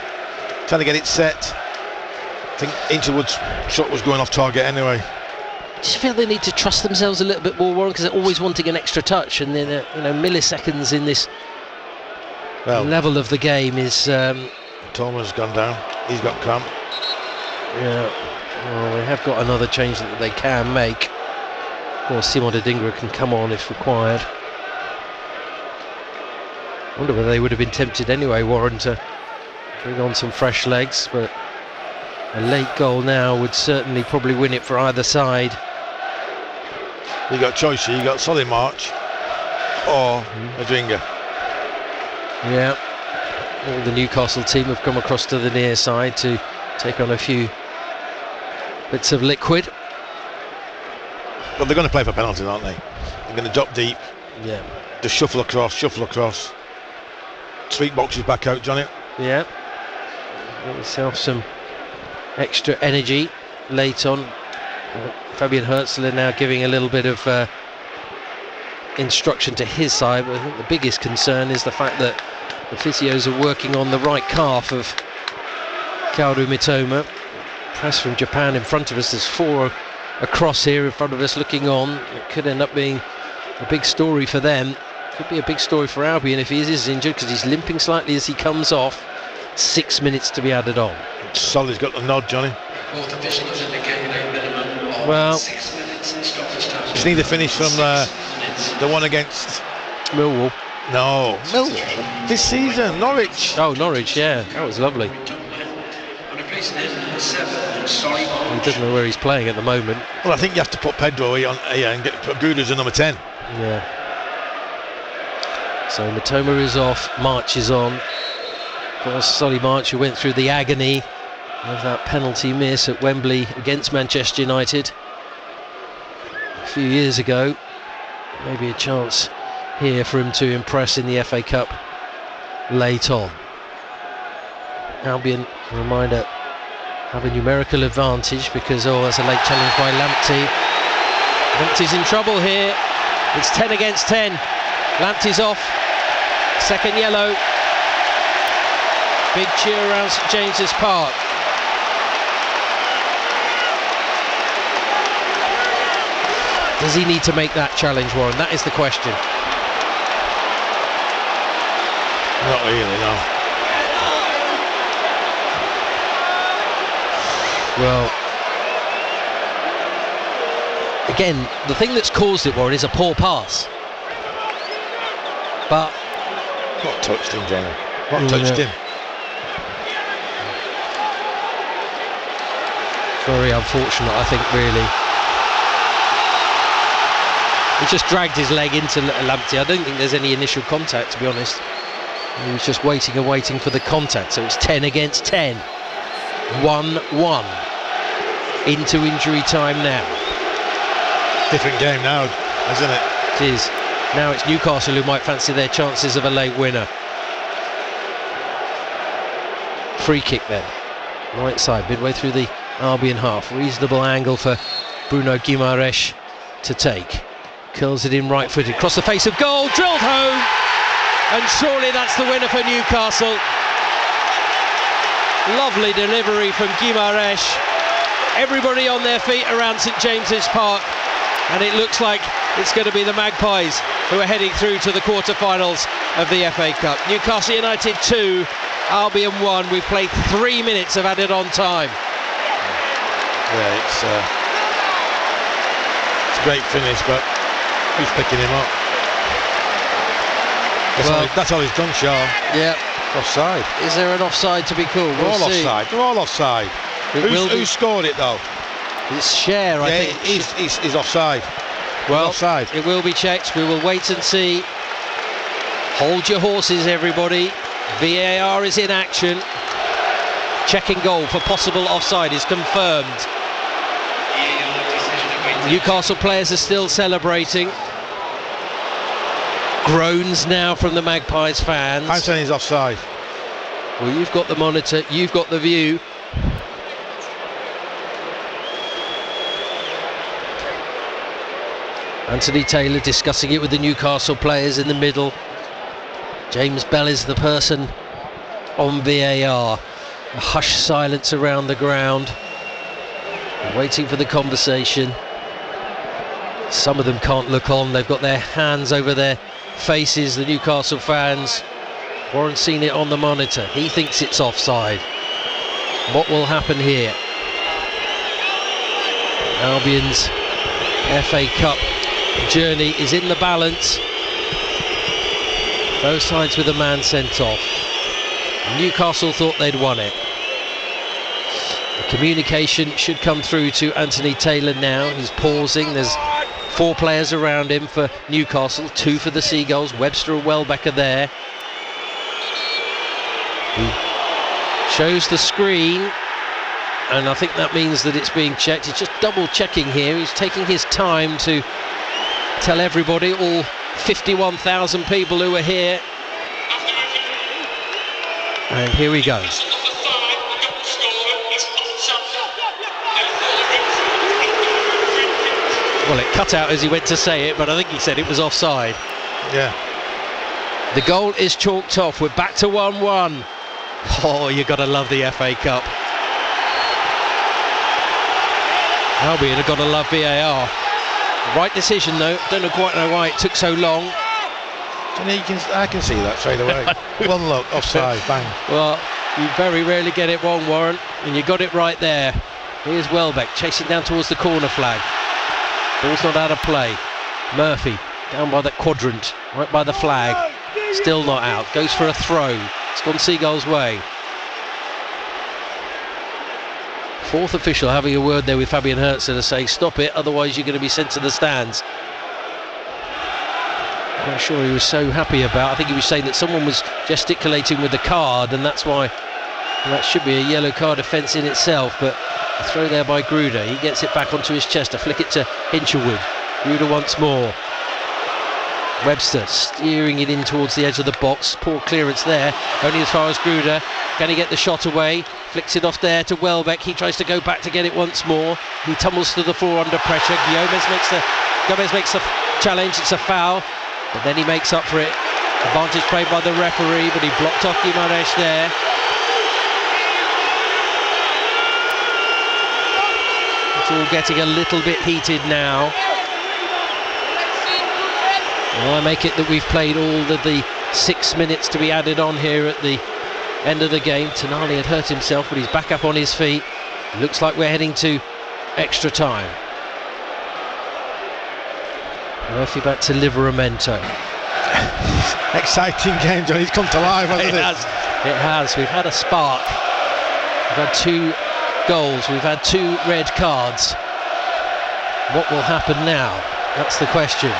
trying to get it set. I think Hinchwood's shot was going off target anyway. I just feel they need to trust themselves a little bit more, Warren, because they're always wanting an extra touch, and then milliseconds in this level of the game is. Thomas gone down. He's got cramp. Yeah, well, they have got another change that they can make. Of course, Simon Adingra can come on if required. I wonder whether they would have been tempted anyway, Warren, to bring on some fresh legs, but a late goal now would certainly probably win it for either side. You got choice here. You got Solly March or Adingra. Yeah, all the Newcastle team have come across to the near side to take on a few bits of liquid. But they're going to play for penalties, aren't they? They're going to drop deep. Yeah. Just shuffle across. Sweet boxes back out, Johnny. Yeah. Get yourself some extra energy late on. Fabian Herzler now giving a little bit of instruction to his side, but I think the biggest concern is the fact that the physios are working on the right calf of Kaoru Mitoma. Press from Japan in front of us. There's 4 across here in front of us looking on. It could end up being a big story for them. Could be a big story for Albion if he is injured, because he's limping slightly as he comes off. 6 minutes to be added on. Solly's got the nod, Johnny. Well, just need to finish from the one against Millwall. No, Millwall this season. Norwich. Oh, Norwich, yeah, that was lovely. He doesn't know where he's playing at the moment. Well, I think you have to put Pedro on here and put Gruder's in number 10. Yeah. So Mitoma is off, March is on. Of course, Solly March, who went through the agony of that penalty miss at Wembley against Manchester United a few years ago. Maybe a chance here for him to impress in the FA Cup late on. Albion, a reminder, have a numerical advantage because, that's a late challenge by Lamptey. Lamptey's in trouble here. It's 10 against 10. Lamptey's off. Second yellow. Big cheer around St James's Park. Does he need to make that challenge, Warren? That is the question. Not really, no. Well, again, the thing that's caused it, Warren, is a poor pass. But what touched him, Jamie? What touched him? Very unfortunate, I think, really. He just dragged his leg into Lamptey. I don't think there's any initial contact, to be honest. He was just waiting and waiting for the contact. So it's 10 against 10. 1-1. Into injury time now. Different game now, isn't it? It is. Now it's Newcastle who might fancy their chances of a late winner. Free kick then. Right side, midway through the Albion half. Reasonable angle for Bruno Guimaraes to take. Curls it in right-footed. Across the face of goal. Drilled home. And surely that's the winner for Newcastle. Lovely delivery from Guimaraes. Everybody on their feet around St James's Park. And it looks like it's going to be the Magpies who are heading through to the quarter-finals of the FA Cup. Newcastle United 2, Albion 1. We've played 3 minutes of added on time. Yeah, it's a great finish, but who's picking him up? That's all he's done, Shaw. Yeah. Offside. Is there an offside to be called? They're all offside. They're all offside. Who scored it though? It's Cher, I think. He's offside. Well, offside. It will be checked. We will wait and see. Hold your horses, everybody. VAR is in action. Checking goal for possible offside is confirmed. Newcastle players are still celebrating. Groans now from the Magpies fans. I'm saying he's offside. Well, you've got the monitor, you've got the view. Anthony Taylor discussing it with the Newcastle players in the middle. James Bell is the person on VAR. A hushed silence around the ground, waiting for the conversation. Some of them can't look on. They've got their hands over their faces, the Newcastle fans. Warren's seen it on the monitor. He thinks it's offside. What will happen here? Albion's FA Cup journey is in the balance. Both sides with a man sent off. Newcastle thought they'd won it. The communication should come through to Anthony Taylor now. He's pausing. There's 4 players around him for Newcastle, 2 for the Seagulls. Webster and Welbeck are there. He shows the screen, and I think that means that it's being checked. He's just double checking here. He's taking his time to tell everybody, all 51,000 people who are here. And here we go. Well, it cut out as he went to say it, but I think he said it was offside. Yeah. The goal is chalked off. We're back to 1-1. Oh, you've got to love the FA Cup. Albion have got to love VAR. Right decision, though. Don't quite know why it took so long. I can see that straight away. One look, offside, bang. Well, you very rarely get it wrong, Warren, and you got it right there. Here's Welbeck chasing down towards the corner flag. Ball's not out of play. Murphy down by that quadrant, right by the flag. Still not out. Goes for a throw. It's gone Seagull's way. Fourth official having a word there with Fabian Hertzer to say stop it, otherwise you're going to be sent to the stands. I'm not sure he was so happy about. I think he was saying that someone was gesticulating with the card, and that's why that should be a yellow card offence in itself. But a throw there by Gruder. He gets it back onto his chest to flick it to Hinchelwood. Gruder once more. Webster steering it in towards the edge of the box. Poor clearance there, only as far as Gruder. Can he get the shot away? Flicks it off there to Welbeck. He tries to go back to get it once more. He tumbles to the floor under pressure. Gomez makes the challenge, it's a foul, but then he makes up for it. Advantage played by the referee, but he blocked off Guimaraes there. It's all getting a little bit heated now. Well, I make it that we've played all of the 6 minutes to be added on here at the end of the game. Tonali had hurt himself, but he's back up on his feet. It looks like we're heading to extra time. Murphy back to Livramento. Exciting game, John. He's come to life, hasn't it? It has. We've had a spark. We've had 2 goals. We've had 2 red cards. What will happen now? That's the question.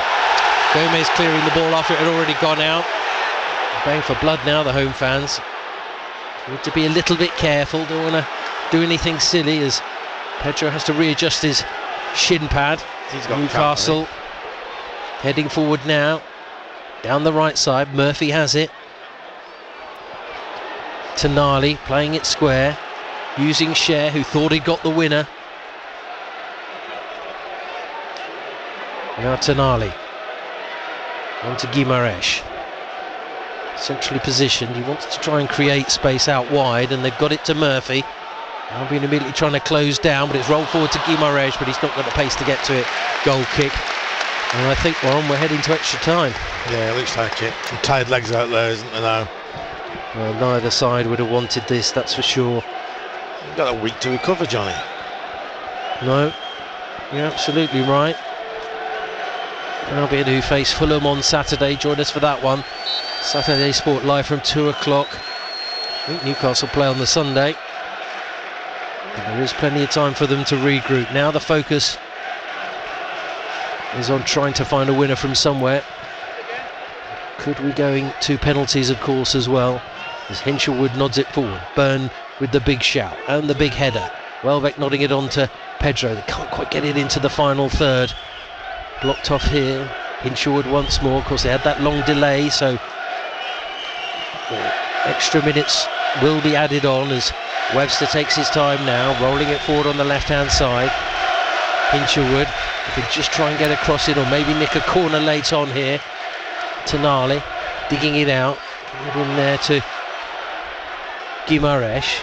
Gomez clearing the ball after it had already gone out. Going for blood now, the home fans. Need to be a little bit careful. Don't want to do anything silly as Pedro has to readjust his shin pad. He's got Newcastle heading forward now. Down the right side, Murphy has it. Tonali playing it square, using Cher, who thought he'd got the winner. Now Tonali. On to Guimaraes. Centrally positioned, he wants to try and create space out wide, and they've got it to Murphy. Albion immediately trying to close down, but it's rolled forward to Guimaraes, but he's not got the pace to get to it. Goal kick. And I think we're heading to extra time. Yeah, it looks like it. Some tired legs out there, isn't there now? Well, neither side would have wanted this, that's for sure. You've got a week to recover, Johnny. No, you're absolutely right. Albion, who face Fulham on Saturday, join us for that one. Saturday Sport Live from 2 o'clock. I think Newcastle play on the Sunday. And there is plenty of time for them to regroup. Now the focus is on trying to find a winner from somewhere. Could we going to penalties, of course, as well, as Hinshelwood nods it forward. Byrne with the big shout and the big header. Welbeck nodding it on to Pedro. They can't quite get it into the final third. Blocked off here. Hinshelwood once more. Of course, they had that long delay, so extra minutes will be added on as Webster takes his time now, rolling it forward on the left-hand side. Hinshelwood could just try and get across it, or maybe nick a corner late on here. Tonali digging it out. Get in there to Guimaraes.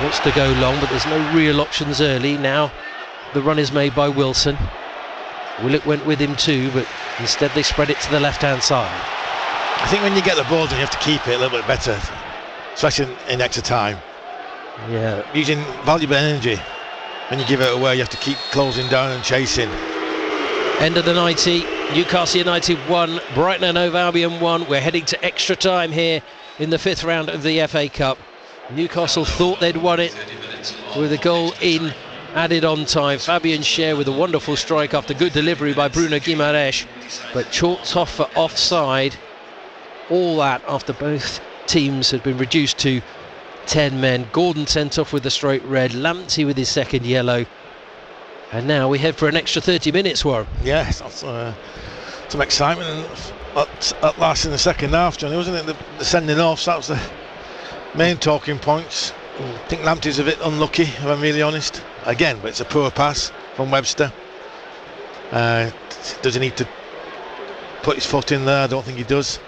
Wants to go long, but there's no real options early. Now the run is made by Wilson. Willett went with him too, but instead they spread it to the left-hand side. I think when you get the ball, you have to keep it a little bit better, especially in extra time. Yeah. Using valuable energy. When you give it away, you have to keep closing down and chasing. End of the 90, Newcastle United 1, Brighton and Hove Albion 1. We're heading to extra time here in the 5th round of the FA Cup. Newcastle thought they'd won it with a goal in added on time. Fabian Cher with a wonderful strike after good delivery by Bruno Guimaraes, but chalked off for offside. All that after both teams had been reduced to 10 men. Gordon sent off with a straight red, Lamptey with his second yellow, and now we head for an extra 30 minutes, Warren. Yes, that's, some excitement at last in the second half, Johnny, wasn't it? The sending off, that was the main talking points. I think Lamptey's a bit unlucky, if I'm really honest. Again, but it's a poor pass from Webster. Does he need to put his foot in there? I don't think he does.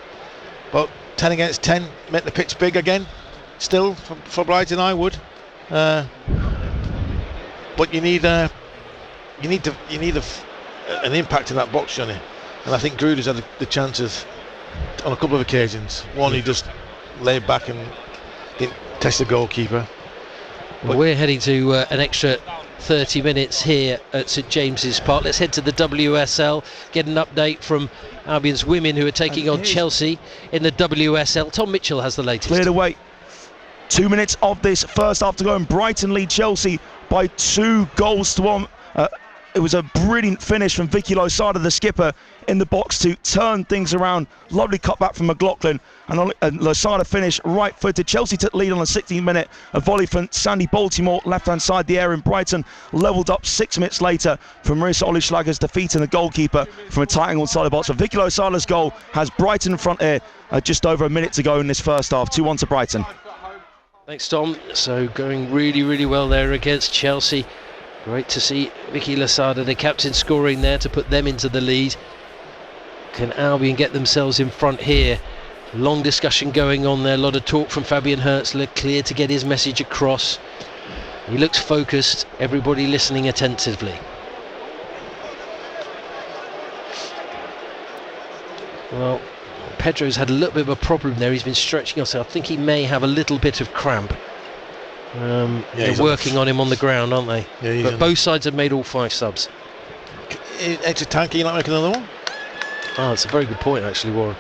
But 10 against 10, make the pitch big again. Still for Brighton, I would. But you need an impact in that box, Johnny. And I think Gruder's had the chances on a couple of occasions. One, he just laid back and didn't test the goalkeeper. Well, we're heading to an extra 30 minutes here at St James's Park. Let's head to the WSL, get an update from Albion's women who are taking on Chelsea in the WSL. Tom Mitchell has the latest. Cleared away. 2 minutes of this first half to go, and Brighton lead Chelsea by 2 goals to 1. It was a brilliant finish from Vicky Losada, the skipper, in the box to turn things around. Lovely cutback from McLaughlin, and Losada finished right-footed. Chelsea took lead on the 16th minute. A volley from Sandy Baltimore, left-hand side the area in Brighton, levelled up 6 minutes later from Marissa Olischlager's defeating the goalkeeper from a tight angle side of the box. But Vicky Losada's goal has Brighton in front here just over a minute to go in this first half. 2-1 to Brighton. Thanks, Tom. So going really, really well there against Chelsea Great to see Vicky Losada, the captain, scoring there to put them into the lead. Can Albion get themselves in front here? Long discussion going on there, a lot of talk from Fabian Hertzler, clear to get his message across. He looks focused, everybody listening attentively. Well, Pedro's had a little bit of a problem there. He's been stretching himself. I think he may have a little bit of cramp. They're working on him on the ground, aren't they? Yeah, but both sides have made all 5 subs. Extra time, can you not make another one? Oh, that's a very good point, actually, Warren.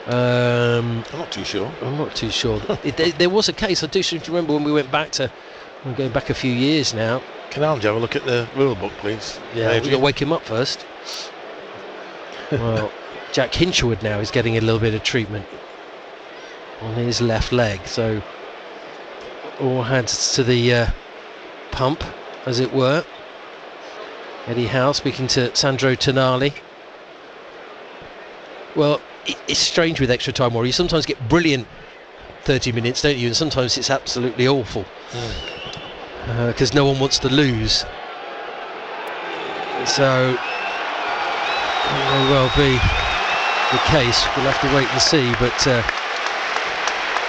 I'm not too sure. I'm not too sure. There was a case, I do seem to remember when we went back to, we're going back a few years now. Can Alan have a look at the rule book, please? Yeah, we've got to wake him up first. Well, Jack Hinshelwood now is getting a little bit of treatment on his left leg, so all hands to the pump, as it were. Eddie Howe speaking to Sandro Tonali. Well, it's strange with extra time, Warrior. You sometimes get brilliant 30 minutes, don't you? And sometimes it's absolutely awful because no one wants to lose. So it may well be the case. We'll have to wait and see, but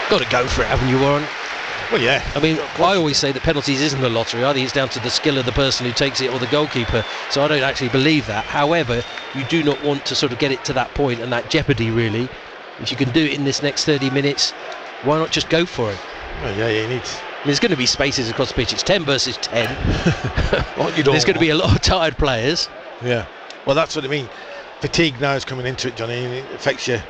got to go for it, haven't you, Warren? Well, yeah. I mean, I always say that penalties isn't a lottery. I think it's down to the skill of the person who takes it or the goalkeeper. So I don't actually believe that. However, you do not want to sort of get it to that point and that jeopardy, really. If you can do it in this next 30 minutes, why not just go for it? Well, yeah, you need. There's going to be spaces across the pitch. It's 10 versus 10. There's going to be a lot of tired players. Yeah. Well, that's what I mean. Fatigue now is coming into it, Johnny. It affects you.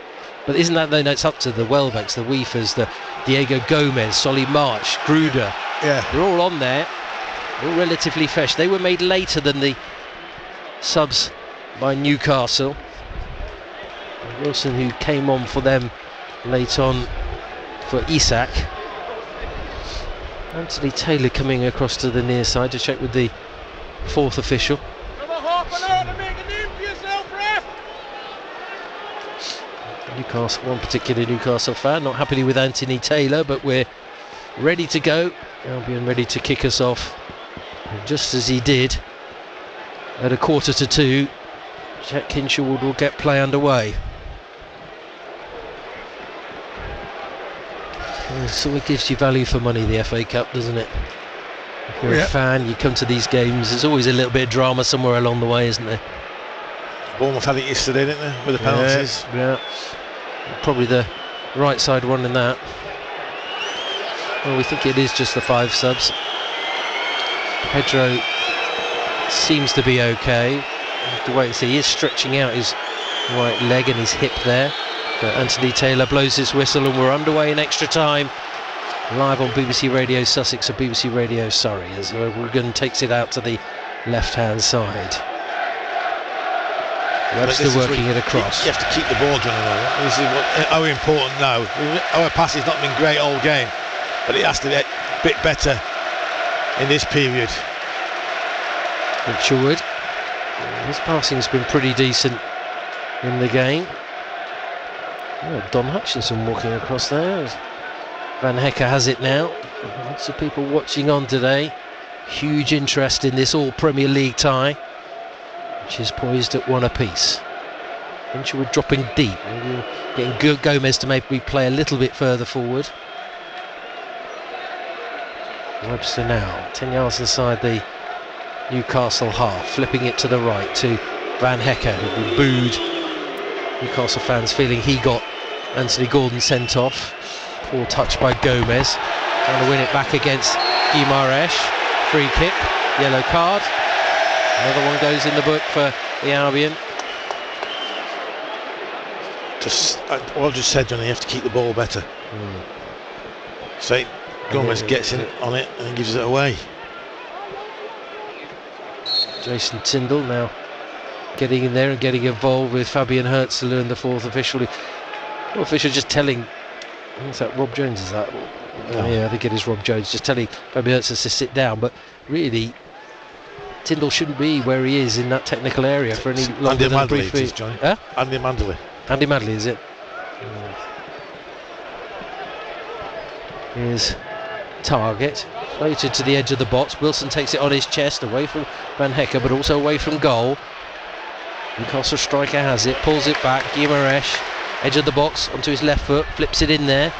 But isn't that though? It's up to the Welbecks, the Weefers, the Diego Gomez, Solly March, Gruder. Yeah, they're all on there, all relatively fresh. They were made later than the subs by Newcastle. Wilson, who came on for them late on for Isak. Anthony Taylor coming across to the near side to check with the 4th official. Newcastle, one particular Newcastle fan, not happy with Anthony Taylor, but we're ready to go. Albion ready to kick us off. And just as he did at 1:45, Jack Hinshelwood will get play underway. So it gives you value for money, the FA Cup, doesn't it? If you're a fan, you come to these games, there's always a little bit of drama somewhere along the way, isn't there? Bournemouth had it yesterday, didn't they, with the penalties? Yeah. Probably the right side one in that. Well, we think it is just the 5 subs. Pedro seems to be okay. We'll have to wait and see. He is stretching out his right leg and his hip there. But Anthony Taylor blows his whistle and we're underway in extra time. Live on BBC Radio Sussex and BBC Radio Surrey as Wigan takes it out to the left-hand side. Webster working it across. You have to keep the ball, Johnny. This is how important now. Our pass has not been great all game, but it has to get a bit better in this period. Hinshelwood, his passing has been pretty decent in the game. Oh, Don Hutchinson walking across there. Van Hecke has it now. Lots of people watching on today. Huge interest in this all Premier League tie, which is poised at 1 apiece. Hinshelwood dropping deep, getting Gomez to maybe play a little bit further forward. Webster now 10 yards inside the Newcastle half, flipping it to the right to Van Hecke, who been booed. Newcastle fans feeling he got Anthony Gordon sent off. Poor touch by Gomez, trying to win it back against Guimaraes. Free kick, yellow card. Another one goes in the book for the Albion. What I've just said, Johnny, you have to keep the ball better. So Gomez gets in on it and gives it away. Jason Tindall now getting in there and getting involved with Fabian Hertzler and the 4th official. The official just telling, what's that, Rob Jones is that? Yeah, I think it is Rob Jones, just telling Fabian Hertzler to sit down, but really Tindall shouldn't be where he is in that technical area for any longer than briefly. Andy Mandley. Andy Mandley, is it? Here's Target floated to the edge of the box. Wilson takes it on his chest, away from Van Hecke, but also away from goal. Newcastle striker has it, pulls it back. Guimaraes, edge of the box, onto his left foot, flips it in there.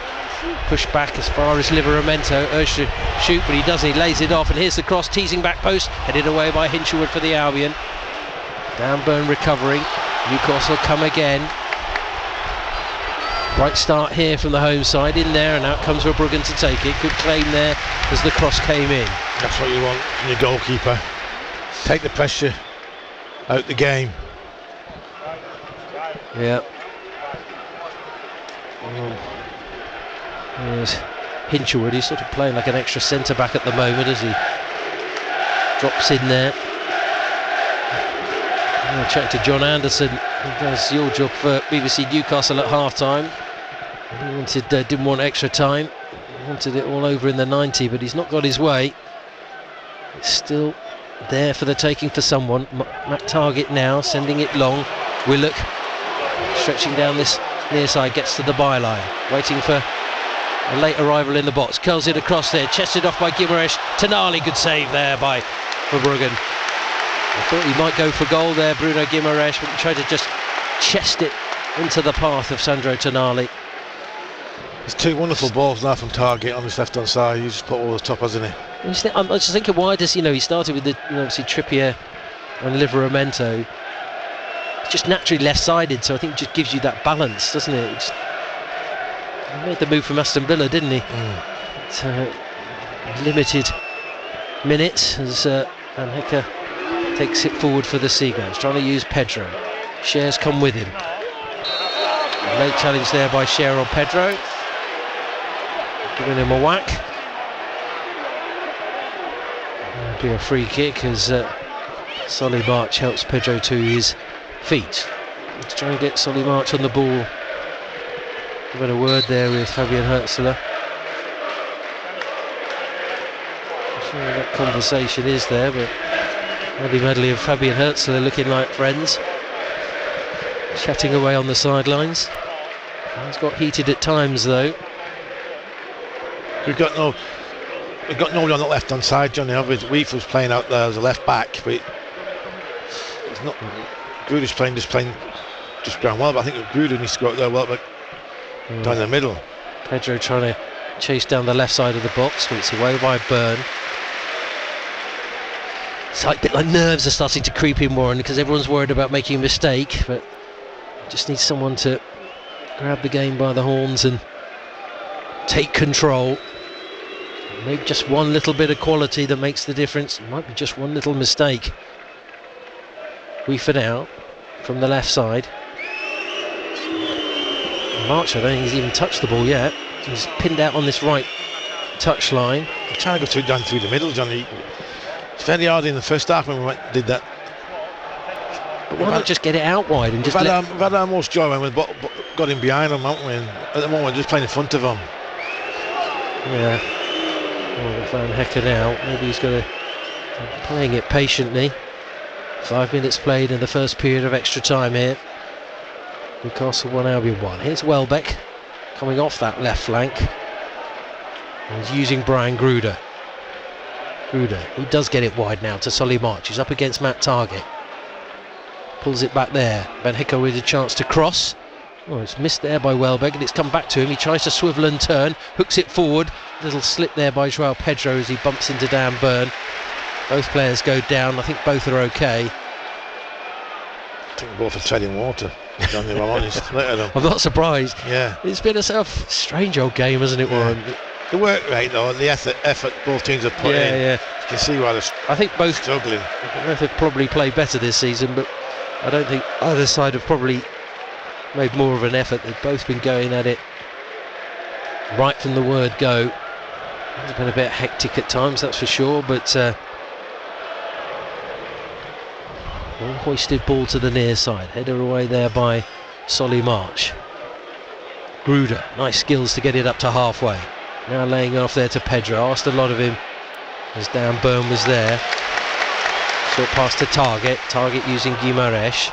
Pushed back as far as Livramento. Urged to shoot, but he doesn't. He lays it off, and here's the cross, teasing back post, headed away by Hinshelwood for the Albion. Dan Burn recovering. Newcastle come again. Right start here from the home side, in there, and out comes Verbruggen to take it. Good claim there as the cross came in. That's what you want from your goalkeeper. Take the pressure out the game. Yeah. There's Hinshelwood. He's sort of playing like an extra centre back at the moment as he drops in there. I'll check to John Anderson, who does your job for BBC Newcastle at half time. He didn't want extra time, he wanted it all over in the 90, but he's not got his way. It's still there for the taking for someone. Matt Target now sending it long. Willock stretching down this near side, gets to the byline, waiting for a late arrival in the box, curls it across there, chested off by Guimaraes. Tonali, good save there by Verbruggen. I thought he might go for goal there, Bruno Guimaraes, but he tried to just chest it into the path of Sandro Tonali. There's two wonderful balls now from Target on his left hand side. He's just put all the top, hasn't he? I'm just thinking, why does he started with the obviously Trippier and Livramento. It's just naturally left-sided, so I think it just gives you that balance, doesn't it? He made the move from Aston Villa, didn't he? Limited minutes as Van Hecke takes it forward for the Seagulls, trying to use Pedro. Cher's come with him. A late challenge there by Cher on Pedro, giving him a whack. That'll be a free kick as Solly March helps Pedro to his feet. Let's try and get Solly March on the ball. Given a word there with Fabian Hürzeler. I'm sure that conversation is there, but Andy Medley and Fabian Hürzeler looking like friends, chatting away on the sidelines. It's got heated at times though. We've got nobody on the left hand side, Johnny. Obviously Weef was playing out there as a left back, but it's not. Gruder's playing ground well, but I think Gruder needs to go out there well, but down the middle. Pedro trying to chase down the left side of the box, but it's away by Byrne. It's like a bit like nerves are starting to creep in, Warren, because everyone's worried about making a mistake, but just needs someone to grab the game by the horns and take control. Maybe just one little bit of quality that makes the difference. It might be just one little mistake. Weaver now from the left side. March, I don't think he's even touched the ball yet. He's pinned out on this right touch line. I'm trying to go down through the middle, Johnny. It's very hard in the first half when we did that. But why not just get it out wide and just we've had our most joy when we got him behind him, haven't we? And at the moment we're just playing in front of him. Yeah. Well, Van Hecke now, maybe he's going to playing it patiently. 5 minutes played in the first period of extra time here. Newcastle 1, Albion 1. Here's Welbeck coming off that left flank. And he's using Brian Gruder. He does get it wide now to Solly March. He's up against Matt Target. Pulls it back there. Van Hecke with a chance to cross. Oh, it's missed there by Welbeck, and it's come back to him. He tries to swivel and turn, hooks it forward. Little slip there by Joao Pedro as he bumps into Dan Burn. Both players go down. I think both are okay. I think both are treading water, Johnny, if I'm honest. I'm not surprised. Yeah. It's been a sort of strange old game, hasn't it, Warren? The work rate, though, and the effort both teams have put in. Yeah. You can see why I think both struggling. Both have probably played better this season, but I don't think either side have probably made more of an effort. They've both been going at it right from the word go. It's been a bit hectic at times, that's for sure, but one hoisted ball to the near side, header away there by Solly March. Gruder, nice skills to get it up to halfway. Now laying off there to Pedro, asked a lot of him as Dan Burn was there. Short pass to Target using Guimaraes.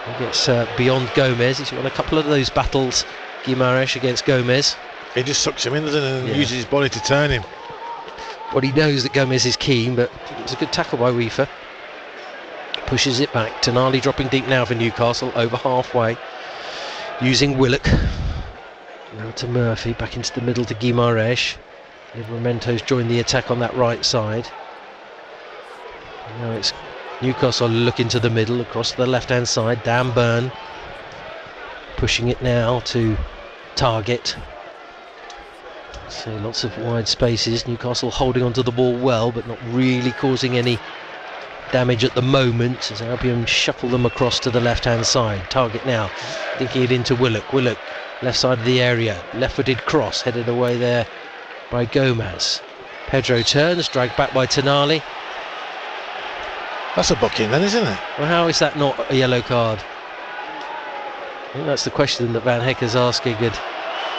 He gets beyond Gomez. He's won a couple of those battles, Guimaraes against Gomez. He just sucks him in, doesn't he, and uses his body to turn him. But he knows that Gomez is keen, but it's a good tackle by Weaver. Pushes it back. Tonali dropping deep now for Newcastle, over halfway. Using Willock. Now to Murphy, back into the middle to Guimaraes. Livramento's joined the attack on that right side. Now it's Newcastle looking to the middle, across the left-hand side. Dan Burn pushing it now to Target. So lots of wide spaces. Newcastle holding onto the ball well, but not really causing any damage at the moment, as Albion shuffle them across to the left-hand side. Target now, dinking it into Willock. Willock, left side of the area, left-footed cross, headed away there by Gomez. Pedro turns, dragged back by Tonali. That's a booking then, isn't it? Well, how is that not a yellow card? I think that's the question that Van Hecke's asking, and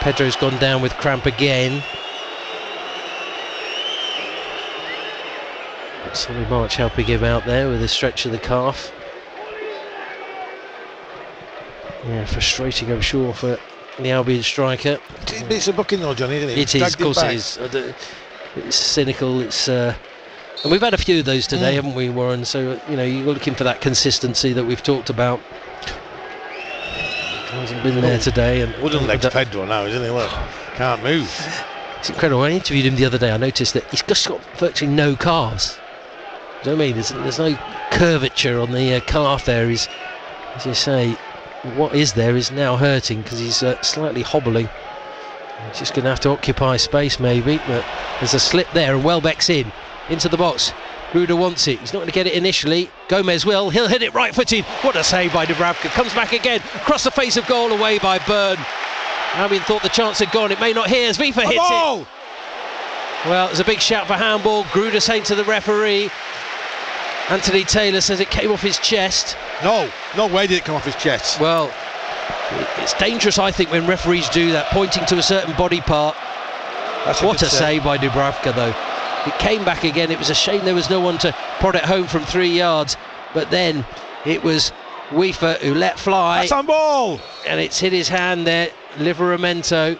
Pedro's gone down with cramp again. Solly March helping him out there with a stretch of the calf. Yeah, frustrating, I'm sure, for the Albion striker. It's a booking though, Johnny, isn't it? It is, of course it is. It's cynical, it's... and we've had a few of those today, haven't we, Warren? So, you know, you're looking for that consistency that we've talked about. Hasn't been there today. And wooden legs Pedro now, isn't he? Well, can't move. It's incredible. I interviewed him the other day. I noticed that he's just got virtually no calves. Do you know what I mean? There's no curvature on the calf there. He's, as you say, what is there is now hurting because he's slightly hobbling. He's just going to have to occupy space maybe, but there's a slip there and Welbeck's into the box. Ruda wants it. He's not going to get it initially. Gomez will. He'll hit it right-footed. What a save by Dubravka. Comes back again. Across the face of goal, away by Byrne. Albion thought the chance had gone. It may not here as Vifa hits it. Well, there's a big shout for handball. Gruder saying to the referee. Anthony Taylor says it came off his chest. No way did it come off his chest. Well, it's dangerous, I think, when referees do that, pointing to a certain body part. What a save by Dubravka, though. It came back again. It was a shame there was no one to prod it home from 3 yards. But then it was Weaver who let fly. That's on ball! And it's hit his hand there, Livramento.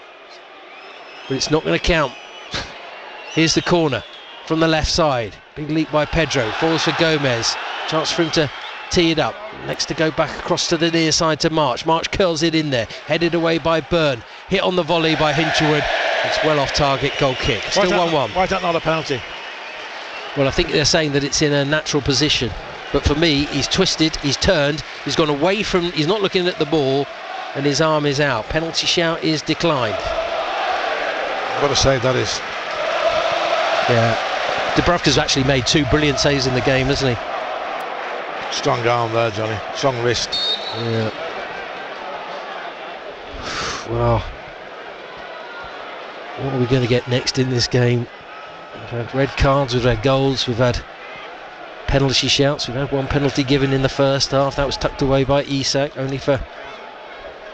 But it's not going to count. Here's the corner from the left side. Big leap by Pedro. Falls for Gomez. Chance for him to tee it up. Next to go back across to the near side to March. March curls it in there. Headed away by Byrne. Hit on the volley by Hinchelwood. It's well off target, goal kick. Still 1-1. Why is that not a penalty? Well, I think they're saying that it's in a natural position. But for me, he's twisted, he's turned, he's gone away from, he's not looking at the ball, and his arm is out. Penalty shout is declined. What a save that is. Yeah. Dubravka's actually made 2 brilliant saves in the game, hasn't he? Strong arm there, Johnny. Strong wrist. Yeah. Well, what are we going to get next in this game? We've had red cards, we've had goals, we've had penalty shouts. We've had one penalty given in the first half. That was tucked away by Isak, only for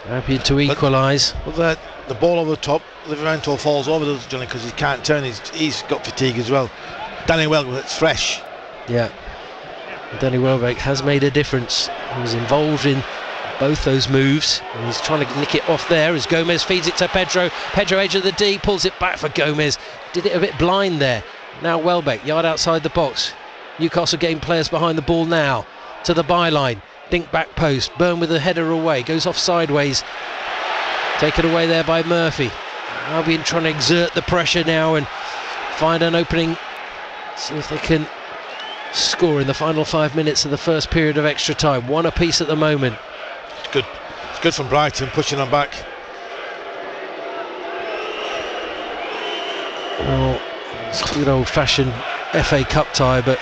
Albion to equalise. Well, the ball over the top, Livramento falls over, does Johnny, because he can't turn. He's got fatigue as well. Danny Welbeck's fresh. Yeah. Danny Welbeck has made a difference. He was involved in both those moves, and he's trying to nick it off there as Gomez feeds it to Pedro. Pedro, edge of the D, pulls it back for Gomez. Did it a bit blind there. Now Welbeck, yard outside the box. Newcastle getting players behind the ball now. To the byline. Dink back post. Byrne with a header away. Goes off sideways. Taken away there by Murphy. Albion trying to exert the pressure now and find an opening. See if they can score in the final 5 minutes of the first period of extra time. 1 apiece at the moment. It's good. It's good from Brighton, pushing them back. Well, it's a good old-fashioned FA Cup tie, but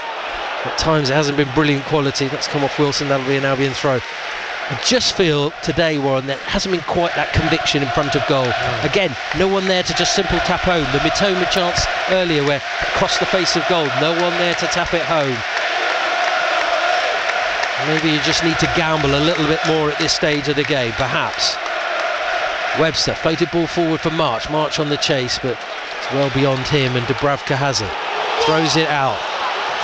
at times it hasn't been brilliant quality. That's come off Wilson. That'll be an Albion throw. I just feel today, Warren, there hasn't been quite that conviction in front of goal. Again, no one there to just simple tap home. The Mitoma chance earlier where across the face of goal, no one there to tap it home. Maybe you just need to gamble a little bit more at this stage of the game, perhaps. Webster, floated ball forward for March. March on the chase, but it's well beyond him, and Dubravka has it. Throws it out.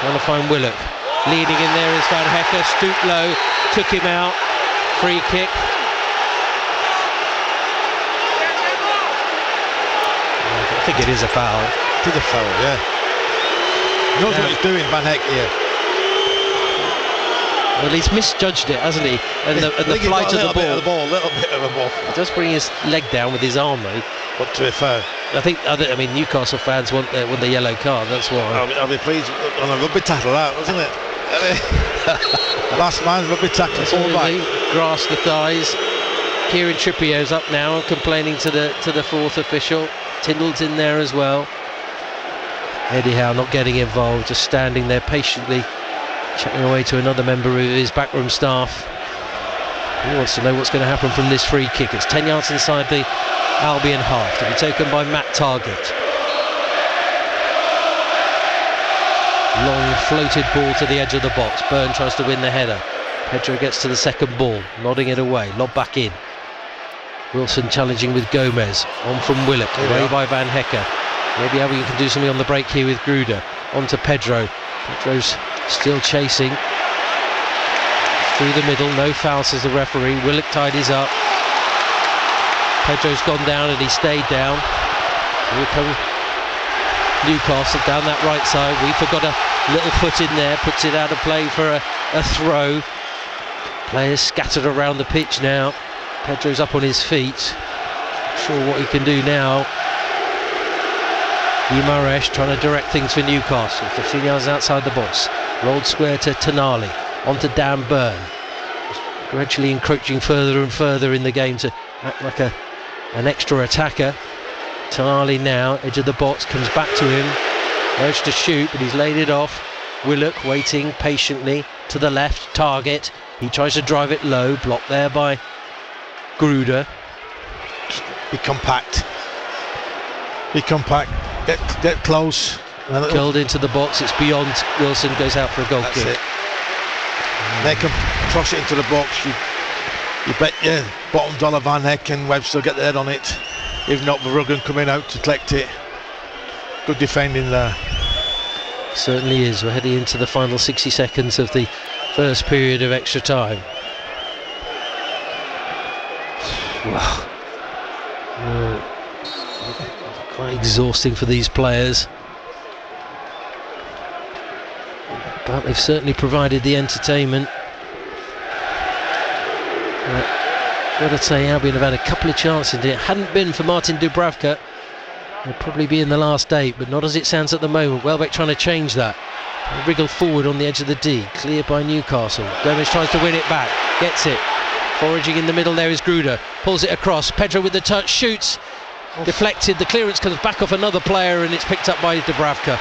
Trying to find Willock. Leading in there is Van Hecke. Stooped low, took him out. Free kick. I think it is a foul. It is a foul, yeah. He knows what he's doing, Van Heck here. Well, he's misjudged it, hasn't he? And the flight of the ball. A little bit of a ball. He does bring his leg down with his arm, though. But to be fair, I mean, Newcastle fans want the yellow card. That's why. I'll be pleased on a rugby tackle, that wasn't it? Last man's rugby tackle, fullback. Grasped the thighs. Kieran Trippier's up now, complaining to the fourth official. Tyndall's in there as well. Eddie Howe not getting involved, just standing there patiently, chatting away to another member of his backroom staff. He wants to know what's going to happen from this free kick. It's 10 yards inside the Albion half, to be taken by Matt Targett. Long floated ball to the edge of the box. Byrne tries to win the header. Pedro gets to the second ball, nodding it away, lob back in. Wilson challenging with Gomez, on from Willock, away by Van Hecker. Maybe Albion can do something on the break here with Gruder. On to Pedro. Pedro's still chasing. Through the middle, no foul, says the referee. Willock tidies up. Pedro's gone down and he stayed down. Here come Newcastle down that right side. We forgot a little foot in there, puts it out of play for a throw. Players scattered around the pitch now. Pedro's up on his feet. Not sure what he can do now. Guimaraes trying to direct things for Newcastle. 15 yards outside the box. Rolled square to Tonali. On to Dan Byrne. Gradually encroaching further and further in the game to act like an extra attacker. Tonali now, edge of the box, comes back to him. Urged to shoot, but he's laid it off. Willock waiting patiently to the left. Target. He tries to drive it low. Blocked there by Gruder. Be compact. Be compact. Get close. Curled into the box. It's beyond. Wilson goes out for a goal kick. It. They can cross it into the box. You bet your bottom dollar Van Heck and Webster get their head on it. If not, Veruggen coming out to collect it. Good defending there. Certainly is. We're heading into the final 60 seconds of the first period of extra time. Quite exhausting for these players. But they've certainly provided the entertainment. Got to say, Albion have had a couple of chances. If it hadn't been for Martin Dubravka, they'd probably be in the last 8, but not as it stands at the moment. Welbeck trying to change that. Wriggle forward on the edge of the D, cleared by Newcastle. Gomez tries to win it back, gets it. Foraging in the middle there is Gruder, pulls it across. Pedro with the touch, shoots, deflected. The clearance comes back off another player and it's picked up by Dubravka.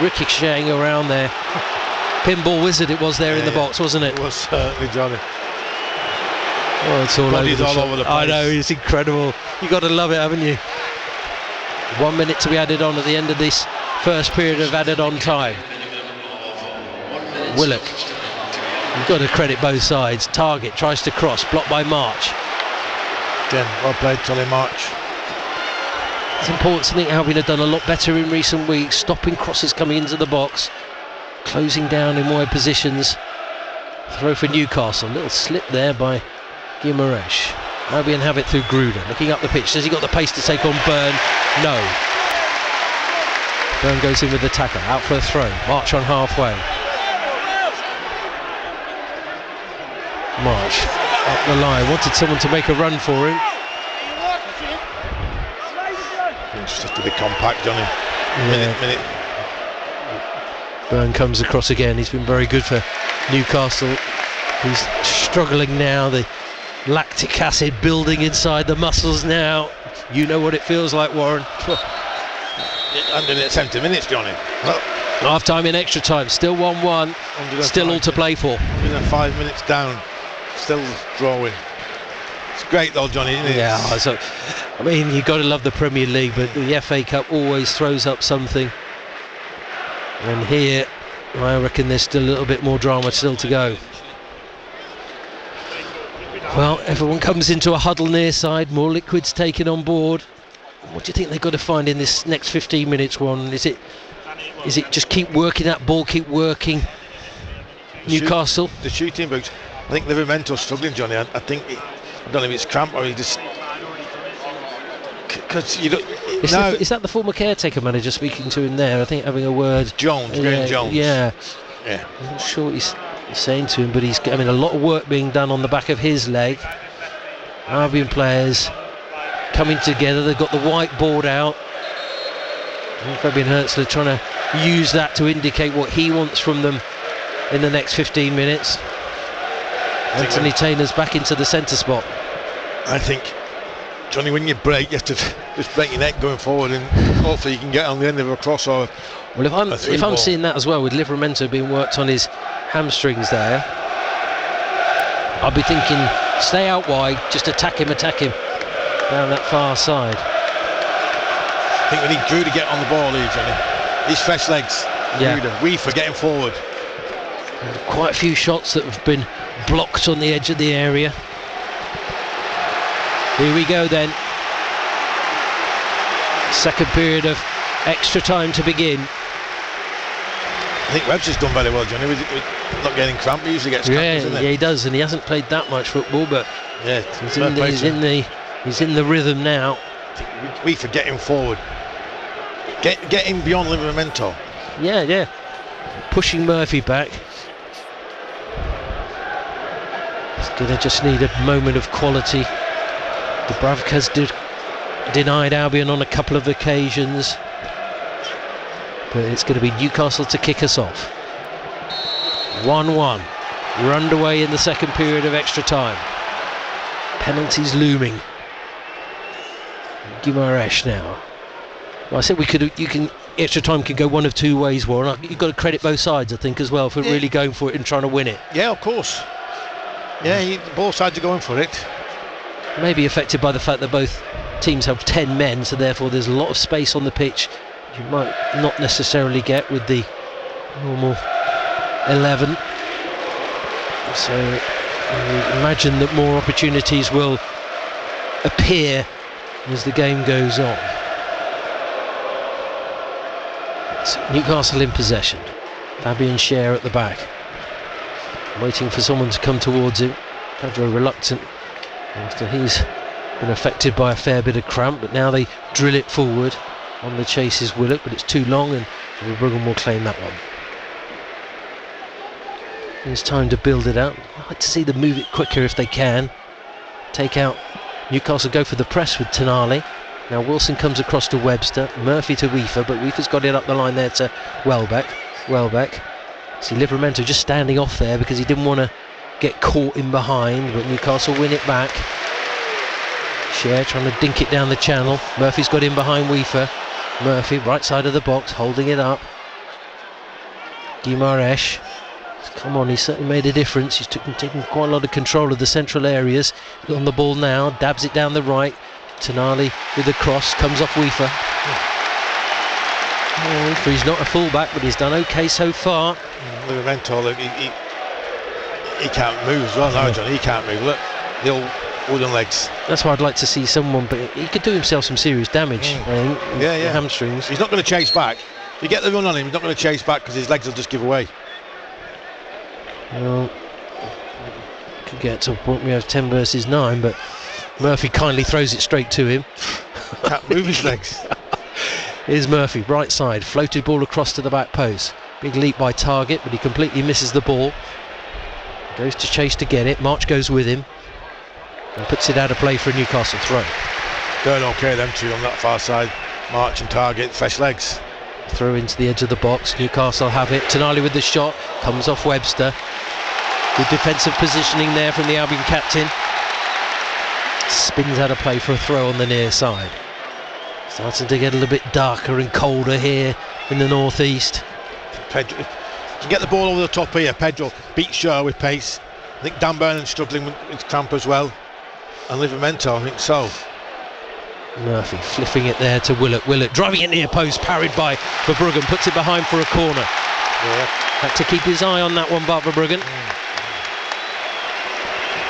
Ricocheting around there. Pinball wizard it was there in the box, wasn't it? It was certainly, Johnny. Oh, it's all over the place. I know, it's incredible. You've got to love it, haven't you? 1 minute to be added on at the end of this first period of added on time. Willock. You've got to credit both sides. Target tries to cross, blocked by March. Again, well played, Tolly March. It's important. Something Albion have done a lot better in recent weeks, stopping crosses coming into the box, closing down in wide positions. Throw for Newcastle. Little slip there by Guimaraes. Albion have it through Gruder. Looking up the pitch. Has he got the pace to take on Byrne? No. Byrne goes in with the tackle. Out for a throw. March on halfway. March up the line. Wanted someone to make a run for him. It's just a bit compact, Johnny. Minute. Byrne comes across again. He's been very good for Newcastle. He's struggling now. The lactic acid building inside the muscles now. You know what it feels like, Warren. Under 70 minutes, Johnny. Half time in extra time. Still 1-1. Still all to play for. 5 minutes down. Still drawing. It's great though, Johnny, isn't it? Yeah, so, I mean, you've got to love the Premier League, but the FA Cup always throws up something. And here, I reckon there's still a little bit more drama still to go. Well, everyone comes into a huddle near side, more liquids taken on board. What do you think they've got to find in this next 15 minutes, Warren? Is it just keep working that ball, keep working Newcastle? The shooting boots. I think Livermento's struggling, Johnny. I don't know if it's cramp or he just Because you don't. Is that the former caretaker manager speaking to him there? I think having a word. Graham Jones. Yeah. Yeah. I'm not sure what he's saying to him, but he's a lot of work being done on the back of his leg. Albion players coming together. They've got the whiteboard out. And Fabian Hertzler trying to use that to indicate what he wants from them in the next 15 minutes. Anthony Taylor's back into the centre spot. I think, Johnny, when you break, you have to just break your neck going forward, and hopefully you can get on the end of a cross or. Well, if I'm seeing that as well, with Livramento being worked on his hamstrings there, I'll be thinking, stay out wide, just attack him down that far side. I think we need Drew to get on the ball here, Johnny. These fresh legs. Yeah. We for getting forward. And quite a few shots that have been blocked on the edge of the area. Here we go then. Second period of extra time to begin. I think Webster's done very well, Johnny. With not getting cramp, he usually gets cramp, doesn't he? Yeah, he does, and he hasn't played that much football, but yeah, he's in the rhythm now. We for getting forward, getting beyond Livramento. Yeah, pushing Murphy back. He's gonna just need a moment of quality. Dubravka's denied Albion on a couple of occasions, but it's going to be Newcastle to kick us off. 1-1. We're underway in the second period of extra time. Penalties looming. Guimaraes now. Well, I said extra time can go one of two ways, Warren. You've got to credit both sides, I think, as well, for really going for it and trying to win it. Yeah, of course. Yeah, both sides are going for it. Maybe affected by the fact that both teams have 10 men, so therefore there's a lot of space on the pitch you might not necessarily get with the normal 11. So I imagine that more opportunities will appear as the game goes on. So Newcastle in possession. Fabian Schär at the back, waiting for someone to come towards him. Pedro reluctant after he's been affected by a fair bit of cramp, but now they drill it forward. On the chase is Willett, but it's too long, and Verbruggen will claim that one. It's time to build it out. I'd like to see them move it quicker if they can. Take out Newcastle, go for the press with Tonali. Now Wilson comes across to Webster, Murphy to Weaver, but Weaver's got it up the line there to Welbeck. See Livramento just standing off there because he didn't want to get caught in behind, but Newcastle win it back. Schär trying to dink it down the channel. Murphy's got in behind Weaver. Murphy, right side of the box, holding it up. Guimaraes. Come on, he's certainly made a difference. He's taken quite a lot of control of the central areas. On the ball now, dabs it down the right. Tonali with the cross, comes off Weaver. Weaver, he's not a fullback, but he's done okay so far. Livramento, look, he can't move as well now, John. He can't move. Look, the old wooden legs. That's why I'd like to see someone, but he could do himself some serious damage. I think, yeah. Hamstrings. He's not going to chase back. You get the run on him, he's not going to chase back because his legs will just give away. Well, could get to a point we have 10 versus 9, but Murphy kindly throws it straight to him. Can't move his legs. Here's Murphy, right side, floated ball across to the back post. Big leap by Target, but he completely misses the ball. Goes to chase to get it. March goes with him and puts it out of play for a Newcastle throw. Doing okay, them two on that far side. March and Target, fresh legs. Throw into the edge of the box. Newcastle have it. Tonali with the shot, comes off Webster. Good defensive positioning there from the Albion captain. Spins out of play for a throw on the near side. Starting to get a little bit darker and colder here in the northeast. Pedro can get the ball over the top here. Pedro beats Shaw with pace. I think Dan Burnham's struggling with cramp as well, and Livramento, I think so. Murphy flipping it there to Willett driving it near post, parried by Verbruggen, puts it behind for a corner. Had to keep his eye on that one, Bart Verbruggen.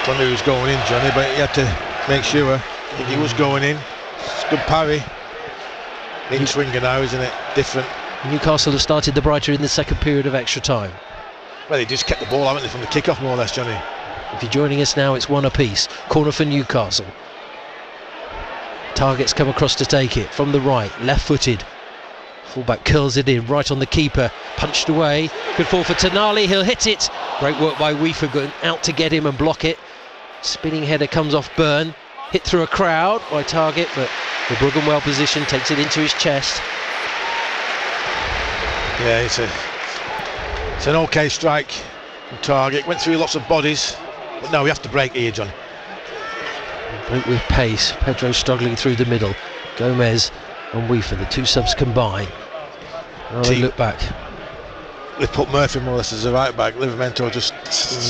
I knew he was going in, Johnny, but he had to make sure. I think he was going in. It's a good parry. In swinger now, isn't it? Different. Newcastle have started the brighter in the second period of extra time. Well, they just kept the ball, haven't they, from the kick-off more or less, Johnny? If you're joining us now, it's one apiece. Corner for Newcastle. Target's come across to take it from the right, left-footed. Fullback curls it in, right on the keeper, punched away. Good ball for Tonali, he'll hit it. Great work by Weaver, going out to get him and block it. Spinning header comes off Byrne, hit through a crowd by Target, but Verbruggen well positioned, takes it into his chest. Yeah, it's an okay strike from Target. Went through lots of bodies, but no, we have to break here, John. Break with pace. Pedro struggling through the middle. Gomez and Weaver, the two subs combine. Now they look back. They've put Murphy more or less as a right back. Livramento just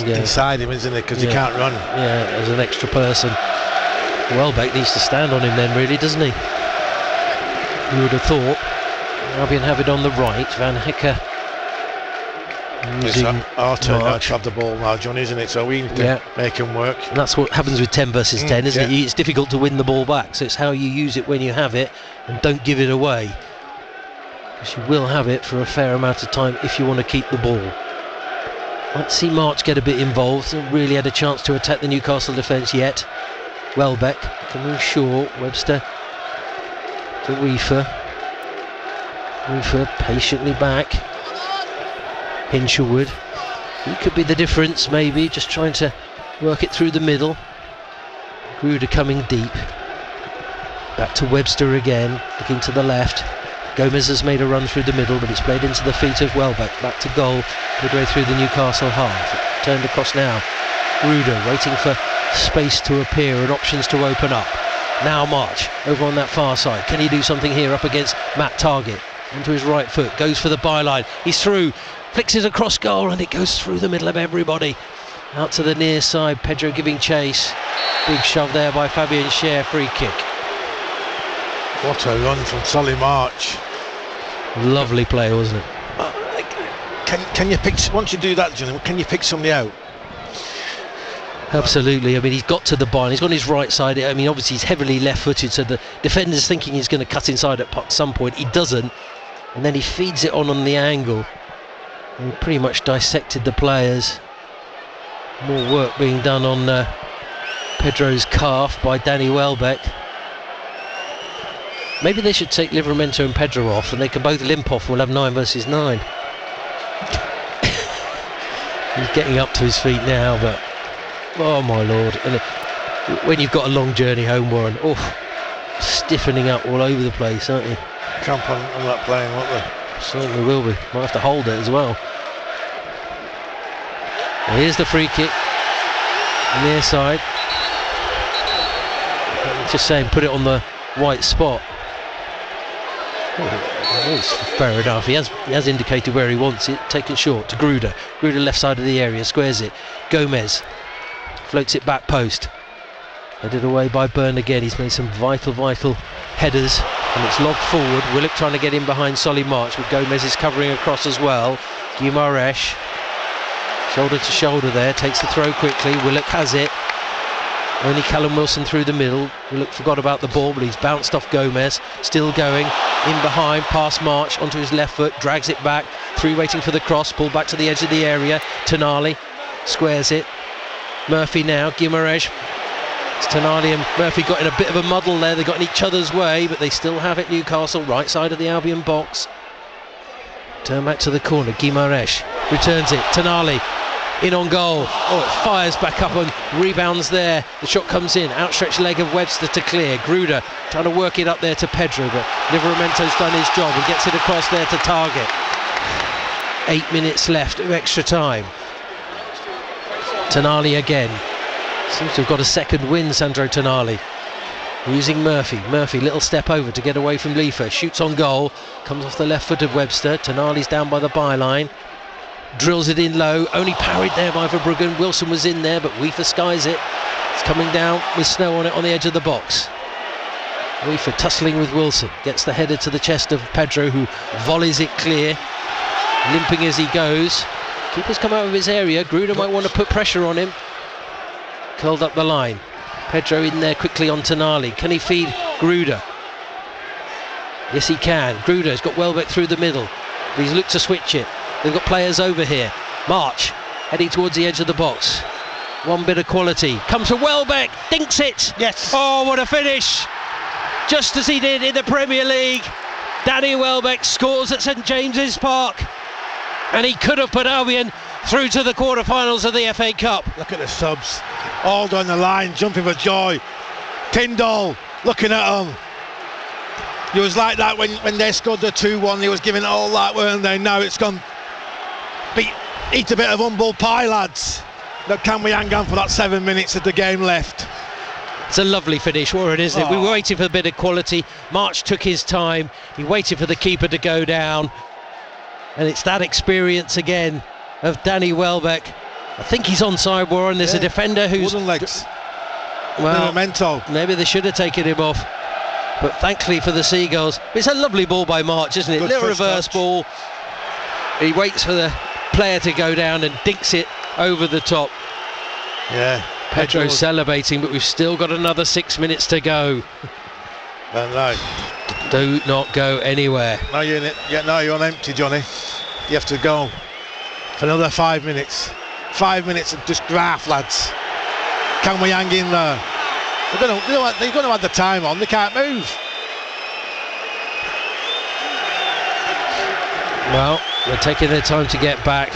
inside him, isn't it? Because he can't run. Yeah, as an extra person. Welbeck needs to stand on him then, really, doesn't he? You would have thought. Albion have it on the right. Van Hecker using our turn March. to have the ball now, John, isn't it? So we need to make him work. And that's what happens with 10 versus 10, isn't it? It's difficult to win the ball back, so it's how you use it when you have it and don't give it away. Because you will have it for a fair amount of time if you want to keep the ball. Let's see March get a bit involved. Hasn't really had a chance to attack the Newcastle defence yet. Welbeck coming short. Webster to Weaver. Weaver patiently back. Hinshelwood. He could be the difference, maybe. Just trying to work it through the middle. Gruder coming deep. Back to Webster again. Looking to the left. Gomez has made a run through the middle, but it's played into the feet of Welbeck. Back to goal, midway through the Newcastle half. Turned across now. Gruder waiting for space to appear and options to open up. Now March over on that far side. Can he do something here up against Matt Target? Onto his right foot, goes for the byline. He's through, flicks it across goal, and it goes through the middle of everybody. Out to the near side, Pedro giving chase. Big shove there by Fabian Schär, free kick. What a run from Solly March. Lovely play, wasn't it? Can you pick, once you do that, John, can you pick somebody out? Absolutely. I mean, he's got to the byline, he's on his right side. I mean, obviously he's heavily left-footed, so the defender's thinking he's going to cut inside at some point. He doesn't, and then he feeds it on the angle. And he pretty much dissected the players. More work being done on Pedro's calf by Danny Welbeck. Maybe they should take Livramento and Pedro off, and they can both limp off, and we'll have 9 versus 9. He's getting up to his feet now, but oh my lord. And when you've got a long journey home, Warren, stiffening up all over the place, aren't you? Camp on that playing, won't they? Certainly will be. Might have to hold it as well. Well, here's the free kick. Near side. Just saying, put it on the white spot. It's fair enough. He has indicated where he wants it. Taken short to Gruder. Gruder left side of the area, squares it. Gomez floats it back post. Headed away by Byrne again. He's made some vital headers, and it's lobbed forward. Willock trying to get in behind Solly March, but Gomez is covering across as well. Guimaraes shoulder to shoulder there, takes the throw quickly. Willock has it. Only Callum Wilson through the middle. Willock forgot about the ball, but he's bounced off Gomez. Still going in behind, past March onto his left foot, drags it back. Three waiting for the cross, pulled back to the edge of the area. Tonali squares it. Murphy now, Guimaraes. Tonali and Murphy got in a bit of a muddle there. They got in each other's way, but they still have it. Newcastle, right side of the Albion box. Turn back to the corner. Guimaraes returns it. Tonali in on goal. It fires back up and rebounds there. The shot comes in. Outstretched leg of Webster to clear. Gruder trying to work it up there to Pedro, but Livramento's done his job and gets it across there to Target. 8 minutes left of extra time. Tonali again. Seems to have got a second win, Sandro Tonali. Using Murphy. Murphy, little step over to get away from Leifer. Shoots on goal. Comes off the left foot of Webster. Tonali's down by the byline. Drills it in low. Only parried there by Verbruggen. Wilson was in there, but Weaver skies it. It's coming down with snow on it on the edge of the box. Weaver tussling with Wilson. Gets the header to the chest of Pedro, who volleys it clear. Limping as he goes. Keeper's come out of his area. Gruder might want to put pressure on him. Curled up the line. Pedro in there quickly on Tonali. Can he feed Gruder? Yes, he can. Gruder's got Welbeck through the middle. But he's looked to switch it. They've got players over here. March heading towards the edge of the box. One bit of quality. Comes to Welbeck. Dinks it. Yes. Oh, what a finish. just as he did in the Premier League. Danny Welbeck scores at St James's Park, and he could have put Albion through to the quarter-finals of the FA Cup. Look at the subs, all down the line, jumping for joy. Tyndall looking at them. It was like that when they scored the 2-1. He was giving it all that, weren't they? Now it's gone. Eat a bit of humble pie, lads. But can we hang on for that 7 minutes of the game left? It's a lovely finish, Warren, isn't it? We were waiting for a bit of quality. March took his time. He waited for the keeper to go down. And it's that experience again of Danny Welbeck. I think he's onside, Warren. There's a defender who's... wooden legs. Well, mental. Maybe they should have taken him off. But thankfully for the Seagulls, it's a lovely ball by March, isn't it? Little reverse ball. He waits for the player to go down and dinks it over the top. Yeah. Pedro's celebrating, but we've still got another 6 minutes to go. No. Do not go anywhere. No, you're on empty, Johnny. You have to go for another 5 minutes. 5 minutes of just graft, lads. Can we hang in there? They're going to add the time on. They can't move. Well, they're taking their time to get back.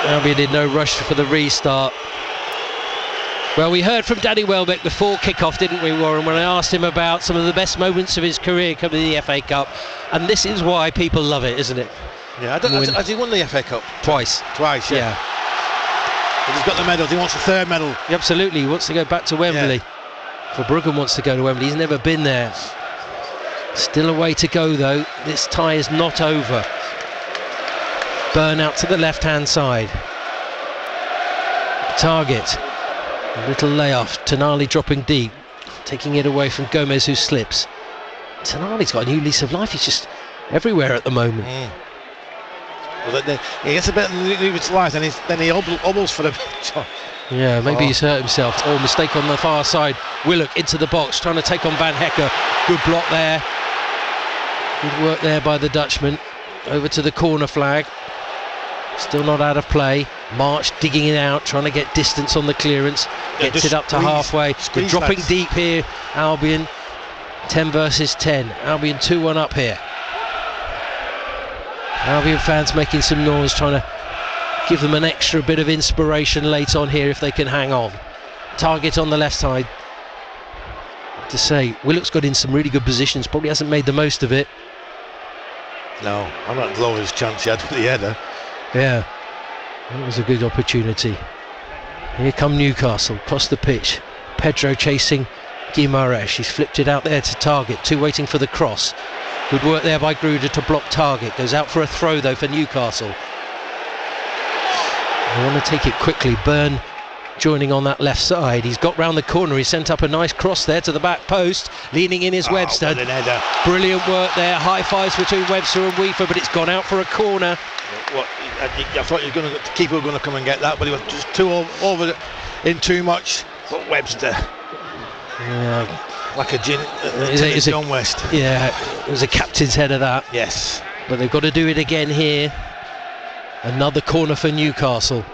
Albion did no rush for the restart. Well, we heard from Danny Welbeck before kick-off, didn't we, Warren, when I asked him about some of the best moments of his career coming to the FA Cup, and this is why people love it, isn't it? Yeah, has he won the FA Cup? Twice, yeah. But he's got the medals. He wants the third medal. Absolutely, he wants to go back to Wembley. Yeah. Verbruggen wants to go to Wembley. He's never been there. Still a way to go, though. This tie is not over. Burn out to the left-hand side. Target. A little layoff. Tonali dropping deep, taking it away from Gomez, who slips. Tonali's got a new lease of life. He's just everywhere at the moment. Well, he gets a bit of new life, and then he hobbles for the. Yeah, maybe he's hurt himself. Oh, mistake on the far side. Willock into the box, trying to take on Van Hecker. Good block there. Good work there by the Dutchman. Over to the corner flag. Still not out of play. March digging it out, trying to get distance on the clearance. Gets it up to halfway. They're dropping deep here, Albion. 10 versus 10. Albion 2-1 up here. Albion fans making some noise, trying to give them an extra bit of inspiration late on here if they can hang on. Target on the left side. To say, Willock's got in some really good positions, probably hasn't made the most of it. No, I'm not blowing his chance he had with the header. Yeah, that was a good opportunity. Here come Newcastle, across the pitch. Pedro chasing Guimaraes. He's flipped it out there to Target. Two waiting for the cross. Good work there by Gruder to block Target. Goes out for a throw though for Newcastle. They want to take it quickly. Byrne joining on that left side. He's got round the corner. He sent up a nice cross there to the back post. Leaning in is Webster. Brilliant work there. High fives between Webster and Weaver, but it's gone out for a corner. I thought the keeper was going to come and get that, but he was just too over in too much. But Webster, like a John West. Yeah, it was a captain's header that. Yes. But they've got to do it again here. Another corner for Newcastle.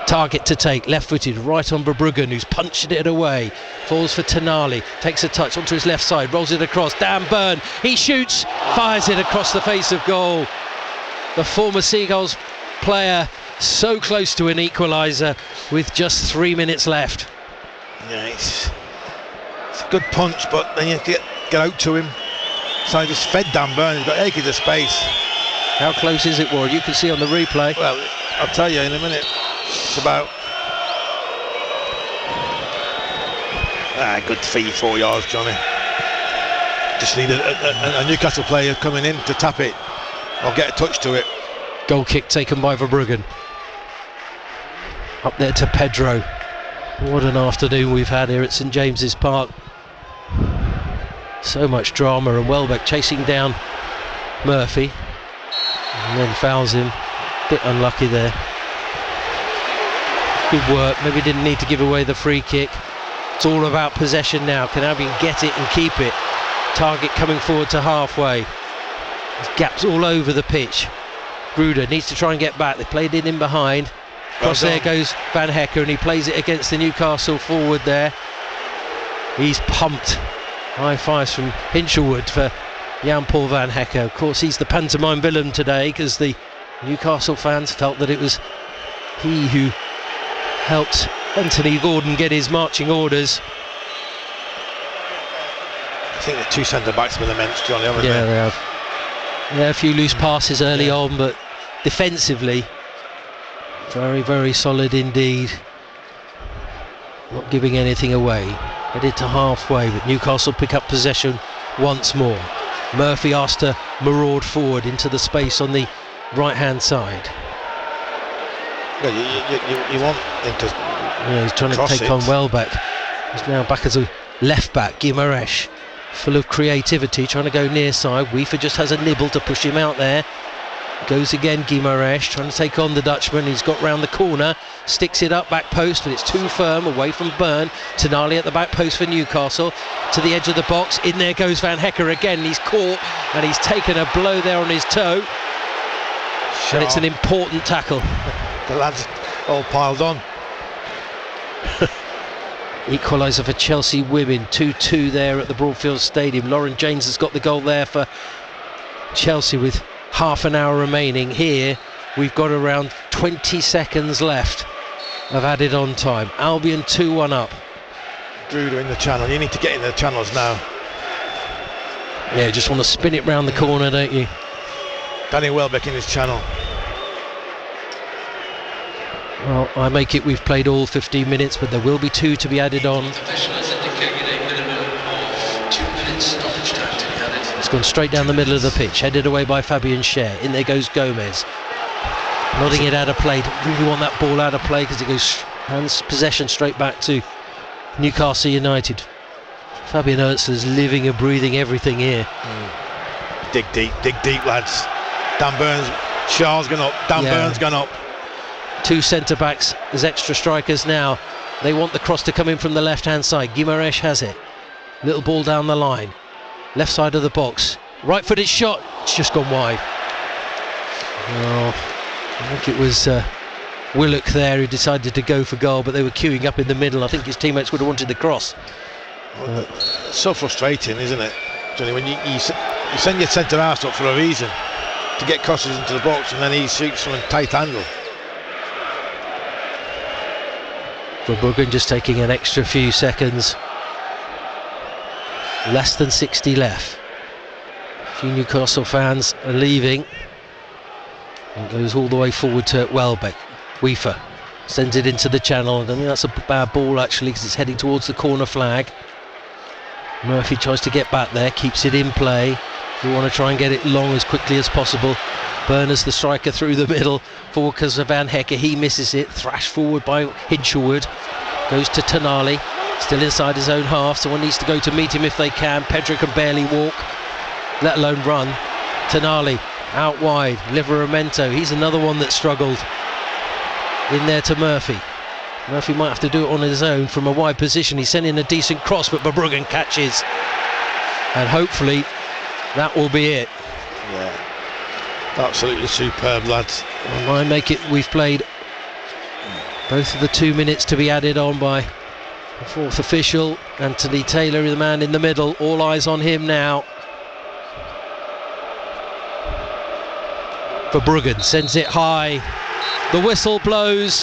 Target to take, left-footed, right on Verbruggen, who's punched it away. Falls for Tonali, takes a touch onto his left side, rolls it across. Dan Byrne, he shoots, fires it across the face of goal. The former Seagulls player so close to an equaliser with just 3 minutes left. Yeah, it's a good punch, but then you have to get out to him. So he just fed Dan Byrne, he's got acres of space. How close is it, Ward? You can see on the replay. Well, I'll tell you in a minute. It's about good 3-4 yards, Johnny. Just need a Newcastle player coming in to tap it or get a touch to it. Goal kick taken by Verbruggen. Up there to Pedro. What an afternoon we've had here at St James's Park. So much drama, and Welbeck chasing down Murphy and then fouls him. Bit unlucky there. Good work, maybe didn't need to give away the free kick. It's all about possession now. Can Albion get it and keep it? Target coming forward to halfway. There's gaps all over the pitch. Gruder needs to try and get back. They played it in behind. Cross there goes Van Hecker, and he plays it against the Newcastle forward there. He's pumped. High fives from Hinchelwood for Jan-Paul van Hecke. Of course, he's the pantomime villain today because the Newcastle fans felt that it was he who helped Anthony Gordon get his marching orders. I think the two centre-backs have been immense, Johnny, haven't they? Yeah, they have. Yeah, a few loose passes early on, but defensively, very, very solid indeed. Not giving anything away. Headed to halfway, but Newcastle pick up possession once more. Murphy asked to maraud forward into the space on the right-hand side. Yeah, you want him to. Yeah, he's trying to take on Welbeck. He's now back as a left-back, Guimaraes. Full of creativity, trying to go near side. Weaver just has a nibble to push him out there. Goes again, Guimaraes, trying to take on the Dutchman. He's got round the corner, sticks it up back post, but it's too firm, away from Byrne. Tonali at the back post for Newcastle, to the edge of the box. In there goes Van Hecke again. He's caught, and he's taken a blow there on his toe. And it's an important tackle. The lads all piled on. Equaliser for Chelsea women, 2-2 there at the Broadfield Stadium. Lauren James has got the goal there for Chelsea with half an hour remaining. Here we've got around 20 seconds left of added on time. Albion 2-1 up. Druder in the channel. You need to get in the channels now. Yeah, you just want to spin it round the corner, don't you? Danny Welbeck in his channel. Well, I make it we've played all 15 minutes, but there will be 2 to be added on. Professionals indicated a minimum of 2 minutes stoppage time to be added. It's gone straight down the middle of the pitch, headed away by Fabian Schär. In there goes Gomez. Nodding it out of play. Don't really want that ball out of play because it goes hands possession straight back to Newcastle United. Fabian Özler's living and breathing everything here. Dig deep, lads. Dan Burns, Schär's gone up. Burns gone up. 2 centre-backs as extra strikers now. They want the cross to come in from the left-hand side. Guimaraes has it. Little ball down the line. Left side of the box. Right-footed shot. It's just gone wide. Oh, I think it was Willock there who decided to go for goal, but they were queuing up in the middle. I think his teammates would have wanted the cross. It's so frustrating, isn't it, Johnny, when you send your centre-half up for a reason, to get crosses into the box, and then he shoots from a tight angle. Verbruggen just taking an extra few seconds. Less than 60 left. A few Newcastle fans are leaving. It goes all the way forward to Welbeck. Weaver sends it into the channel. I think that's a bad ball actually because it's heading towards the corner flag. Murphy tries to get back there, keeps it in play. We want to try and get it long as quickly as possible. Berners the striker through the middle, forward because of Van Hecke. He misses it, thrashed forward by Hinchelwood. Goes to Tonali, still inside his own half. Someone needs to go to meet him if they can. Pedro can barely walk, let alone run. Tonali out wide, Livramento, he's another one that struggled. In there to Murphy. Murphy might have to do it on his own from a wide position. He's sending a decent cross, but Verbruggen catches. And hopefully that will be it. Yeah, absolutely superb, lads. Well, I make it we've played both of the 2 minutes to be added on by the fourth official. Anthony Taylor, the man in the middle. All eyes on him now. Verbruggen sends it high. The whistle blows.